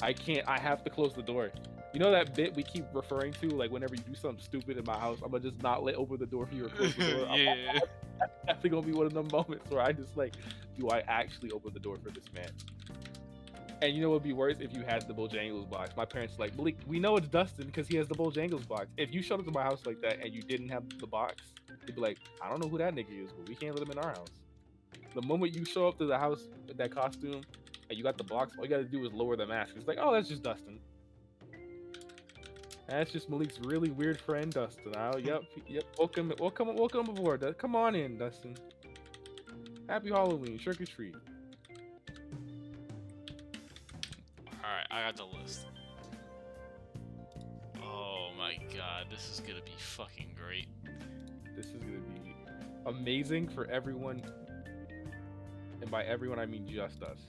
I can't. I have to close the door. You know that bit we keep referring to, like whenever you do something stupid in my house, I'm gonna just not open the door for you or close the door. Yeah. That's definitely gonna be one of the moments where I just like, do I actually open the door for this man? And you know what would be worse if you had the Bojangles box. My parents like, Malik, we know it's Dustin because he has the Bojangles box. If you showed up to my house like that and you didn't have the box, they'd be like, I don't know who that nigga is, but we can't let him in our house. The moment you show up to the house with that costume and you got the box, all you gotta do is lower the mask. It's like, oh, that's just Dustin. That's just Malik's really weird friend, Dustin. Oh, yep. Welcome aboard. Come on in, Dustin. Happy Halloween, trick or treat. Alright, I got the list. Oh my god, this is gonna be fucking great. This is gonna be amazing for everyone, and by everyone I mean just us.